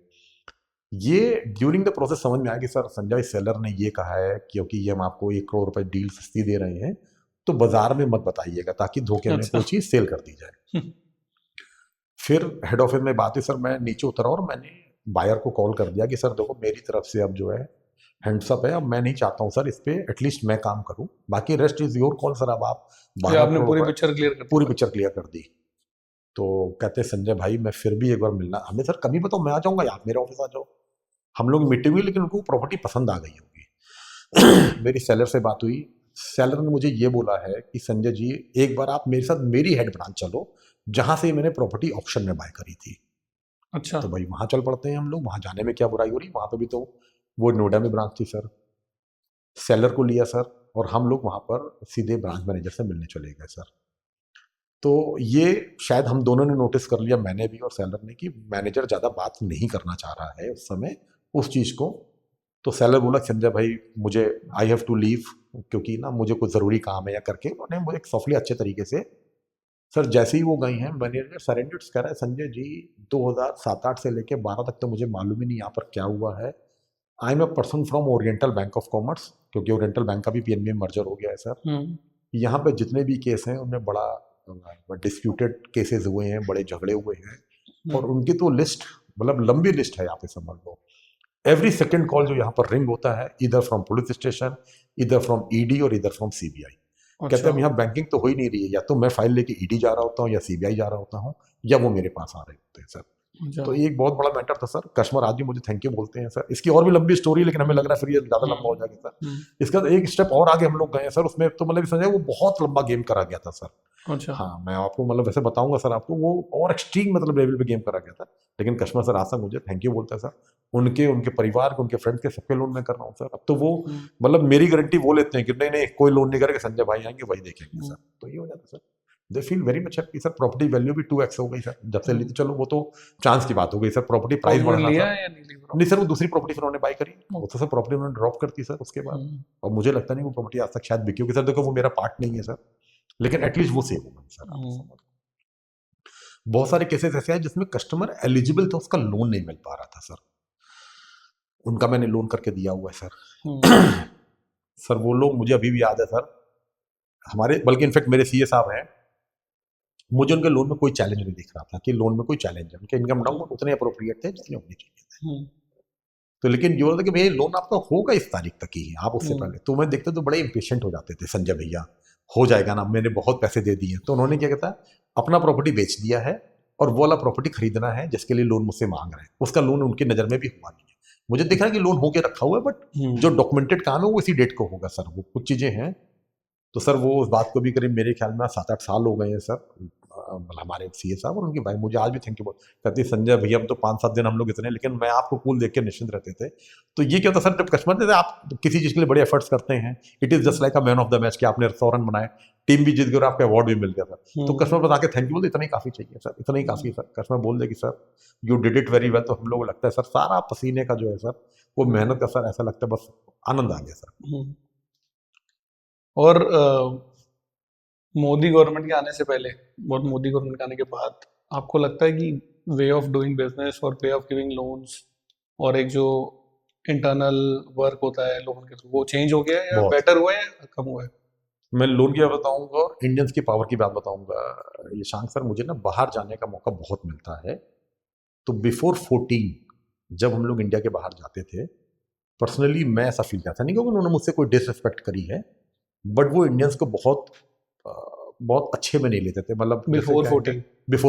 ये ड्यूरिंग द प्रोसेस समझ में आया कि सर संजय सेलर ने ये कहा है क्योंकि ये हम आपको 1 करोड़ रुपए डील सस्ती दे रहे हैं, तो बाजार में मत बताइएगा ताकि धोखे में कोई चीज़ सेल कर दी जाए। फिर हेड ऑफिस में बात हुई सर, मैं नीचे उतरा और मैंने बायर को कॉल कर दिया कि सर देखो मेरी तरफ से अब जो है हैंड्स अप है, अब मैं नहीं चाहता हूँ सर इस पे एटलीस्ट मैं काम करूँ, बाकी rest is your call sir. अब आप आपने पूरी पिक्चर क्लियर कर पूरी पिक्चर क्लियर कर दी। तो कहते संजय भाई मैं फिर भी एक बार मिलना, हमें सर कभी बताओ, मैं आ जाऊंगा या आप मेरे ऑफिस आ जाओ। हम लोग मीटिंग हुई लेकिन उनको प्रॉपर्टी पसंद आ गई होगी। मेरी सेलर से बात हुई, सेलर ने मुझे ये बोला है कि संजय जी एक बार आप मेरे साथ मेरी हेड ब्रांच चलो जहां से मैंने प्रॉपर्टी ऑप्शन में बाय करी थी। अच्छा। तो भाई वहां चल पड़ते हैं हम लोग, वहां जाने में क्या बुराई हो रही, वहां पे भी तो वो नोएडा में ब्रांच थी सर। सेलर को लिया सर और हम लोग वहां पर सीधे ब्रांच मैनेजर से मिलने चले गए सर। तो ये शायद हम दोनों ने नोटिस कर लिया, मैंने भी और सेलर ने, कि मैनेजर ज़्यादा बात नहीं करना चाह रहा है उस समय उस चीज़ को। तो सेलर बोला संजय भाई मुझे आई हैव टू लीव क्योंकि ना मुझे कुछ ज़रूरी काम है या करके उन्होंने मुझे सॉफ्टली अच्छे तरीके से, सर जैसे ही वो गई हैं मैनेजर सरेंडर्स कह रहा है संजय जी 2007-8 से लेके 12 तक तो मुझे मालूम ही नहीं यहाँ पर क्या हुआ है। I am a person from Oriental Bank of Commerce, क्योंकि ओरिएंटल बैंक का भी पीएनबी में मर्जर हो गया है सर। यहाँ पे जितने भी केस हैं उनमें बड़ा डिस्प्यूटेड केसेस हुए हैं, बड़े झगड़े हुए हैं, और उनकी तो लिस्ट मतलब लंबी लिस्ट है यहाँ पे, समझ लो। एवरी सेकंड कॉल जो यहाँ पर रिंग होता है इधर फ्रॉम पुलिस स्टेशन, इधर फ्रॉम ईडी और इधर फ्रॉम सीबीआई। कहते हैं यहाँ बैंकिंग तो हो ही नहीं रही है, या तो मैं फाइल लेके ईडी जा रहा होता हूँ या सीबीआई जा रहा होता हूँ, या वो मेरे पास आ रहे होते हैं सर। तो ये एक बहुत बड़ा मैटर था सर। कस्टमर आज भी मुझे थैंक यू बोलते हैं सर। इसकी और भी लंबी स्टोरी, लेकिन हमें लग रहा है फिर ये ज्यादा लंबा हो जाएगा सर। इसका एक स्टेप और आगे हम लोग गए सर, उसमें तो मतलब समझे वो बहुत लंबा गेम करा गया था सर। अच्छा। हाँ मैं आपको मतलब वैसे बताऊंगा सर आपको, वो और एक्सट्रीम मतलब लेवल पे गेम करा गया था, लेकिन कस्टमर सर आज तक मुझे थैंक यू बोलता है सर। उनके परिवार के, उनके फ्रेंड्स के सबके लोन मैं कर रहा हूँ सर। अब तो वो मतलब मेरी गारंटी वो लेते हैं कि नहीं नहीं कोई लोन नहीं करेगा, संजय भाई आएंगे वही देखेंगे सर। तो ये हो जाता है sir. They feel very much happy sir. Property value भी 2x हो गई सर जब से ली थी। चलो वो तो चांस की बात हो गई सर, प्रॉपर्टी प्राइस बढ़ना था। नहीं सर वो दूसरी प्रॉपर्टी फिर उन्होंने बाय करी, वो तो सर प्रॉपर्टी उन्होंने ड्रॉप कर दी सर उसके बाद। और मुझे लगता नहीं वो प्रॉपर्टी आज तक शायद बिकी होगी सर। देखो वो मेरा पार्ट नहीं है सर, लेकिन एटलीस्ट वो सेव हो गई सर। बहुत सारे केसेस ऐसे हैं जिसमें कस्टमर एलिजिबल था, उसका लोन नहीं मिल पा रहा था सर, उनका मैंने लोन करके दिया हुआ है सर। सर वो लोग मुझे अभी भी याद है सर, हमारे बल्कि इनफैक्ट मेरे सीए साहब हैं, मुझे उनके लोन में कोई चैलेंज नहीं दिख रहा था कि लोन में कोई चैलेंज है। उनके इनकम डाउन उतने अप्रोप्रिएट थे जितने होने चाहिए थे। तो लेकिन ये होता कि भैया लोन आपका होगा इस तारीख तक ही, आप उससे पहले तो मैं देखते तो बड़े इम्पेशेंट हो जाते थे, संजय भैया हो जाएगा ना, मैंने बहुत पैसे दे दिए। तो उन्होंने क्या कहता अपना प्रॉपर्टी बेच दिया है और वो वाला प्रॉपर्टी खरीदना है जिसके लिए लोन मुझसे मांग रहे हैं, उसका लोन उनकी नज़र में भी हुआ नहीं है। मुझे दिख रहा है कि लोन होके रखा हुआ है, बट जो डॉक्यूमेंटेड काम है वो इसी डेट को होगा सर। वो कुछ चीज़ें हैं तो सर वो उस बात को भी करीब मेरे ख्याल में 7-8 साल हो गए हैं सर। हमारे सीए साहब और उनकी भाई मुझे आज भी थैंक यू बोल कहती संजय भैया हम तो 5-7 दिन हम लोग इतने, लेकिन मैं आपको कूल देख के निश्चिंत रहते थे। तो ये क्या होता सर, जब कस्टमर जैसे आप किसी चीज़ के लिए बड़े एफर्ट्स करते हैं, it is just like a man of the match कि आपने 100 रन बनाए, टीम भी जीत गई और आपको अवार्ड भी मिल गया सर। तो कस्टमर बता के थैंक यू बोलते इतना ही काफ़ी चाहिए सर, इतना ही काफ़ी है सर। कस्टमर बोल दे कि sir you did it very well, तो हम लोग लगता है सर सारा पसीने का जो है सर वो मेहनत का सर ऐसा लगता है बस आनंद आ गया सर। और मोदी गवर्नमेंट के आने से पहले और मोदी गवर्नमेंट के आने के बाद आपको लगता है कि वे ऑफ डूइंग बिजनेस और वे ऑफ गिविंग लोन्स और एक जो इंटरनल वर्क होता है लोन के थ्रू वो चेंज हो गया है या बेटर हुआ है या कम हुआ है? मैं लोन की बात बताऊंगा और इंडियंस की पावर की बात बताऊंगा। ये शांत सर मुझे ना बाहर जाने का मौका बहुत मिलता है। तो बिफोर 14 जब हम लोग इंडिया के बाहर जाते थे, पर्सनली मैं ऐसा फील करता नहीं क्योंकि उन्होंने मुझसे कोई डिसरिस्पेक्ट करी है, बट वो इंडियंस को बहुत अच्छे में नहीं लेते थे। मतलब बिफोर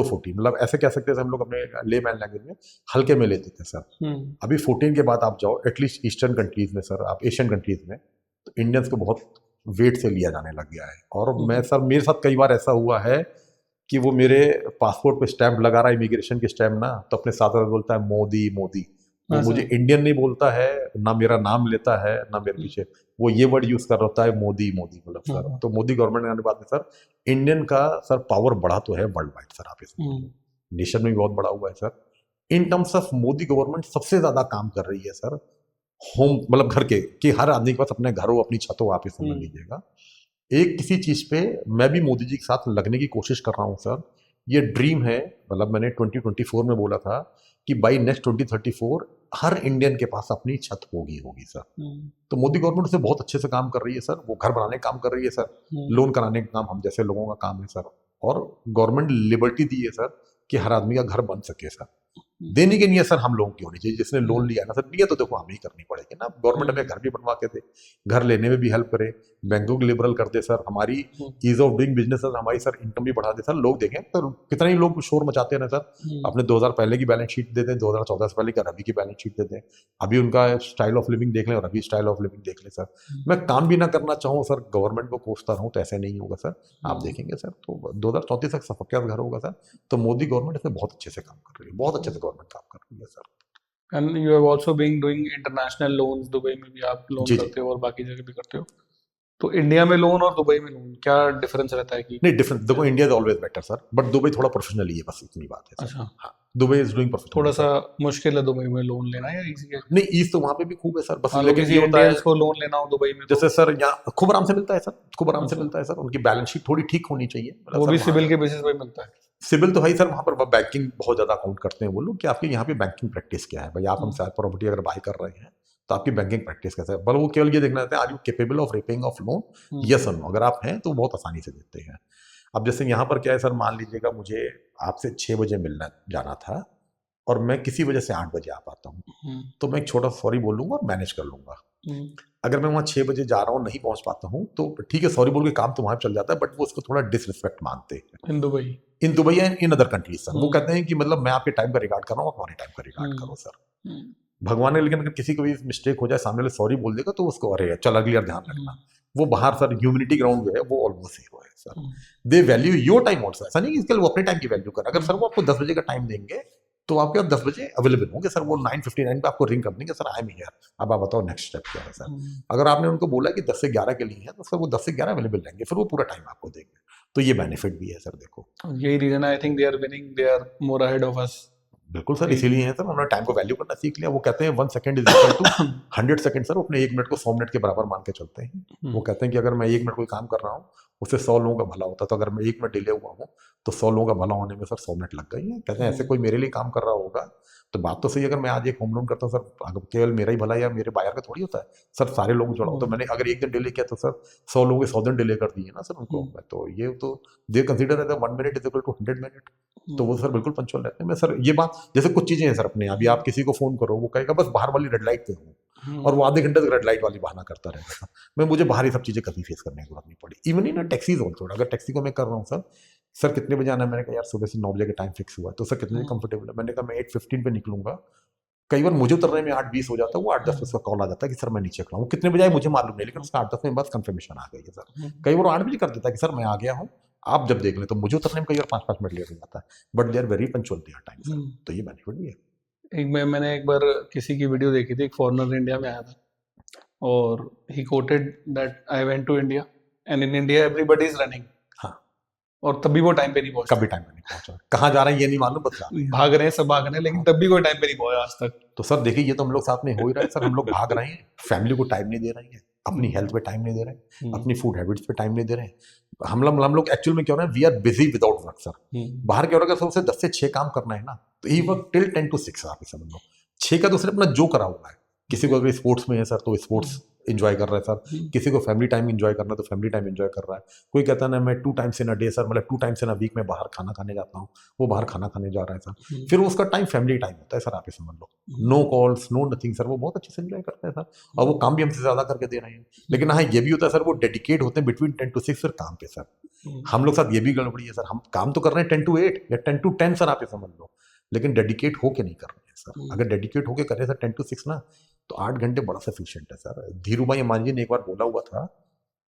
14 मतलब ऐसे कह सकते थे हम लोग अपने ले मैन लैंग्वेज में हल्के में लेते थे सर। अभी 14 के बाद आप जाओ एटलीस्ट ईस्टर्न कंट्रीज में सर, आप एशियन कंट्रीज में, तो इंडियंस को बहुत वेट से लिया जाने लग गया है। और मैं सर मेरे साथ कई बार ऐसा हुआ है कि वो मेरे पासपोर्ट पे स्टैंप लगा रहा है, इमिग्रेशन की स्टैंप ना, तो अपने साथ बोलता है मोदी मोदी। वो हाँ मुझे सर। इंडियन नहीं बोलता है, ना मेरा नाम लेता है, ना मेरे पीछे वो ये वर्ड यूज कर रहा होता है, मोदी मोदी, मतलब सर। हाँ। तो मोदी गवर्नमेंट आने के बाद में सर इंडियन का सर पावर बढ़ा तो है वर्ल्ड वाइड सर, आप इसमें नेशन में भी बहुत बड़ा हुआ है sir. In terms of Modi government सबसे ज्यादा काम कर रही है सर होम, मतलब घर के, कि हर आदमी के पास अपने घर हो, अपनी छत हो, आप ये समझ लीजिएगा। एक किसी चीज पे मैं भी मोदी जी के साथ लगने की कोशिश कर रहा हूँ सर। ये ड्रीम है, मतलब मैंने 2024 में बोला था कि बाई नेक्स्ट 2034 हर इंडियन के पास अपनी छत होगी होगी सर। तो मोदी गवर्नमेंट उसे बहुत अच्छे से काम कर रही है सर, वो घर बनाने का काम कर रही है सर, लोन कराने का काम हम जैसे लोगों का काम है सर। और गवर्नमेंट लिबर्टी दी है सर कि हर आदमी का घर बन सके सर। देने की नीयत सर हम लोगों की होनी चाहिए, जिसने लोन लिया ना सर, नीयत तो देखो हमें ही करनी पड़ेगी ना। गवर्नमेंट हमें घर भी बनवा के दे, घर लेने में भी हेल्प करे, बैंकों को लिबरल कर दे सर, हमारी ease of doing business sir, हमारी सर इनकम भी बढ़ा दे सर। लोग देखें तो कितने ही लोग शोर मचाते हैं ना सर, अपने 2000 पहले की बैलेंस शीट दे दें, 2014 से पहले का अभी की बैलेंस शीट दे दें, अभी उनका स्टाइल ऑफ लिविंग देख लें और अभी स्टाइल ऑफ लिविंग देख लें सर। मैं काम भी ना करना चाहूँ सर, गवर्नमेंट को कोसता रहूँ, तो ऐसे नहीं होगा सर। आप देखेंगे सर तो 2034 तक सबका घर होगा सर। तो मोदी गवर्नमेंट इसमें बहुत अच्छे से काम कर रही है, बहुत अच्छे से गवर्नमेंट काम कर रही है sir. And you have also been doing international loans, Dubai में भी आप लोन जी जी। करते हो और बाकी जगह भी करते हो। तो इंडिया में लोन और दुबई में लोन क्या डिफरेंस रहता है कि नहीं डिफरेंस देखो, India is always better sir, but Dubai थोड़ा प्रोफेशनली है, बस इतनी बात है सर। अच्छा, हाँ, दुबई इज डूइंग थोड़ा प्रोफेशनली सा सर। मुश्किल है दुबई में लोन लेना या इजी है? नहीं ईज तो वहाँ पे भी खूब है सर, बस मान लो लेकिन किसी ये होता है इंडियंस को लोन लेना हो दुबई में तो जैसे सर यहाँ खूब आराम से मिलता है सर, खूब आराम से अच्छा, मिलता है सर। उनकी बैलेंस शीट थोड़ी ठीक होनी चाहिए, मतलब वो सर भी वहाँ सिविल के बेसिस पे मिलता है? सिविल तो है ही सर, वहाँ पर बैंकिंग बहुत ज्यादा काउंट करते हैं वो लोग, कि आपके यहाँ पे बैंकिंग प्रैक्टिस क्या है भाई। आप हमसे प्रॉपर्टी अगर बाय कर रहे हैं तो आपकी बैंकिंग प्रैक्टिस कैसे है, बल वो केवल ये देखना चाहते हैं are you capable of repaying of loan, yes और नो। अगर आप हैं तो बहुत आसानी से देते हैं। अब जैसे यहाँ पर क्या है सर, मान लीजिएगा मुझे आपसे 6 बजे मिलना जाना था और मैं किसी वजह से 8 बजे आ पाता हूँ, तो मैं एक छोटा सॉरी बोल लूंगा और मैनेज कर लूंगा। अगर मैं वहाँ 6 बजे जा रहा हूँ, नहीं पहुंच पाता हूँ, तो ठीक है सॉरी बोल के काम तो वहाँ चल जाता है, बट वो उसको थोड़ा डिसरिस्पेक्ट मानते हैं in Dubai? In Dubai and in other countries sir. वो कहते हैं कि मतलब मैं आपके टाइम का रिगार्ड कर रहा हूँ, आप हमारे टाइम का रिगार्ड करो सर। भगवान ने, लेकिन अगर किसी को भी मिस्टेक हो जाए, सामने वाले सॉरी बोल देगा तो उसको अरे चल अगली बार ध्यान रखना। वो बाहर सर ह्यूमनिटी ग्राउंड जो है वो ऑलमोस्ट हीरो है sir. They value your time also, ऐसा नहीं कि इसके लिए वो अपने टाइम की वैल्यू कर। अगर सर वो आपको 10 बजे का टाइम देंगे तो आपके पास 10 बजे अवेलेबल होंगे सर। वो 9:59 पे आपको रिंग कर देंगे, सर आई एम हियर, अब आप बताओ नेक्स्ट स्टेप क्या है सर। अगर आपने उनको बोला कि 10 से 11 के लिए है तो सर वो 10 से 11 अवेलेबल रहेंगे, फिर वो पूरा टाइम आपको देंगे। तो ये बेनिफिट भी है सर देखो। यही reason I think they are winning, they are more ahead of us. बिल्कुल सर, इसीलिए है सर, उन्होंने टाइम को वैल्यू करना सीख लिया। वो कहते हैं 1 second is equal to 100 second sir. वो अपने 1 मिनट को 100 मिनट के बराबर मान के चलते हैं। वो कहते हैं कि अगर मैं 1 मिनट कोई काम कर रहा हूँ उससे 100 लोगों का भला होता है, तो अगर मैं 1 मिनट डिले हुआ हूँ तो 100 लोगों का भला होने में सर 100 मिनट लग गई है। कहते हैं ऐसे कोई मेरे लिए काम कर रहा होगा तो बात तो सही। अगर मैं आज एक होम लोन करता हूँ सर, अगर केवल मेरा ही भला या मेरे बायर का थोड़ी होता है सर, सारे लोग जुड़ा हो। तो मैंने अगर 1 दिन डिले किया तो सर 100 लोगों के 100 दिन डिले कर दिए ना सर उनको। तो ये तो they consider as 1 minute is equal to 100 minute. तो वो सर बिल्कुल पंचुअल रहते हैं। मैं सर ये बात, जैसे कुछ चीजें हैं सर अपने, अभी आप किसी को फोन करो वो कहेगा बस बाहर वाली रेड लाइट पे हूँ, और वो आधे घंटे तक रेड लाइट वाली बहाना करता रहेगा सर। मैं मुझे बाहर ये सब चीजें कभी फेस करने की जरूरत नहीं पड़ी। इवन इन टैक्सीज ऑल्सो, अगर टैक्सी को मैं कर रहा हूँ सर, सर कितने बजे आना है, मैंने कहा यार सुबह से 9 बजे का टाइम फिक्स हुआ है, तो सर कितने कंफर्टेबल है, मैंने कहा मैं 8:15 पे निकलूंगा। कई बार मुझे उतरने में 8:20 हो जाता है, वो 8:10 उसका कॉल आ जाता है कि सर मैं नीचे खड़ा हूँ। कितने बजे आए मुझे मालूम नहीं, लेकिन उसका 8:10 मिनट बाद कंफर्मेशन आ गई है सर। कई बार 8 बजे कर देता है कि सर मैं आ गया हूँ, आप जब देख लें। तो मुझे उतरने में कई बार 5-5 मिनट लेट हो जाता है, but they are very punctual their time sir. तो ये बेनिफिट भी है। मैंने एक बार किसी की वीडियो देखी थी, एक फॉरेनर इंडिया में आया था और he quoted that I went to India and in India everybody is running. हाँ, और तब भी वो टाइम पे नहीं पहुंचा। कभी टाइम पे नहीं पहुंचा, कहाँ जा रहे हैं ये नहीं मालूम, बस जा रहे हैं। भाग रहे हैं, सब भाग रहे हैं, लेकिन तब भी कोई टाइम पे नहीं पहुंचा आज तक। तो सर देखिए ये तो हम लोग साथ में हो ही रहा है सर। हम लोग भाग रहे हैं, फैमिली को टाइम नहीं दे रहे हैं, अपनी हेल्थ पे टाइम नहीं दे रहे हैं, अपनी फूड हैबिट्स पे टाइम नहीं दे रहे हैं। हम लोग एक्चुअल में क्या हो रहा है, we are busy without work sir. बाहर क्या हो रहा है, उसे 10 से 6 काम करना है ना, तो ही वर्क टिल 10 to 6 आप समझ लो। 6 का दूसरे अपना जो करा हुआ है। किसी को अगर स्पोर्ट्स में है सर तो स्पोर्ट्स एंजॉय कर रहा है सर, किसी को फैमिली टाइम एंजॉय करना तो फैमिली टाइम एंजॉय कर रहा है। कोई कहता है ना मैं 2 times in a day sir, मतलब 2 टाइम्स इन अ वीक में बाहर खाना खाने जाता हूँ, वो बाहर खाना खाने जा रहा है सर। फिर उसका टाइम फैमिली टाइम होता है सर, आप ये समझ लो। No calls, no nothing sir, वो बहुत अच्छे से एंजॉय करते हैं सर, और वो काम भी हमसे ज्यादा करके दे रहे हैं। लेकिन हाँ ये भी होता है सर, वो डेडिकेट होते हैं बिटवीन 10 to 6 सर काम पे सर। हम लोग साथ ये भी गड़बड़ी है सर, हम काम तो कर रहे हैं 10 to 8 या 10 to 10 सर, आप ये समझ लो, लेकिन डेडिकेट होके नहीं कर रहे हैं सर। अगर डेडिकेट होके करें सर 10 to 6 ना, तो 8 घंटे बड़ा सफिशिएंट है सर। धीरू भाई अंबानी जी ने एक बार बोला हुआ था,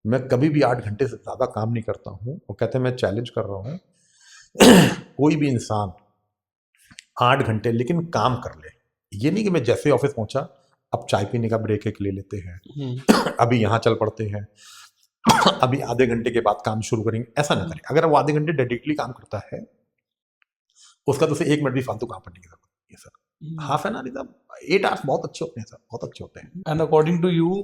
मैं कभी भी 8 घंटे से ज्यादा काम नहीं करता हूँ। वो कहते हैं मैं चैलेंज कर रहा हूँ कोई भी इंसान 8 घंटे लेकिन काम कर ले, ये नहीं कि मैं जैसे ऑफिस पहुंचा अब चाय पीने का ब्रेक एक ले लेते हैं, अभी यहाँ चल पड़ते हैं, अभी आधे घंटे के बाद काम शुरू करेंगे, ऐसा ना करें। अगर वो आधे घंटे डेडिकेटली काम करता है उसका तो उसे 1 मिनट भी फालतू काम करने की जरूरत नहीं है sir. Half an hour 8 hours बहुत अच्छे होते हैं सर, बहुत अच्छे होते हैं। And according to you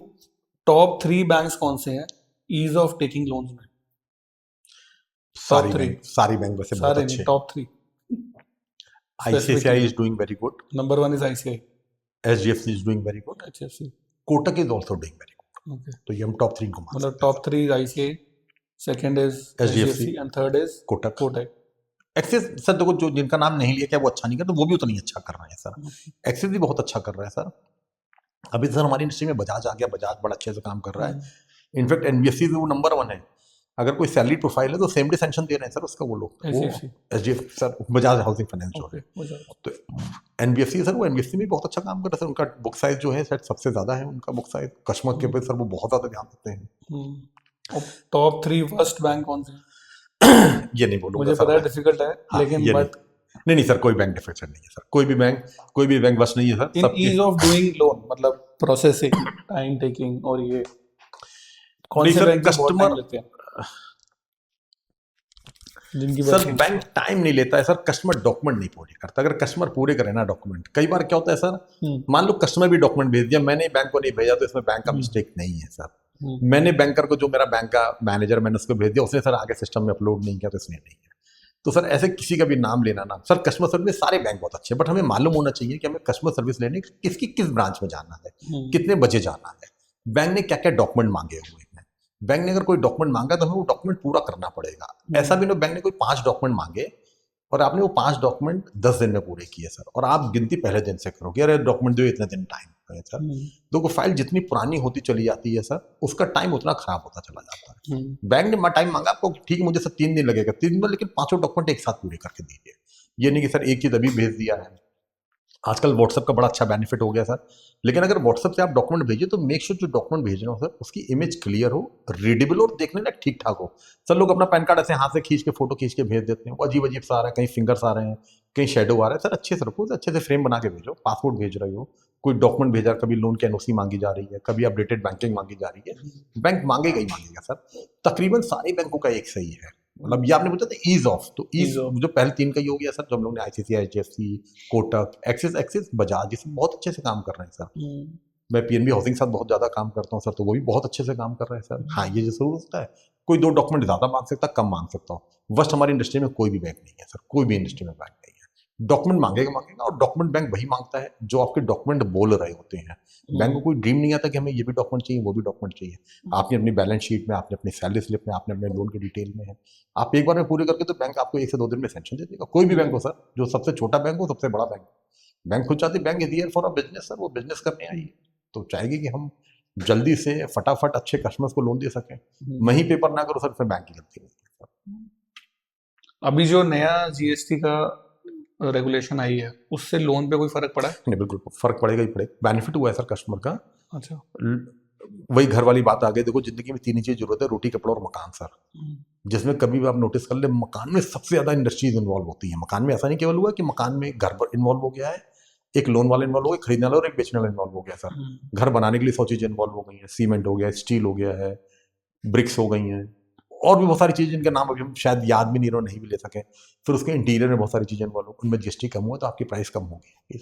top 3 banks कौन से हैं ईज ऑफ टेकिंग लोन्स में? सारी बैंक वैसे बहुत अच्छे हैं। Top 3 ICICI is doing very good. Number 1 is ICICI, HDFC is doing very good. HFC, Kotak is also doing very good. Okay. तो ये हम टॉप 3 को मान मतलब सकते top 3 ICICI, second is HDFC, HDFC and third is हैं। Kotak. Kotak. Axis sir देखो, जो जिनका नाम नहीं लिया क्या वो अच्छा नहीं कर, तो वो भी उतना ही अच्छा कर रहे हैं सर। एक्सिस भी बहुत अच्छा कर रहा है सर। अभी सर हमारी इंडस्ट्री में बजाज आ गया, बजाज बड़ा अच्छे से काम कर रहा है। इनफैक्ट NBFC भी वो नंबर 1 है। अगर कोई सैलरी प्रोफाइल है तो सेम डे सैंक्शन दे रहे हैं सर उसका वो लोग। HDFC, HDFC sir, Bajaj housing finance जो है। तो NBFC सर, वो NBFC में बहुत अच्छा काम कर रहा है सर। उनका बुक साइज जो है शायद सबसे ज्यादा है उनका बुक साइज। कस्टमर के ऊपर सर वो बहुत ज्यादा ध्यान देते हैं। टॉप 3 वर्स्ट बैंक कौन से हैं? ये नहीं बोलूंगा मुझे सर पता है मैं। डिफिकल्ट है, हाँ, लेकिन ये बट नहीं सर, कोई बैंक डिफिकल्ट नहीं है सर। कोई भी बैंक बस नहीं है sir. In ease of doing loan, मतलब प्रोसेसिंग, टाइम टेकिंग, और ये कौन से बैंक कस्टमर लेते हैं जिनकी सर बैंक टाइम नहीं लेता है सर, कस्टमर डॉक्यूमेंट नहीं पूरे करता। अगर कस्टमर पूरे करे ना डॉक्यूमेंट, कई बार क्या होता है सर, मान लो कस्टमर भी डॉक्यूमेंट भेज दिया, मैंने बैंक को नहीं भेजा तो इसमें बैंक का मिस्टेक नहीं है सर। मैंने बैंकर को, जो मेरा बैंक का मैनेजर, मैंने उसको भेज दिया, उसने सर आगे सिस्टम में अपलोड नहीं किया तो इसलिए नहीं है। तो सर ऐसे किसी का भी नाम लेना ना सर। कस्टमर सर्विस में सारे बैंक बहुत अच्छे हैं, बट हमें मालूम होना चाहिए कि हमें कस्टमर सर्विस लेने किसकी किस ब्रांच में जाना है, कितने बजे जाना है, बैंक ने क्या क्या डॉक्यूमेंट मांगे हुए हैं। बैंक ने अगर कोई डॉक्यूमेंट मांगा तो हमें वो डॉक्यूमेंट पूरा करना पड़ेगा। ऐसा भी नहीं बैंक ने कोई 5 डॉक्यूमेंट मांगे और आपने वो 5 डॉक्यूमेंट 10 दिन में पूरे किए सर, और आप गिनती पहले दिन से करोगे, अरे डॉक्यूमेंट दो इतने दिन टाइम है सर। तो फाइल जितनी पुरानी होती चली जाती है सर, उसका टाइम उतना खराब होता चला जाता है। बैंक ने टाइम मांगा आपको, ठीक है मुझे सर 3 दिन लगेगा, 3 दिन में, लेकिन 5 डॉक्यूमेंट एक साथ पूरे करके दीजिए। ये नहीं कि सर एक चीज अभी भेज दिया है। आजकल व्हाट्सएप का बड़ा अच्छा बेनिफिट हो गया सर, लेकिन अगर व्हाट्सएप से आप डॉक्यूमेंट भेजिए तो मेक श्योर जो डॉक्यूमेंट भेज रहे हो सर उसकी इमेज क्लियर हो, रीडेबल और देखने लायक ठीक ठाक हो। सर लोग अपना पैन कार्ड ऐसे हाथ से खींच के फोटो खींच के भेज देते हैं, वो अजीब अजीब सा आ रहा है, कहीं फिंगर्स आ रहे हैं, कहीं शेडो आ रहा है। सर अच्छे से रखो, अच्छे से फ्रेम बना के भेजो। पासपोर्ट भेज रहे हो, कोई डॉक्यूमेंट भेजा, कभी लोन की NOC मांगी जा रही है, कभी अपडेटेड बैंकिंग मांगी जा रही है, बैंक मांगेगा ही मांगेगा सर। तकरीबन सारे बैंकों का एक सही है। मतलब ये आपने पूछा था ईज ऑफ, तो ईज जो पहले 3 का ही हो गया सर, जो हम लोग ने ICICI, HDFC, Kotak, axis, Bajaj, ये सब बहुत अच्छे से काम कर रहे हैं सर। मैं PNB हाउसिंग के साथ बहुत ज्यादा काम करता हूँ सर, तो वो भी बहुत अच्छे से काम कर रहे हैं सर। हाँ, ये जरूर होता है कोई 2 डॉक्यूमेंट ज्यादा मांग सकता, कम मांग सकता हूँ। वर्स्ट हमारी इंडस्ट्री में कोई भी बैंक नहीं है सर, कोई भी इंडस्ट्री में बैंक नहीं है। डॉक्यूमेंट मांगेगा, और डॉक्यूमेंट बैंक वही मांगता है जो आपके डॉक्यूमेंट बोल रहे होते हैं। बैंक को कोई ड्रीम नहीं आता कि हमें ये भी डॉक्यूमेंट चाहिए, वो भी डॉक्यूमेंट चाहिए। आपने अपनी बैलेंस शीट में, आपने अपनी सैलरी स्लिप में, आपने अपने लोन की डिटेल में है, आप एक बार में पूरे करके तो बैंक आपको 1 से 2 दिन में सैंक्शन दे देगा। कोई भी बैंक हो सर, जो सबसे छोटा बैंक हो, सबसे बड़ा बैंक खुद चाहती bank is here for a business sir, वो बिजनेस करने आई तो चाहेगी कि हम जल्दी से फटाफट अच्छे कस्टमर्स को लोन दे सकें। वहीं पेपर ना करो सर, फिर बैंक की गलती नहीं है। अभी जो नया GST का रेगुलेशन आई है उससे लोन पे कोई फर्क पड़ा है? नहीं, बिल्कुल फर्क पड़ेगा ही पड़ेगा। बेनिफिट हुआ है सर कस्टमर का। अच्छा, वही घर वाली बात आ गई। देखो जिंदगी में 3 ही चीज जरूरत है, रोटी, कपड़ा और मकान सर। जिसमें कभी भी आप नोटिस कर ले, मकान में सबसे ज्यादा इंडस्ट्रीज इन्वॉल्व होती है। मकान में ऐसा नहीं केवल हुआ कि मकान में घर पर इन्वॉल्व हो गया है, एक लोन वाला इन्वॉल्व हो गया, खरीदने वाला और एक बेचने वाला इन्वॉल्व हो गया सर। घर बनाने के लिए 100 चीजें इन्वॉल्व हो गई है, सीमेंट हो गया, स्टील हो गया है, ब्रिक्स हो गई हैं, और भी बहुत सारी चीजें जिनके नाम अभी हम शायद याद भी नहीं रहे, नहीं भी ले सके। फिर उसके इंटीरियर में बहुत सारी चीजें इन्वॉल्व हो, उनमें GST कम हुआ तो आपकी प्राइस कम होगी।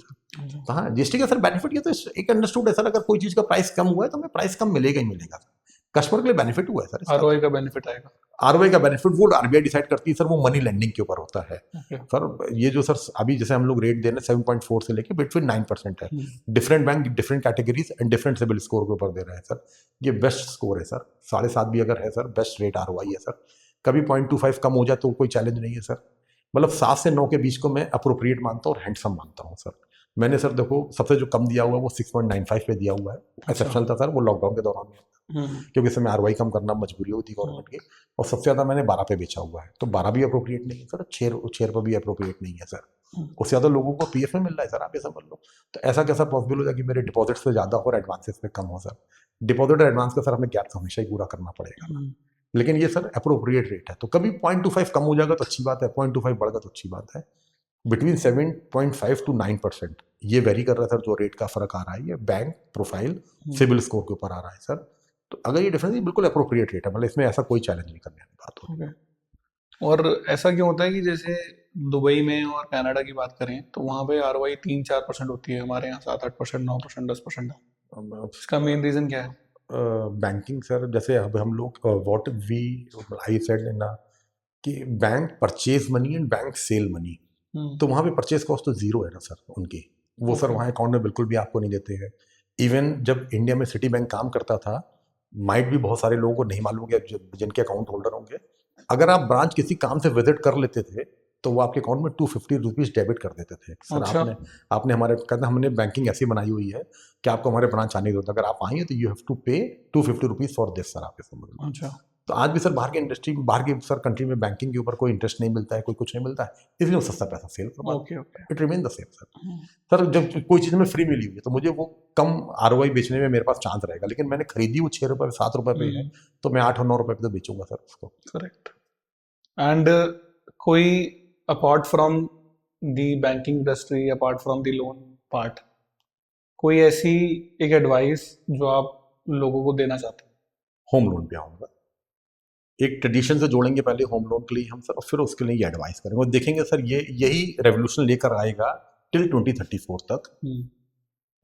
तो हाँ, GST का सर बेनिफिट ये तो एक अंडरस्टूड है सर, अगर कोई चीज का प्राइस कम हुआ है तो हमें प्राइस कम मिलेगा ही मिलेगा। कस्टमर के लिए बेनिफिट हुआ है सर। ROI का बेनिफिट आएगा। ROI का बेनिफिट वो RBI डिसाइड करती है सर, वो मनी लेंडिंग के ऊपर होता है सर। ये जो सर अभी जैसे हम लोग रेट दे रहे हैं 7.4 से लेके बिटवीन 9% है। Different bank different categories and different CIBIL score के ऊपर दे रहे हैं सर। ये बेस्ट स्कोर है सर, 7.5 भी अगर है सर, बेस्ट रेट ROI है सर। कभी 0.25 कम हो जाए तो कोई चैलेंज नहीं है सर। मतलब 7 से 9 के बीच को मैं अप्रोप्रिएट मानता हूँ और हैंडसम मानता हूँ सर। मैंने सर देखो सबसे जो कम दिया हुआ है वो 6.95 पे दिया हुआ है। एक्सेप्शनल था सर, वो लॉकडाउन के दौरान में, क्योंकि इसमें ROI कम करना मजबूरी होती गवर्नमेंट की। और सबसे ज्यादा मैंने 12 पे बेचा हुआ है, तो 12 भी अप्रोप्रिएट नहीं है सर, 6 पर भी अप्रोप्रिएट नहीं है सर। उससे ज्यादा लोगों को PF में मिल रहा है सर, आप ये समझ लो। तो ऐसा कैसा पॉसिबल हो जाए कि मेरे डिपॉजिट से ज्यादा हो और एडवांसेस पे कम हो सर। डिपॉजिट और एडवांस का सर हमें गैप हमेशा ही पूरा करना पड़ेगा। लेकिन ये सर अप्रोप्रिएट रेट है, तो कभी 0.25 कम हो जाएगा तो अच्छी बात है, 0.25 बढ़ेगा तो अच्छी बात है। बिटवीन 7.5 to 9% ये वेरी कर रहा है सर, जो रेट का फर्क आ रहा है ये बैंक प्रोफाइल सिबिल स्कोर के ऊपर आ रहा है सर। तो अगर ये डिफरेंस बिल्कुल अप्रोप्रिएट रेट है, मतलब इसमें ऐसा कोई चैलेंज नहीं करने वाली बात हो। ओके। और ऐसा क्यों होता है कि जैसे दुबई में और कनाडा की बात करें तो वहाँ पे ROI 3-4% होती है, हमारे यहाँ 7-8%, 9%, 10% है। इसका मेन रीजन क्या है? बैंकिंग सर, जैसे अब हम लोग what we I said in कि bank purchase money and bank sell money, तो वहाँ पे परचेज कॉस्ट तो जीरो है ना सर उनकी, वो सर वहाँ अकाउंट में बिल्कुल भी आपको नहीं देते हैं। इवन जब इंडिया में सिटी बैंक काम करता था, माइट भी बहुत सारे लोगों को नहीं मालूम कि जिनके अकाउंट होल्डर होंगे, अगर आप ब्रांच किसी काम से विजिट कर लेते थे तो वो आपके अकाउंट में 250 रुपीज डेबिट कर देते थे सर। अच्छा। आपने हमारे कहते हमने बैंकिंग ऐसी बनाई हुई है कि आपको हमारे ब्रांच आने की जरूरत है, अगर आप आएंगे तो यू हैव टू पे 250 रुपीज फॉर दिस सर, आपके समझ में। अच्छा। तो आज भी सर बाहर की इंडस्ट्री, बाहर की सर कंट्री में बैंकिंग के ऊपर कोई इंटरेस्ट नहीं मिलता है, कोई कुछ नहीं मिलता है, इसलिए वो सस्ता पैसा सेल करवा, okay okay. It remain the same sir. Sir जब कोई चीज़ में फ्री मिली हुई है तो मुझे वो कम ROI बेचने में मेरे पास चांस रहेगा, लेकिन मैंने खरीदी वो 6 रुपये 7 रुपये पे है, तो मैं 8 और 9 रुपये पे तो बेचूंगा सर उसको। करेक्ट। एंड कोई apart from the banking industry, apart from the loan part, कोई ऐसी एक एडवाइस जो आप लोगों को देना चाहते हैं? होम लोन पे आऊँगा, एक ट्रेडिशन से जोड़ेंगे पहले होम लोन के लिए हम सर, और फिर उसके लिए ये एडवाइस करेंगे और देखेंगे सर ये यही रेवोल्यूशन लेकर आएगा टिल 2034 तक।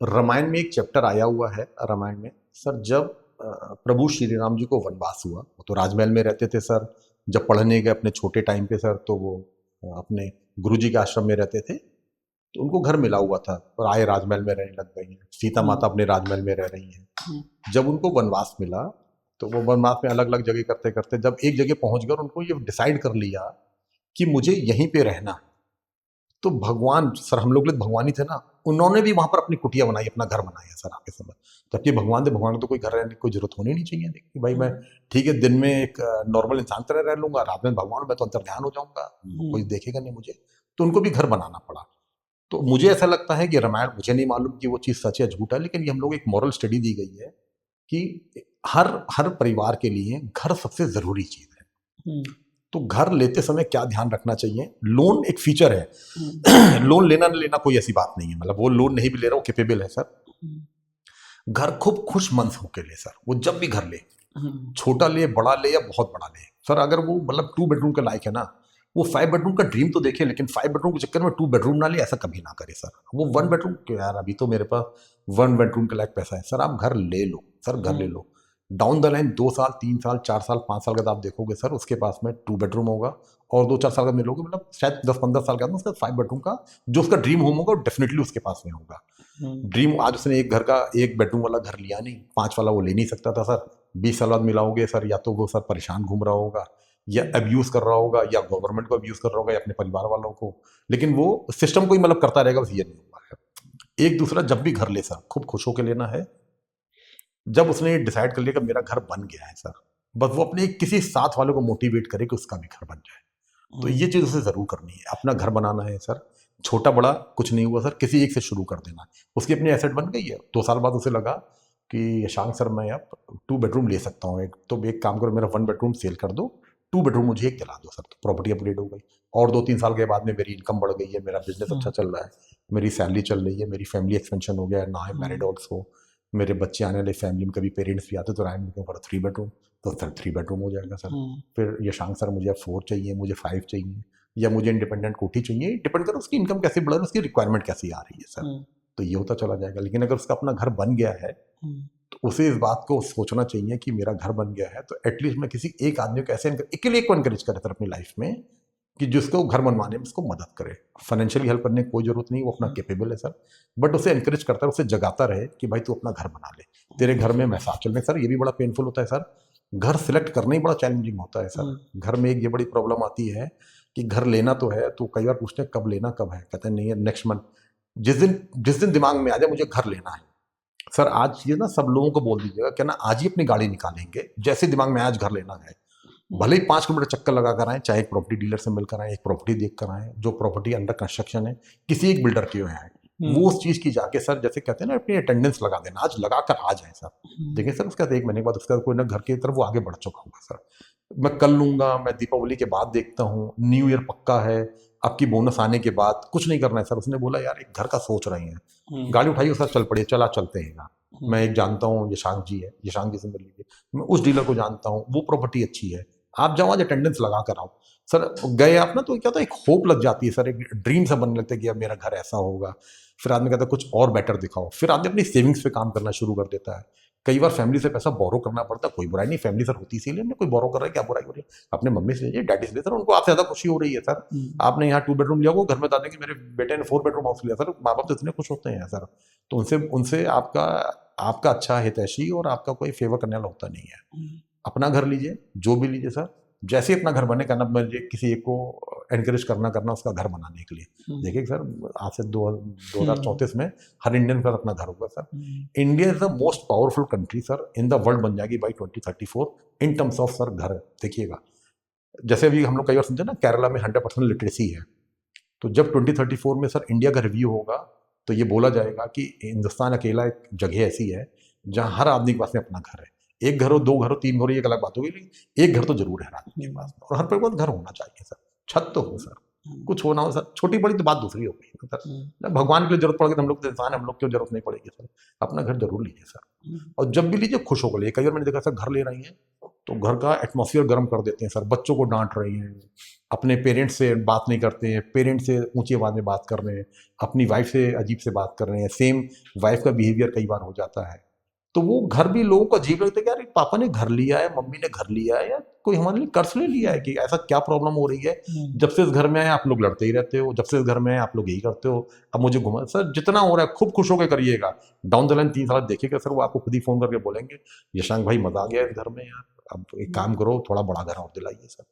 रामायण में एक चैप्टर आया हुआ है, रामायण में सर जब प्रभु श्री राम जी को वनवास हुआ, वो तो राजमहल में रहते थे सर, जब पढ़ने गए अपने छोटे टाइम पे सर तो वो अपने गुरुजी के आश्रम में रहते थे, तो उनको घर मिला हुआ था और आए राजमहल में रहने लग गई हैं, सीता माता अपने राजमहल में रह रही हैं। जब उनको वनवास मिला तो वो वनवास में अलग अलग जगह करते करते जब एक जगह पहुंच गए और उनको ये डिसाइड कर लिया कि मुझे यहीं पे रहना, तो भगवान सर, हम लोग लिए भगवान ही थे ना, उन्होंने भी वहां पर अपनी कुटिया बनाई, अपना घर बनाया सर आपके समय। जबकि भगवान थे, भगवान को तो कोई घर रहने की कोई जरूरत होनी नहीं चाहिए कि भाई मैं ठीक है दिन में एक नॉर्मल इंसान तरह रह लूंगा, रात में भगवान मैं तो अंतर्ध्यान हो जाऊंगा, कोई देखेगा नहीं मुझे, तो उनको भी घर बनाना पड़ा। तो मुझे ऐसा लगता है कि रामायण, मुझे नहीं मालूम कि वो चीज़ सच है झूठ है, लेकिन ये हम लोग एक मॉरल स्टडी दी गई है कि हर हर परिवार के लिए घर सबसे जरूरी चीज है। तो घर लेते समय क्या ध्यान रखना चाहिए, लोन एक फीचर है लोन लेना न लेना कोई ऐसी बात नहीं है, मतलब वो लोन नहीं भी ले रहा, वो कैपेबल है सर। घर खूब खुश मन होके ले सर, वो जब भी घर ले, छोटा ले बड़ा ले या बहुत बड़ा ले सर, अगर वो मतलब 2 बेडरूम के लायक है ना, वो 5 बेडरूम का ड्रीम तो देखे, लेकिन 5 बेडरूम के चक्कर में 2 बेडरूम ना ले, ऐसा कभी ना करे सर। वो 1 बेडरूम, यार अभी तो मेरे पास 1 बेडरूम के लायक पैसा है सर, आप घर ले लो सर, घर ले लो। डाउन द लाइन 2 साल 3 साल 4 साल 5 साल बाद आप देखोगे सर उसके पास में 2 बेडरूम होगा, और 2-4 साल बाद मिलोगे, मतलब शायद 10-15 साल के बाद उसका 5 बेडरूम का जो उसका ड्रीम होम होगा डेफिनेटली उसके पास में होगा। ड्रीम आज उसने एक घर का 1 बेडरूम वाला घर लिया नहीं, 5 वाला वो ले नहीं सकता था सर। 20 साल बाद मिलाओगे सर, या तो वो सर परेशान घूम रहा होगा, या अब्यूज कर रहा होगा, या गवर्नमेंट को अब्यूज कर रहा होगा, या अपने परिवार वालों को, लेकिन वो सिस्टम को ही मतलब करता रहेगा, बस ये नहीं हुआ है। एक दूसरा जब भी घर ले सर खूब खुश होकर लेना है। जब उसने डिसाइड कर लिया कि मेरा घर बन गया है सर, बस वो अपने किसी साथ वाले को मोटिवेट करे कि उसका भी घर बन जाए। तो ये चीज उसे जरूर करनी है, अपना घर बनाना है सर, छोटा बड़ा कुछ नहीं हुआ सर, किसी एक से शुरू कर देना। उसकी अपनी एसेट बन गई है, 2 साल बाद उसे लगा कि यशांक सर मैं अब 2 बेडरूम ले सकता हूँ, एक तो एक काम करो मेरा 1 बेडरूम सेल कर दो, 2 बेडरूम मुझे एक दिला दो सर, तो प्रॉपर्टी अपग्रेड हो गई। और 2-3 साल के बाद में मेरी इनकम बढ़ गई है, मेरा बिजनेस अच्छा चल रहा है, मेरी सैलरी चल रही है, मेरी फैमिली एक्सपेंशन हो गया है, ना है मैरिड ऑल्सो, मेरे बच्चे आने वाले फैमिली में कभी पेरेंट्स भी आते तो I am looking for 3 bedroom, तो सर 3 बेडरूम हो जाएगा सर। फिर यशांक सर मुझे 4 चाहिए, मुझे 5 चाहिए, या मुझे इंडिपेंडेंट कोठी चाहिए, डिपेंड करो उसकी इनकम कैसी बढ़ रही है, उसकी रिक्वायरमेंट कैसी आ रही है सर, तो ये होता चला जाएगा। लेकिन अगर उसका अपना घर बन गया है तो उसे इस बात को सोचना चाहिए कि मेरा घर बन गया है, तो एटलीस्ट मैं किसी एक आदमी को ऐसे अकेले को एनकरेज करे सर अपनी लाइफ में कि जिसको घर बनवाने में उसको मदद करे। फाइनेंशियली हेल्प करने की कोई जरूरत नहीं, वो अपना कैपेबल है सर, बट उसे एनकरेज करता है, उसे जगाता रहे कि भाई तू अपना घर बना ले, तेरे घर में मैं साथ चल रहे। सर ये भी बड़ा पेनफुल होता है सर, घर सिलेक्ट करना ही बड़ा चैलेंजिंग होता है सर। घर में एक ये बड़ी प्रॉब्लम आती है कि घर लेना तो है, तो कई बार पूछते हैं कब लेना, कब है, कहते हैं नहीं है नेक्स्ट मंथ, जिस दिन दिमाग में आ जाए मुझे घर लेना है सर, आज ये ना सब लोगों को बोल दीजिएगा क्या ना, आज ही अपनी गाड़ी निकालेंगे, जैसे दिमाग में आज घर लेना है, भले ही 5 किलोमीटर चक्कर लगा कर आए, चाहे एक प्रॉपर्टी डीलर से मिलकर आए, एक प्रॉपर्टी देख कर आए, जो प्रॉपर्टी अंडर कंस्ट्रक्शन है किसी एक बिल्डर के है, वो उस चीज की जाके सर जैसे कहते हैं ना अपनी अटेंडेंस लगा देना, आज लगा कर आ जाए सर। देखिए सर उसके बाद 1 महीने के बाद उसका कोई ना घर की तरफ वो आगे बढ़ चुका होगा सर। मैं कर लूंगा, मैं दीपावली के बाद देखता हूँ, न्यू ईयर पक्का है, आपकी बोनस आने के बाद कुछ नहीं करना है सर। उसने बोला यार एक घर का सोच रहे हैं, गाड़ी उठाइए सर, चल पड़िए, चला चलते हैं यहाँ। मैं एक जानता हूँ, यशांक जी है, यशांक जी से मिल लीजिए, मैं उस डीलर को जानता हूँ, वो प्रॉपर्टी अच्छी है, आप जाओ आज अटेंडेंस लगा कर आओ। सर गए आप ना, तो क्या होता है, एक होप लग जाती है सर, एक ड्रीम सा बनने लगता है कि अब मेरा घर ऐसा होगा। फिर आदमी कहता है कुछ और बेटर दिखाओ, फिर आदमी अपनी सेविंग्स पे काम करना शुरू कर देता है। कई बार फैमिली से पैसा बोरो करना पड़ता है, कोई बुराई नहीं, फैमिली सर होती इसीलिए ना, कोई बोरो कर रहा है, क्या बुराई हो रही है, अपने मम्मी से लीजिए, डैडी से लीजिए सर, उनको आपसे ज्यादा खुशी हो रही है सर। आपने यहाँ 2 बेडरूम लिया, वो घर में दादे कि मेरे बेटे ने 4 बेडरूम हाउस लिया सर, माँ बाप तो इतने खुश होते हैं सर। तो उनसे उनसे आपका आपका अच्छा हितैषी और आपका कोई फेवर करने वाला होता नहीं है। अपना घर लीजिए, जो भी लीजिए सर, जैसे ही अपना घर बने, करना मुझे किसी एक को एनकरेज करना उसका घर बनाने के लिए। देखिए सर, आज से 2034 में हर इंडियन का अपना घर होगा sir. India is the most powerful country sir in the world, बन जाएगी by 2034 in terms of sir घर। देखिएगा, जैसे अभी हम लोग कई बार सुनते हैं ना, केरला में 100% लिटरेसी है, तो जब 2034 में सर इंडिया का रिव्यू होगा, तो ये बोला जाएगा कि हिंदुस्तान अकेला एक जगह ऐसी है जहां हर आदमी के पास में अपना घर है। एक घर हो, 2 घर हो, 3 घर हो, ये एक अलग बात होगी, लेकिन एक घर तो जरूर है हर आदमी के पास, और हर पे पास घर होना चाहिए सर। छत तो हो सर, कुछ होना हो सर, छोटी बड़ी तो बात दूसरी हो गई सर। भगवान के लिए जरूरत पड़ेगी तो हम लोग तो इंसान है, हम लोग क्यों जरूरत नहीं पड़ेगी सर। अपना घर जरूर लीजिए सर, और जब भी लीजिए खुश होकर लीजिए। कई बार मैंने देखा सर, घर ले रही है तो घर का एटमॉस्फेयर गर्म कर देते हैं सर, बच्चों को डांट रही हैं, अपने पेरेंट्स से बात नहीं करते हैं, पेरेंट्स से ऊंची आवाज में बात कर रहे हैं, अपनी वाइफ से अजीब से बात कर रहे हैं, सेम वाइफ का बिहेवियर कई बार हो जाता है। तो वो घर भी लोगों को अजीब लगता है कि यार पापा ने घर लिया है, मम्मी ने घर लिया है, या कोई हमारे लिए कर्ज ले लिया है, कि ऐसा क्या प्रॉब्लम हो रही है। जब से इस घर में आए आप लोग लड़ते ही रहते हो, जब से इस घर में आए आप लोग यही करते हो, अब मुझे घुमा। सर जितना हो रहा है खूब खुश होकर करिएगा, डाउन द लाइन 3 साल देखिएगा सर, वो आपको खुद ही फोन करके बोलेंगे यशांक भाई मजा आ गया इस घर में यार, अब एक काम करो, थोड़ा बड़ा घर और दिलाइए सर।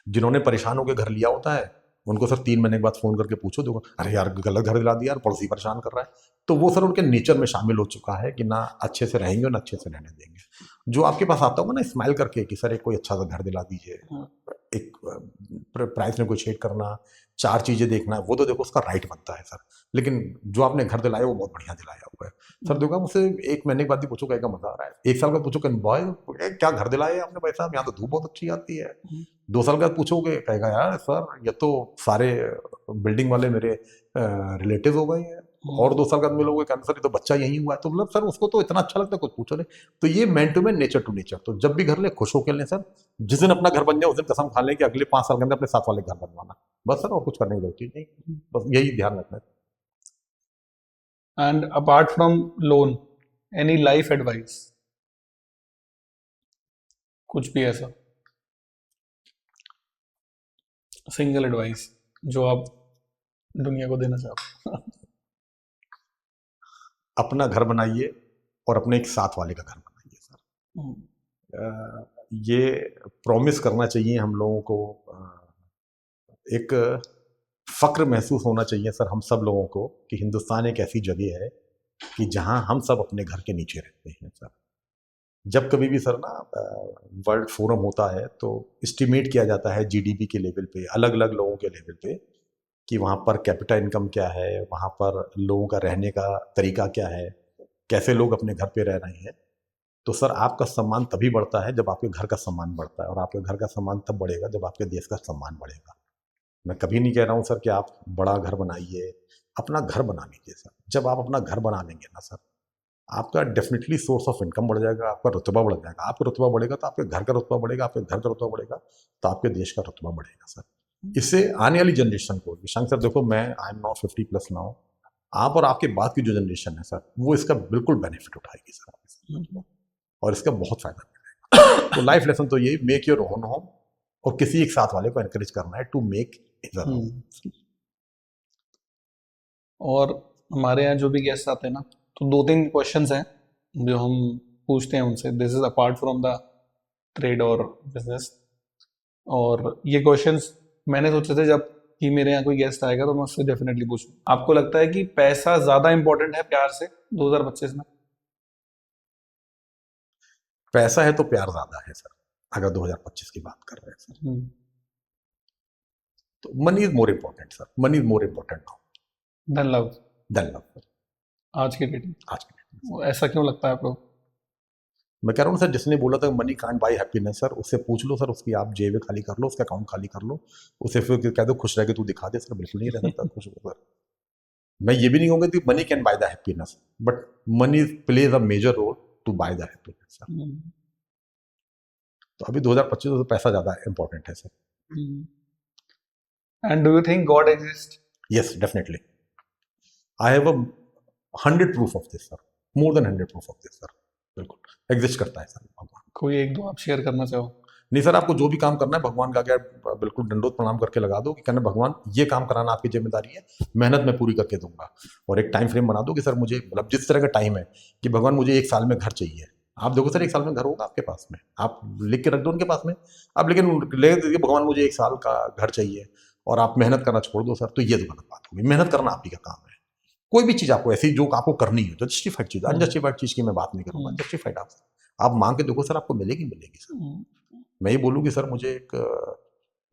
जिन्होंने परेशान होकर घर लिया होता है, उनको सर 3 महीने के बाद फोन करके पूछो, देखो अरे यार गलत घर दिला दिया यार, पड़ोसी परेशान कर रहा है। तो वो सर उनके नेचर में शामिल हो चुका है कि ना अच्छे से रहेंगे और ना अच्छे से रहने देंगे। जो आपके पास आता होगा ना स्माइल करके कि सर एक कोई अच्छा सा घर दिला दीजिए, एक प्राइस नेगोशिएट करना, 4 चीजें देखना, वो तो देखो उसका राइट बनता है सर। लेकिन जो आपने घर दिलाया वो बहुत बढ़िया दिलाया हुआ है सर। देखो मुझसे 1 महीने के बाद भी पूछो, कहेगा मजा आ रहा है। 1 साल बाद पूछो, बॉय क्या घर दिलाया आपने भाई साहब, यहाँ तो धूप बहुत अच्छी आती है। 2 साल बाद पूछोगे, कहेगा यार सर ये तो सारे बिल्डिंग वाले मेरे रिलेटिव हो गए हैं। और 2 साल बाद मिलोगे, कहना सर ये तो बच्चा यही हुआ है, तो मतलब सर उसको तो इतना अच्छा लगता है, कुछ पूछो नहीं। तो ये man to man, nature to nature. तो जब भी घर ले खुश होकर लें सर, जिस दिन अपना घर बन जाए उस दिन कसम खा लें कि अगले 5 साल के अंदर अपने साथ वाले घर बनवाना, बस सर, और कुछ करने की जरूरत ही नहीं, बस यही ध्यान रखना है। And apart from loan, any life advice? कुछ भी ऐसा सिंगल एडवाइस जो आप दुनिया को देना चाहो? अपना घर बनाइए और अपने एक साथ वाले का घर बनाइए सर। ये प्रॉमिस करना चाहिए हम लोगों को, एक फक्र महसूस होना चाहिए सर हम सब लोगों को कि हिंदुस्तान एक ऐसी जगह है कि जहां हम सब अपने घर के नीचे रहते हैं सर। जब कभी भी सर ना वर्ल्ड फोरम होता है तो एस्टिमेट किया जाता है जीडीपी के लेवल पे, अलग अलग लोगों के लेवल पे, कि वहाँ पर कैपिटा इनकम क्या है, वहाँ पर लोगों का रहने का तरीका क्या है, कैसे लोग अपने घर पे रह रहे हैं। तो सर आपका सम्मान तभी बढ़ता है जब आपके घर का सम्मान बढ़ता है, और आपके घर का सम्मान तब बढ़ेगा जब आपके देश का सम्मान बढ़ेगा। मैं कभी नहीं कह रहा हूँ सर कि आप बड़ा घर बनाइए, अपना घर बना लीजिए सर। जब आप अपना घर बना लेंगे ना सर, आपका डेफिनेटली सोर्स ऑफ इनकम बढ़ जाएगा, आपका रुतबा बढ़ जाएगा। आपका रुतबा बढ़ेगा तो आपके घर का रुतबा बढ़ेगा, आपके घर का रुतबा बढ़ेगा तो आपके देश का रुतबा बढ़ेगा सर। इससे आने वाली जनरेशन को, शंकर सर देखो, मैं आई एम नॉट 50+ नाउ, आप और आपके बाद की जो जनरेशन है सर, वो इसका बिल्कुल बेनिफिट उठाएगी सर, और इसका बहुत फायदा मिलेगा। तो लाइफ लेसन तो यही, मेक योर ओन होम, और किसी एक साथ वाले को एनकरेज करना है टू मेक हिज होम। और हमारे यहाँ जो भी गेस्ट आते हैं ना, तो 2-3 क्वेश्चंस हैं जो हम पूछते हैं उनसे। This is apart from the trade और बिजनेस। और ये क्वेश्चंस मैंने सोचे थे जब कि मेरे यहाँ कोई गेस्ट आएगा तो मैं उससे डेफिनेटली पूछूं। आपको लगता है कि पैसा ज्यादा इंपॉर्टेंट है प्यार से 2025 में? पैसा है तो प्यार ज्यादा है सर, अगर 2025 की बात कर रहे हैं सर, तो money is more important sir, money is more important धन लव। देन लव आज के डेट में आज के डेट में। ऐसा क्यों लगता है आपको? मैं कह रहा हूँ सर, जिसने बोला था money can't buy happiness, sir उससे पूछ लो सर, उसकी आप जेबें खाली कर लो, उसका अकाउंट खाली कर लो, उसे फिर कह दो खुश रह के तू दिखा दे, सर बिल्कुल नहीं रह सकता खुश होकर। मैं ये भी नहीं कहूँगा कि money can buy the happiness, but money plays a major role to buy the happiness sir. तो अभी 2025 में तो पैसा ज़्यादा इंपॉर्टेंट है sir. And do you think God exist? Yes definitely, I have 100 proof of this sir, more than 100 proof of this sir. बिल्कुल exist करता है सर भगवान। कोई एक दो आप शेयर करना चाहो? नहीं सर, आपको जो भी काम करना है भगवान का क्या, बिल्कुल दंडोत प्रणाम करके लगा दो कि कहना भगवान ये काम कराना आपकी जिम्मेदारी है, मेहनत मैं पूरी करके दूंगा। और एक टाइम फ्रेम बना दो कि सर मुझे, मतलब जिस तरह का टाइम है कि भगवान मुझे 1 साल में घर चाहिए। आप देखो सर 1 साल में घर होगा आपके पास में, आप लिख के रख दो उनके पास में, आप लेकिन ले दीजिए भगवान मुझे 1 साल का घर चाहिए, और आप मेहनत करना छोड़ दो सर, तो ये तो गलत बात होगी। मेहनत करना आप ही का काम है। कोई भी चीज़ आपको ऐसी जो आपको करनी है, जो जस्टिफाइड चीज़, अनजस्टिफाइड चीज़ की मैं बात नहीं करूँगा, जस्टिफाइड आप मांग के देखो सर, आपको मिलेगी मिलेगी सर। मैं ये बोलूँ कि सर मुझे एक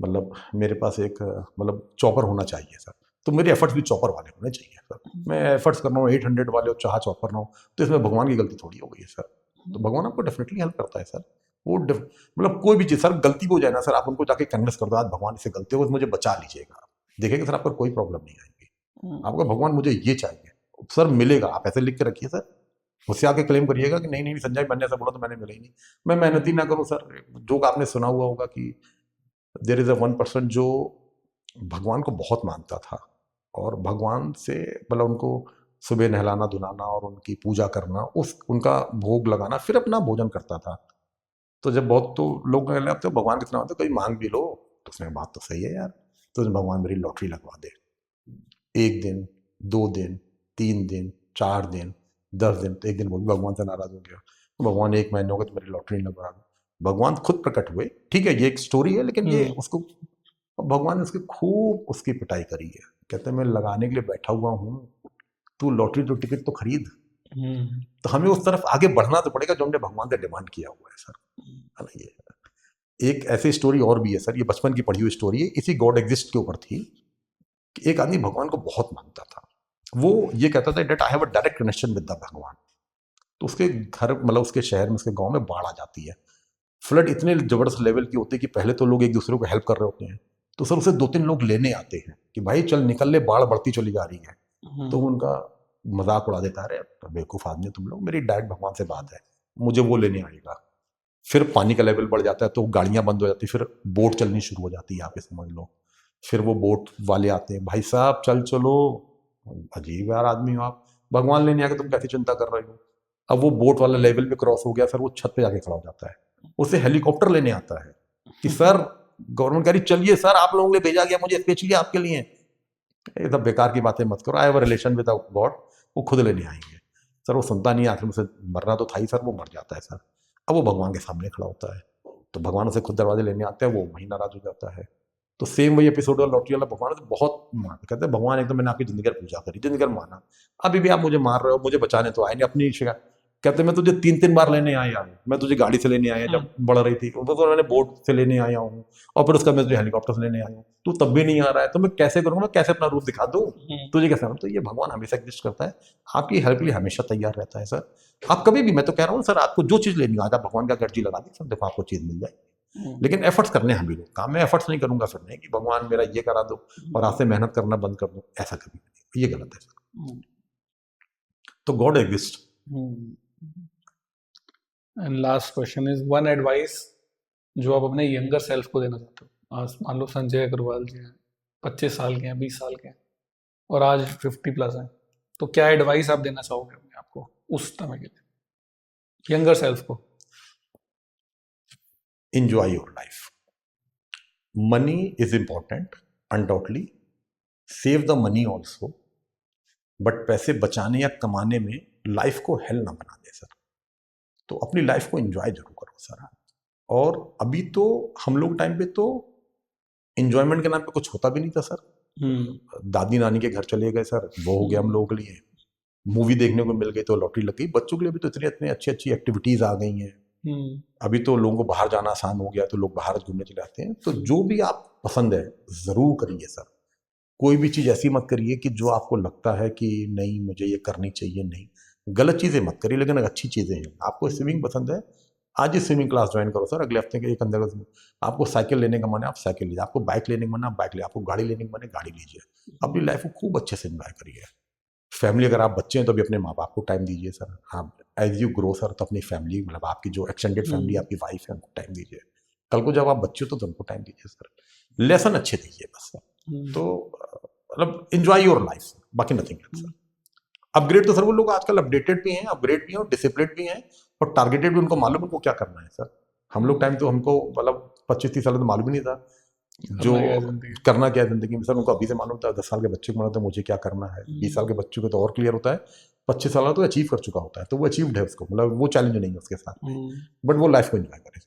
मतलब मेरे पास एक मतलब चॉपर होना चाहिए सर, तो मेरे एफर्ट्स भी चॉपर वाले होने चाहिए सर। मैं एफर्ट्स कर रहा हूँ 800 वाले और चाह चॉपर रहा हूँ, तो इसमें भगवान की गलती थोड़ी हो गई है सर। तो भगवान आपको डेफिनेटली हेल्प करता है सर। वो मतलब कोई भी चीज़ सर, गलती हो जाए ना सर, आप उनको जाके कन्विंस कर दो आज भगवान इससे गलती हो, मुझे बचा लीजिएगा, आप देखेंगे सर आपको कोई प्रॉब्लम नहीं आएगी। आपका भगवान मुझे ये चाहिए सर, मिलेगा। आप ऐसे लिख के रखिए सर, मुझसे आके क्लेम करिएगा कि नहीं नहीं संजय मैंने ऐसा बोला तो मैंने मिला ही नहीं। मैं मेहनत ही ना करूँ सर, जो आपने सुना हुआ होगा कि देयर इज अ 1% जो भगवान को बहुत मानता था, और भगवान से मतलब उनको सुबह नहलाना धुलाना और उनकी पूजा करना, उस उनका भोग लगाना, फिर अपना भोजन करता था। तो जब बहुत तो लोग कहने लगते भगवान कितना मानते, कोई मांग भी लो, तो उसने बात तो सही है यार, तो भगवान मेरी लॉटरी लगवा दे। 1 दिन, 2 दिन, 3 दिन, 4 दिन, 10 दिन, तो एक दिन बोल भगवान से नाराज हो गया, तो भगवान 1 महीने हो गए तो मेरी लॉटरी लगवा दो। भगवान खुद प्रकट हुए, ठीक है ये एक स्टोरी है, लेकिन ये उसको भगवान ने उसकी खूब उसकी पिटाई करी है। कहते हैं मैं लगाने के लिए बैठा हुआ हूँ, तू लॉटरी तो टिकट तो खरीद। तो हमें उस तरफ आगे बढ़ना तो पड़ेगा जो हमने भगवान से डिमांड किया हुआ है सर, है ना। ये एक ऐसी स्टोरी और भी है सर, ये बचपन की पढ़ी हुई स्टोरी है, इसी गॉड एग्जिस्ट के ऊपर थी। कि एक आदमी भगवान को बहुत मानता था, वो ये कहता था that I have a direct connection with the भगवान। तो उसके घर मतलब उसके शहर में, उसके गांव में बाढ़ आ जाती है। फ्लड इतने जबरदस्त लेवल की होती है कि पहले तो लोग एक दूसरे को हेल्प कर रहे होते हैं, तो सर उसे 2-3 लोग लेने आते हैं कि भाई चल निकल ले, बाढ़ बढ़ती चली जा रही है। तो उनका मजाक उड़ा देता है, अरे बेवकूफ़ आदमी तुम लोग, मेरी डायरेक्ट भगवान से बात है, मुझे वो लेने आएगा। फिर पानी का लेवल बढ़ जाता है तो गाड़ियां बंद हो जाती है, फिर बोट चलनी शुरू हो जाती है, आप ये समझ लो। फिर वो बोट वाले आते हैं, भाई साहब चल चलो, अजीब यार आदमी हो आप, भगवान लेने आके तुम कैसी चिंता कर रहे हो। अब वो बोट वाला लेवल पे क्रॉस हो गया सर, वो छत पे जाके खड़ा हो जाता है, उसे हेलीकॉप्टर लेने आता है कि सर गवर्नमेंट कह रही चलिए सर, आप लोगों के लिए भेजा गया मुझे स्पेशली आपके लिए। ये सब बेकार की बातें मत करो, आई have a relation with God, वो खुद लेने आएंगे। सर वो सुनता नहीं, आखिर में से मरना तो था ही सर, वो मर जाता है सर। अब वो भगवान के सामने खड़ा होता है, तो भगवान उसे खुद दरवाजे लेने आते हैं, वो वहीं नाराज हो जाता है। तो सेम वही एपिसोड वाला लॉटरी वाला, भगवान तो बहुत मानते, कहते हैं भगवान एकदम मैंने आपकी जिंदगी भर पूजा करी, जिंदगी भर माना, अभी भी आप मुझे मार रहे हो, मुझे बचाने तो आए नहीं, अपनी शिकायत। कहते मैं तुझे 3-3 बार लेने आया हूँ, मैं तुझे गाड़ी से लेने आया जब बढ़ रही थी, तो मैंने बोट से लेने आया हूँ, और फिर उसका मैं तुझे हेलीकॉप्टर से लेने आया हूँ, तू तब भी नहीं आ रहा है, तो मैं कैसे करूँगा, मैं कैसे अपना रूप दिखा दूँ तुझे, कैसे। तो ये भगवान हमेशा एग्जिस्ट करता है, आपकी हेल्प के लिए हमेशा तैयार रहता है सर। आप कभी भी, मैं तो कह रहा हूँ सर, आपको जो चीज़ लेनी हो आज आप भगवान का गर्जी लगा दी सर, देखो आपको चीज़ मिल जाएगी। लेकिन एफर्ट्स करने हम भी लोग काम में एफर्ट्स नहीं करूंगा फिर नहीं कि भगवान मेरा ये करा दो और आज से मेहनत करना बंद कर दो, ऐसा कभी नहीं, ये गलत है सर। तो God exist. And last question is one advice जो आप अपने यंगर सेल्फ को देना चाहते हो। आज मान लो संजय अग्रवाल जी हैं, 25 साल के हैं, 20 साल के हैं, और आज 50+ हैं, तो क्या एडवाइस आप देना चाहोगे अपने आपको उस समय के लिए, यंगर सेल्फ को? enjoy your life. Money is important, undoubtedly. Save the money also. But पैसे बचाने या कमाने में लाइफ को हेल ना बना दे सर। तो अपनी लाइफ को एंजॉय जरूर करो सर। और अभी तो हम लोग टाइम पे तो एंजॉयमेंट के नाम पे कुछ होता भी नहीं था सर। दादी नानी के घर चले गए सर, वो हो गया हम लोगों के लिए। मूवी देखने को मिल गई तो लॉटरी लग गई। बच्चों के लिए भी तो इतनी इतनी अच्छी अच्छी एक्टिविटीज आ गई हैं। अभी तो लोगों को बाहर जाना आसान हो गया, तो लोग बाहर घूमने चले जाते हैं। तो जो भी आप पसंद है जरूर करिए सर। कोई भी चीज़ ऐसी मत करिए कि जो आपको लगता है कि नहीं मुझे ये करनी चाहिए, नहीं। गलत चीज़ें मत करिए, लेकिन अच्छी चीज़ें हैं। आपको स्विमिंग पसंद है, आज ही स्विमिंग क्लास ज्वाइन करो सर, अगले हफ्ते के एक अंदर। आपको साइकिल लेने का मन है, आप साइकिल लीजिए। आपको बाइक लेने का मन है, आप बाइक लीजिए। आपको गाड़ी लेने का मन है, गाड़ी लीजिए। अपनी लाइफ को खूब अच्छे से एंजॉय करिए। फैमिली, अगर आप बच्चे हैं तो भी अपने माँ बाप को टाइम दीजिए सर। आप एज यू ग्रो सर, तो अपनी फैमिली, मतलब आपकी जो एक्सटेंडेड फैमिली, आपकी वाइफ है, उनको टाइम दीजिए। कल को जब आप बच्चे हो तो उनको टाइम दीजिए सर। लेसन अच्छे दीजिए बस सर। तो मतलब एंजॉय योर लाइफ, बाकी नथिंग एल्स सर। अपग्रेड तो सर वो लोग आजकल अपडेटेड भी हैं, अपग्रेड भी हैं और डिसिप्लिन भी हैं और टारगेटेड भी। उनको मालूम है उनको क्या करना है सर। हम लोग टाइम तो हमको मतलब 25-30 साल तो मालूम ही नहीं था जो करना क्या है जिंदगी में सर। उनको अभी से मालूम था। 10 साल के बच्चे को मालूम था मुझे क्या करना है। 20 साल के बच्चे को तो और क्लियर होता है। 25 साल तो अचीव कर चुका होता है, तो वो अचीव्ड है उसको, मतलब वो चैलेंज नहीं है उसके साथ में, बट वो लाइफ को एंजॉय करे।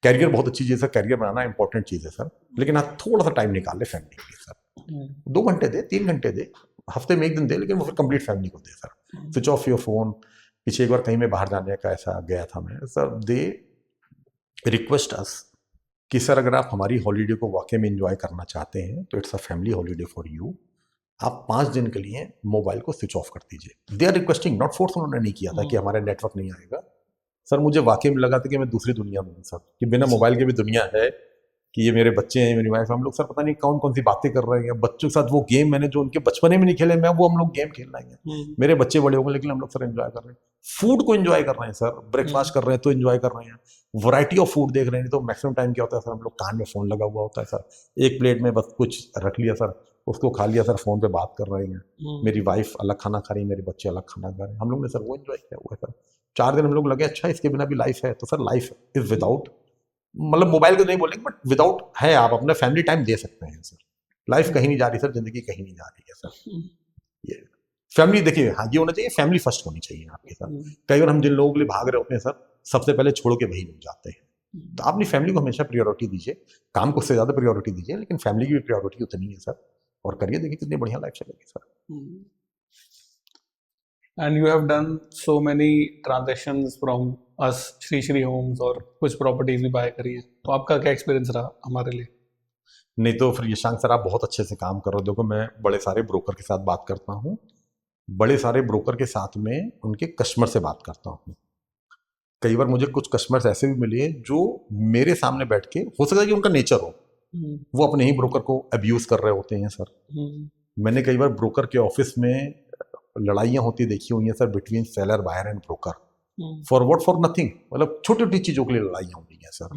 कैरियर बहुत अच्छी चीज़ है, कैरियर बनाना इंपॉर्टेंट चीज़ है सर, लेकिन आप थोड़ा सा टाइम निकाल ले फैमिली के लिए सर। 2 घंटे दे, 3 घंटे दे, हफ्ते में 1 दिन दे, लेकिन वो फिर कंप्लीट फैमिली को दे sir. Switch off your phone. पीछे एक बार कहीं में बाहर जाने का ऐसा गया था मैं सर, दे रिक्वेस्ट अस कि सर अगर आप हमारी हॉलीडे को वाकई में एंजॉय करना चाहते हैं तो it's a family holiday for you. आप 5 दिन के लिए मोबाइल को स्विच ऑफ कर दीजिए। They are requesting, not force उन्होंने नहीं किया था कि हमारा नेटवर्क नहीं आएगा सर। मुझे वाकई में लगा था कि मैं दूसरी दुनिया में हूँ सर, कि बिना मोबाइल के भी दुनिया है, कि ये मेरे बच्चे हैं, मेरी वाइफ, हम लोग सर पता नहीं कौन कौन सी बातें कर रहे हैं बच्चों के साथ। वो गेम मैंने जो उनके बचपने में नहीं खेले, मैं वो हम लोग गेम खेल रहे हैं। मेरे बच्चे बड़े हो गए, लेकिन हम लोग सर एंजॉय कर रहे हैं। फूड को एंजॉय कर रहे हैं सर, ब्रेकफास्ट कर रहे हैं तो एंजॉय कर रहे हैं, वैरायटी ऑफ फूड देख रहे हैं। तो मैक्सिमम टाइम क्या होता है सर, हम लोग कान में फोन लगा हुआ होता है सर, एक प्लेट में बस कुछ रख लिया सर, उसको खा लिया सर, फोन पे बात कर रहे हैं। मेरी वाइफ अलग खाना खा रही है, मेरे बच्चे अलग खाना खा रहे हैं। हम लोग ने सर वो एंजॉय किया हुआ है सर। 4 दिन हम लोग लगे, अच्छा इसके बिना भी लाइफ है। तो सर लाइफ इज विदाउट, मतलब मोबाइल को नहीं बोलेंगे, बट विदाउट है, आप अपना फैमिली टाइम दे सकते हैं सर। लाइफ कहीं नहीं जा रही सर, जिंदगी कहीं नहीं जा रही है सर। ये फैमिली देखिए, हाँ ये होना चाहिए, फैमिली फर्स्ट होनी चाहिए आपके साथ। कई बार हम जिन लोगों के लिए भाग रहे होते हैं सर, सबसे पहले छोड़ के वही लोग जाते हैं। तो आप अपनी फैमिली को हमेशा प्रायोरिटी दीजिए, काम को उससे ज्यादा प्रायोरिटी दीजिए, लेकिन फैमिली की भी प्रायोरिटी उतनी है सर। और करिए, देखिए कितनी बढ़िया लाइफ चलेगी sir. And you have done so many transactions from us, Shri Homes, और कुछ प्रॉपर्टीज भी बाय करी है, तो आपका क्या एक्सपीरियंस रहा हमारे लिए? नहीं तो फिर यशांक सर आप बहुत अच्छे से काम कर रहे हो। देखो मैं बड़े सारे ब्रोकर के साथ बात करता हूँ, बड़े सारे ब्रोकर के साथ में उनके कस्टमर से बात करता हूँ। कई बार मुझे कुछ कस्टमर्स ऐसे भी मिले जो मेरे सामने बैठ के, हो सकता है कि उनका नेचर हो, वो अपने ही ब्रोकर को अब्यूज कर रहे होते हैं सर। मैंने कई बार ब्रोकर के ऑफिस में लड़ाइयाँ होती देखी हुई हैं sir, between seller, buyer and broker, for what, for nothing. मतलब छोटी छोटी चीजों के लिए लड़ाइयाँ होती हैं सर।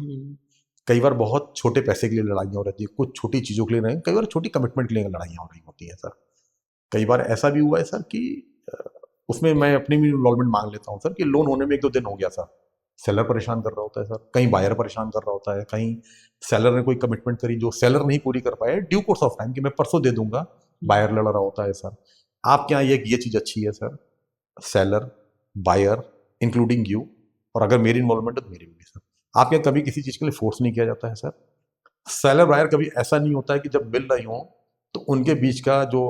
कई बार बहुत छोटे पैसे के लिए लड़ाइयाँ हो रही है, कुछ छोटी चीजों के लिए नहीं, कई बार छोटी कमिटमेंट के लिए लड़ाइयाँ हो रही होती हैं सर। कई बार ऐसा भी हुआ है सर कि उसमें मैं अपनी भी इन्वॉल्वमेंट मांग लेता हूँ सर, कि लोन होने में 1-2 दिन हो गया सर, सेलर परेशान कर रहा होता है सर, कहीं बायर परेशान कर रहा होता है, कहीं सेलर ने कोई कमिटमेंट करी जो सेलर नहीं पूरी कर पाए ड्यू कोर्स ऑफ टाइम, कि मैं परसों दे दूंगा, बायर लड़ रहा होता है सर। आपके यहाँ ये चीज़ अच्छी है sir, seller, buyer, including you, और अगर मेरी इन्वॉल्वमेंट है तो मेरी भी सर। आपके यहाँ कभी किसी चीज़ के लिए फोर्स नहीं किया जाता है सर। सेलर बायर कभी ऐसा नहीं होता है कि जब मिल रही हो तो उनके बीच का जो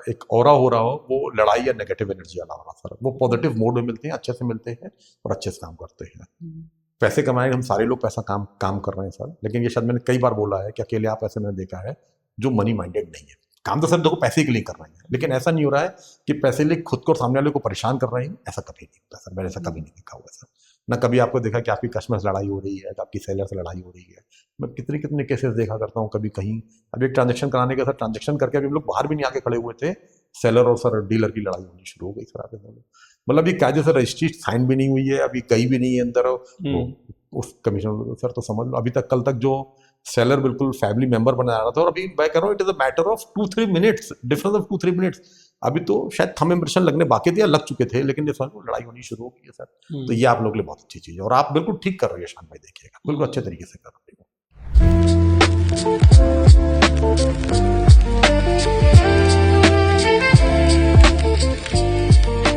एक ऑरा हो रहा हो वो लड़ाई या नेगेटिव एनर्जी वाला हो रहा सर। वो पॉजिटिव मोड में मिलते हैं, अच्छे से मिलते हैं और अच्छे से काम करते हैं। पैसे कमाएंगे हम सारे लोग, पैसा काम कर रहे हैं सर, लेकिन ये शायद मैंने कई बार बोला है कि अकेले आप ऐसे मैंने देखा है जो मनी माइंडेड नहीं है। काम तो सर देखो पैसे के लिए कर रहे हैं, लेकिन ऐसा नहीं हो रहा है कि पैसे लिए खुद को और सामने वाले को परेशान कर रहे हैं। ऐसा कभी नहीं होता सर, मैंने ऐसा कभी नहीं देखा हुआ सर। ना कभी आपको देखा कि आपकी कस्टमर से लड़ाई हो रही है, आपकी सेलर से लड़ाई हो रही है। मैं कितने कितने केसेस देखा करता हूँ, कभी कहीं अभी एक ट्रांजेक्शन कराने का सर, ट्रांजेक्शन करके अभी हम लोग बाहर भी नहीं आके खड़े हुए थे, सेलर और सर डीलर की लड़ाई होनी शुरू हो गई सर। आगे मतलब ये कायदे से रजिस्ट्री साइन भी नहीं हुई है, अभी गई भी नहीं है अंदर उस कमीशन सर। तो समझ लो अभी तक, कल तक जो सेलर बिल्कुल फैमिली मेंबर बना रहा था, और अभी मैं कह रहा हूँ it is a matter of 2-3 minutes, difference of 2-3 minutes. अभी तो शायद थंब इंप्रेशन लगने बाकी थे या लग चुके थे, लेकिन ये समझ लड़ाई होनी शुरू हो गई है सर। तो ये आप लोग के लिए बहुत अच्छी चीज है, और आप बिल्कुल ठीक कर रहे हो यशांक भाई, देखिएगा बिल्कुल अच्छे तरीके से कर रहे हो।